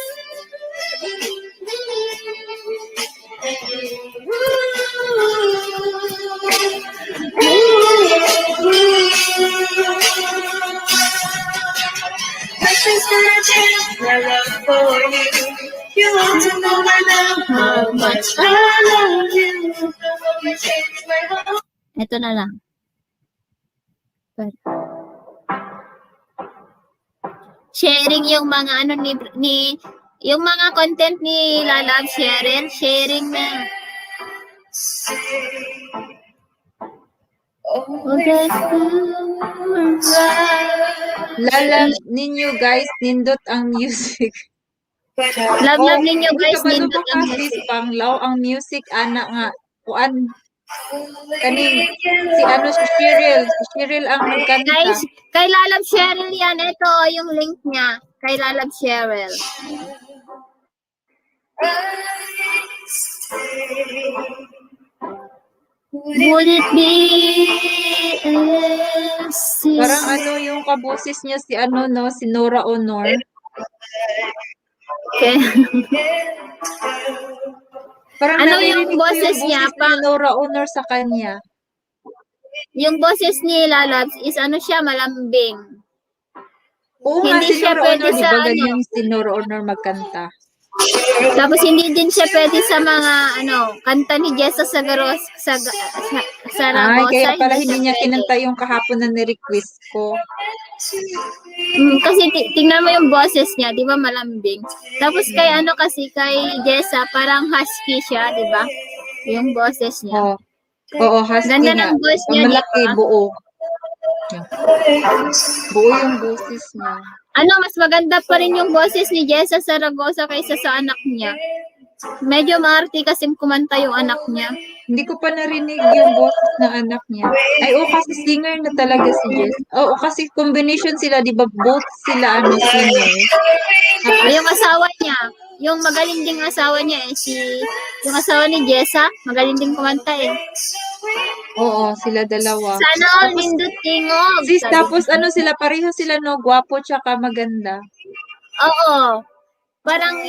Nothing's gonna change my love for you. You want to know my love, how much I love you. Ito na lang. Sharing yung mga yung mga content ni Lalab sharing na. Lalab ninyo guys, nindot ang music. Love ninyo guys, kabalo nindot mo ang ka, sis music. Panglaw, ang music, ana nga, kuan, kaning, si Cheryl ang nagkanta. Guys, kay Lalab Cheryl yan. Ito yung link niya. Kay Lalab Cheryl. Would it be Parang yung kabusis niya si si Nora Honor. Okay. Parang Ano naririnig yung ko yung boses niya? boses ni Nora Honor sa kanya. Yung boses ni Lalabs is ano siya, malambing. Oo nga, Hindi si siya Nora pwede Honor, di sa ba ano. ganyan si Nora Honor magkanta? Tapos hindi din siya pwede sa mga kanta ni Jessa Ay, Saragosa, kaya pala hindi hindi siya niya pwede. kinanta yung kahapon na ni-request ko. Kasi tingnan mo yung boses niya, 'di ba malambing. Tapos kay kay Jessa, parang husky siya, 'di ba? Yung boses niya. Oh. Oo, husky Ganda nga. ng voice niya, di Malaki, ba? buo. Buo yung boses niya. Mas maganda pa rin yung boses ni Jessa Saragosa kaysa sa anak niya. Medyo maarte kasing kumanta yung anak niya. Hindi ko pa narinig yung boses ng anak niya. Ay, kasi singer na talaga si Jess. Oo, kasi combination sila, di ba? Both sila, singer. Ay, yung asawa niya, yung magaling ding asawa niya yung asawa ni Jessa, magaling ding kumanta eh. Oo, sila dalawa. Sana all Tapos, nindot tingog. sis, sabi tapos niya. sila, pareho sila, no? Gwapo tsaka maganda. Oo. Parang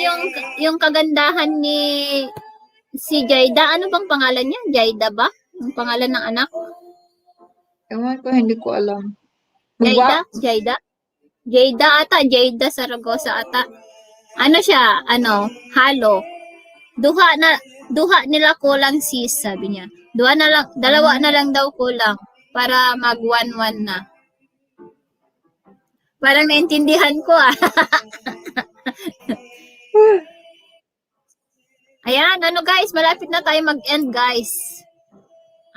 yung kagandahan ni si Jaida, ano bang pangalan niya? Jaida ba? Ang pangalan ng anak? Ewan ko, hindi ko alam. Jaida? Jaida? Jaida ata, Jaida Saragosa ata. Ano siya? Halo. Duha nila kulang sis, sabi niya. Dalawa na lang daw kulang para mag 1-1 na. Parang naintindihan ko ah. Ayan, guys, malapit na tayo mag-end guys.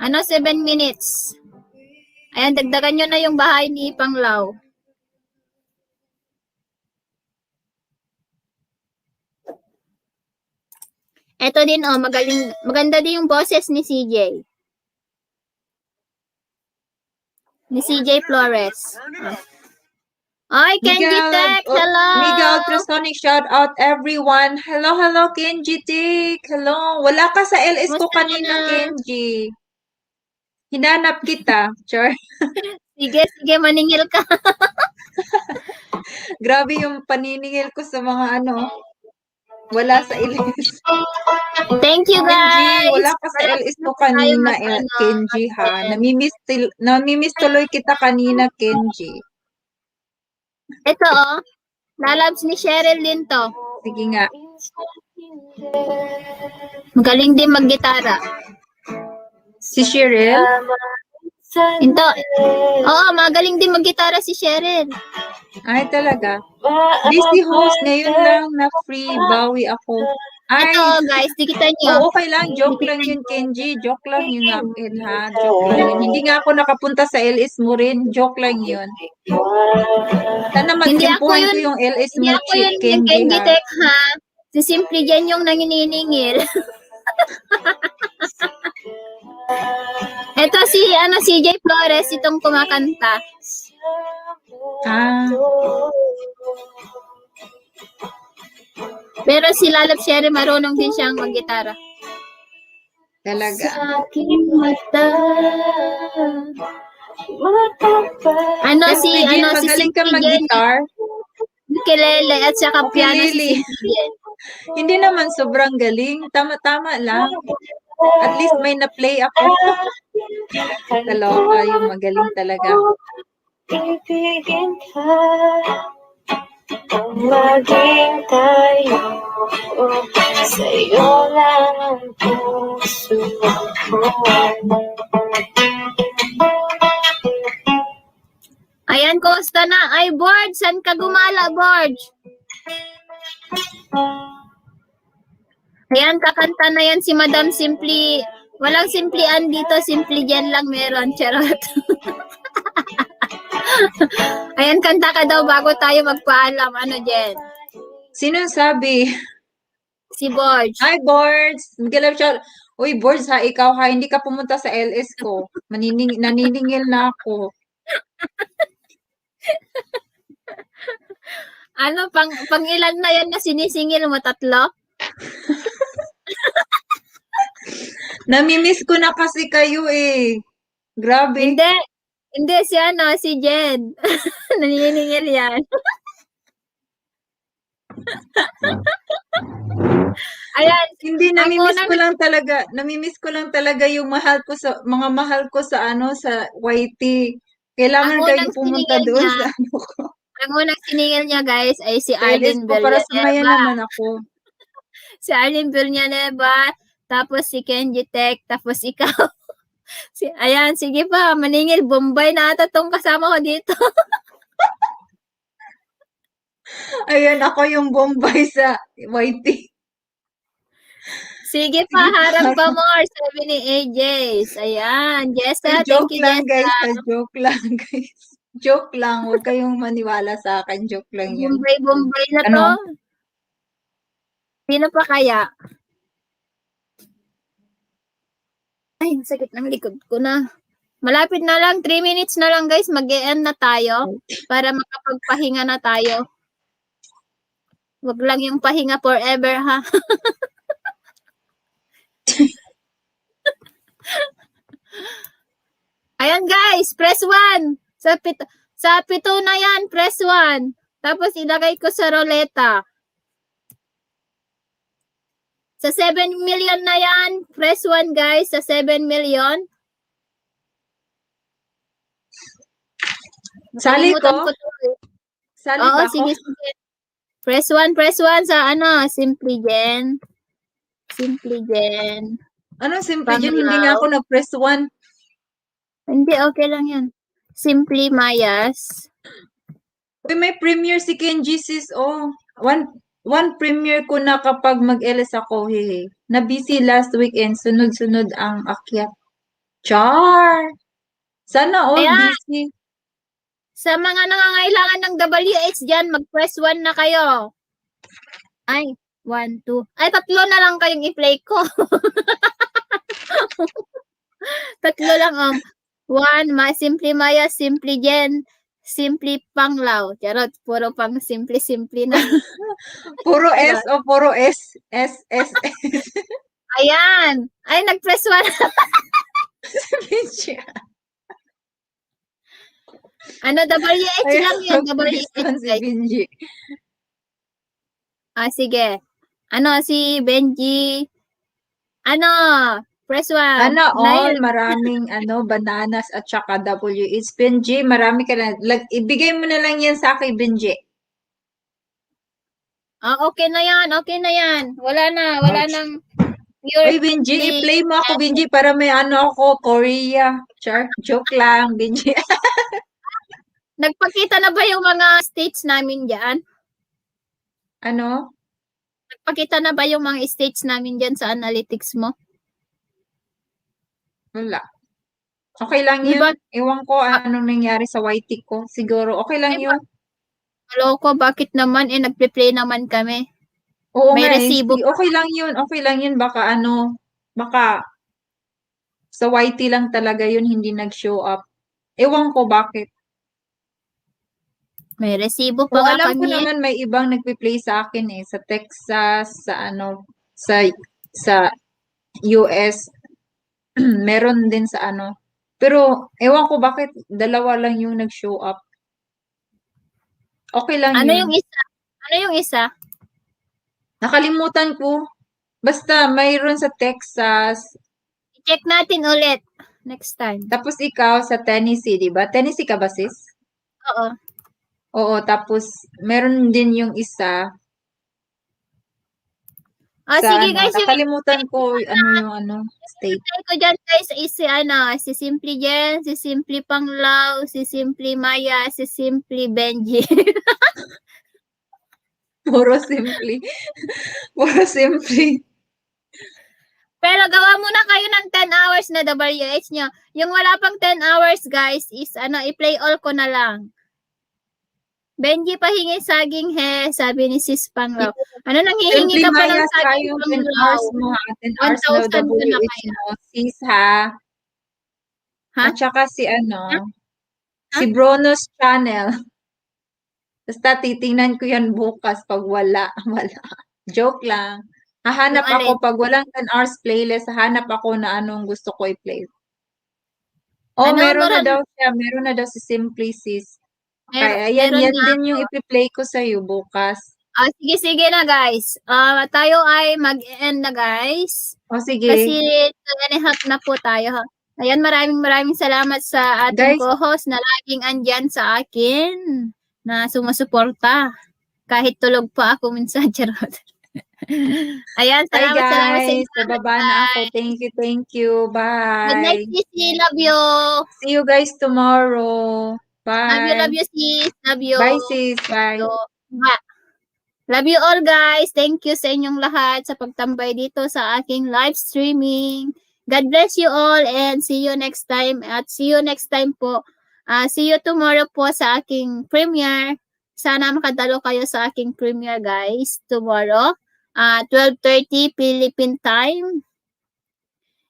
7 minutes. Ayan, dagdagan nyo na yung bahay ni Panglaw. Ito din maganda din yung boses ni CJ. Ni CJ Flores. Ay, Kenji Tech, hello! Mega Ultrasonic, shout out everyone. Hello, Kenji Tech. Hello. Wala ka sa LS ko Musta kanina, na? Kenji. Hinanap kita. Sure. Sige, maningil ka. Grabe yung paniningil ko sa mga wala sa LS. Thank you Kenji, guys. wala ka sa LS ko kanina, Kenji ha. Namimiss tuloy kita kanina, Kenji. Ito lalabs ni Cheryl din to. Sige nga. Magaling din maggitara. Si Cheryl? Ito. Oo, magaling din maggitara si Cheryl. Ay, talaga. Busy host, ngayon lang na free, bawi ako. Ay, Ito guys, dikita nyo. okay lang. Joke lang yun, Kenji. Joke lang yun, ha? Joke lang yun. Hindi nga ako nakapunta sa LS mo rin. Joke lang yun. Sana Hindi ako mag-impuhan ko yun. yung LS Hindi mo, ako yun Kenji, Kenji ha? Tech ha. Si Simply Jen yung nangininingil. Ito si CJ Flores itong kumakanta. Ah, Pero si Lalab Sherry marunong din siyang maggitara. talaga. Si magaling ka Simply Jen, mag-guitar? ukulele at saka piano si Ukulele. Simply Jen. Hindi naman sobrang galing. Tama-tama lang. At least may na-play ako. Kaloka, yung magaling talaga. Ibigin ka kung maging tayo, sa'yo lang ang puso ko. Ayan, kumusta na? Ay, Borg, saan ka gumala, Borg? Ayan, kakanta na yan si Madam Simply. Walang Simply Ann dito, Simply Jen lang meron. Charot. Ayan, kanta ka daw bago tayo magpaalam. Ano, Jen? Sino sabi? Si Borg. Hi, Boards! Mag-love shout. Uy, Boards ha, ikaw ha, hindi ka pumunta sa LS ko. Naniningil na ako. Pang ilan na yan na sinisingil mo? 3? Namimiss ko na kasi kayo eh. Grabe. Hindi si Jen. Naniningil yan. Ayan, Hindi, ang unang namimiss ko lang talaga yung mga mahal ko sa ano, sa YT. ang Kailangan unang kayong pumunta siningil doon niya, sa ano ko. ang unang siningil niya guys ay si Playlist Arlene ko para sumayan Villanueva. naman ako. Si Arlene Villanueva, tapos si Kenji Tech, tapos ikaw. Ayan, sige pa, maningil, Bombay na ata tong kasama ko dito. Ayan, ako yung Bombay sa YT. Sige pa, Sige pa. harap pa more, sabi ni AJ's. Ayan, Jessa, thank Joke you, lang guys, Jessa. joke lang guys. Joke lang, huwag kayong maniwala sa akin, joke lang yun. Bombay na to. Ano? Sino pa kaya? Ay, ang sakit ng likod ko na. Malapit na lang, 3 minutes na lang guys, mag-e-end na tayo para makapagpahinga na tayo. Wag lang yung pahinga forever ha. Ayan guys, press 1. Sa pito na yan, press 1. Tapos ilagay ko sa roleta. Sa 7 million na yan, press 1 guys, sa 7 million. Sali Nakalimutan ko? to eh. Sali Oo, ba ako? sige. Press 1 sa ano, Simply Jen. Simply Jen. Anong simple dyan? Hindi Panglaw. nga ako nag-press 1. Hindi, okay lang yan. Simply Mayas. Uy, may premiere si Kenji sis. Oh, one premiere ko na kapag mag-LS ako. Hehe. Na-busy last weekend. Sunod-sunod ang akyat. Char! Sana all Ayan. busy. Sa mga nangangailangan ng WH dyan, mag-press 1 na kayo. Ay, 1, 2. Ay, 3 na lang kayong i-play ko. 3 lang ang 1, Simply Maya, Simply Jen, Simply Panglaw. Charot, puro pang simple na. Puro S o puro S. S, S, S. Ayan. Ay, nag-press 1. Benji. Ano, WH lang yun. Press WH, 1 si guys. Benji. Sige. Ano, si Benji. Ano, press 1. Sana all maraming bananas at saka WH. Benji, marami ka na. Ibigay mo na lang yan sa akin, Benji. Okay na yan. Okay na yan. Wala nang Uy, Benji, i-play mo ako, Benji, para may ako, Korea. Char, joke lang, Benji. Nagpakita na ba yung mga states namin dyan? Ano? Nagpakita na ba yung mga states namin dyan sa analytics mo? Wala. Okay lang yun. Diba? Ewan ko anong nangyari sa YT ko. Siguro, okay lang yun. Loko, bakit naman? Nagpe-play naman kami. Oo May nga resibo. Okay lang yun. Okay lang yun. Baka sa YT lang talaga yun hindi nag-show up. Ewan ko bakit. May resibo Kung pa nga alam ko kami. naman may ibang nagpe-play sa akin sa Texas, sa US. Meron din sa Pero ewan ko bakit dalawa lang yung nag-show up. Okay lang Ano yun. yung isa? Ano yung isa? Nakalimutan ko. Basta mayroon sa Texas. I-check natin ulit next time. Tapos ikaw sa Tennessee, di ba? Tennessee ka ba, sis? Oo. Oo, tapos meron din yung isa sa Sige guys, yung nakalimutan ko yung state. i-play ko dyan guys is si Simply Jen, si Simply Panglaw, si Simply Maya, si Simply Benji. Puro simply. Puro simply. Pero gawa muna kayo ng 10 hours na WH nyo. Yung wala pang 10 hours guys is i-play all ko na lang. Benji pahingi saging he, sabi ni Sis Panglaw. Ano nang hihingi Simply ka pa ng Maya, saging yung 10 Panglaw? hours mo ha. 10 hours na 1,000 ko na WH kaya. mo. Sis ha. Ha? At saka si Brono's channel. Basta titingnan ko yan bukas pag wala. Joke lang. Hahanap Yung ako pag walang 10 hours playlist, hahanap ako na anong gusto ko i-play. Oh, meron na daw siya. Meron na daw si Simply Sis. Kaya yan meron yan nga din yung ipi-play ko sa iyo bukas. Sige na guys. Tayo ay mag-end na guys. O sige. Kasi 2.5 na po tayo. Ayan, maraming salamat sa ating Guys. co-host na laging andyan sa akin na sumusuporta. Kahit tulog pa ako minsan, charot. Ayan, Bye salamat sa guys. inyo. Bababa na ako. Thank you. Good night, Bye. Sissy. Love you. See you guys tomorrow. Bye. Love you, sis. Love you. Bye sis. Bye. Love you all guys. Thank you sa inyong lahat sa pagtambay dito sa aking live streaming. God bless you all and see you next time. At see you next time po. See you tomorrow po sa aking premiere. Sana makadalo kayo sa aking premiere guys. Tomorrow. 12:30 Philippine time.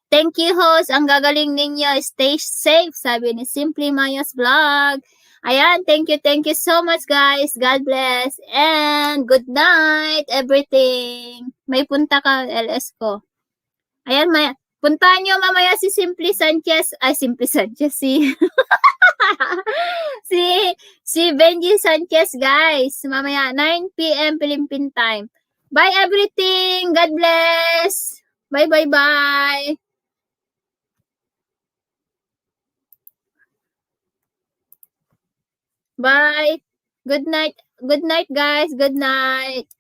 Thank you host. Ang gagaling ninyo. Stay safe. Sabi ni Simply Maya's Vlog. Ayan, thank you so much guys. God bless and good night everything. May punta ka LS ko. Ayan, puntahan nyo mamaya si Simply Sanchez. Simply Sanchez si Benji Sanchez guys. Mamaya 9 PM Philippine time. Bye everything. God bless. Bye. Bye. Good night. Good night, guys. Good night.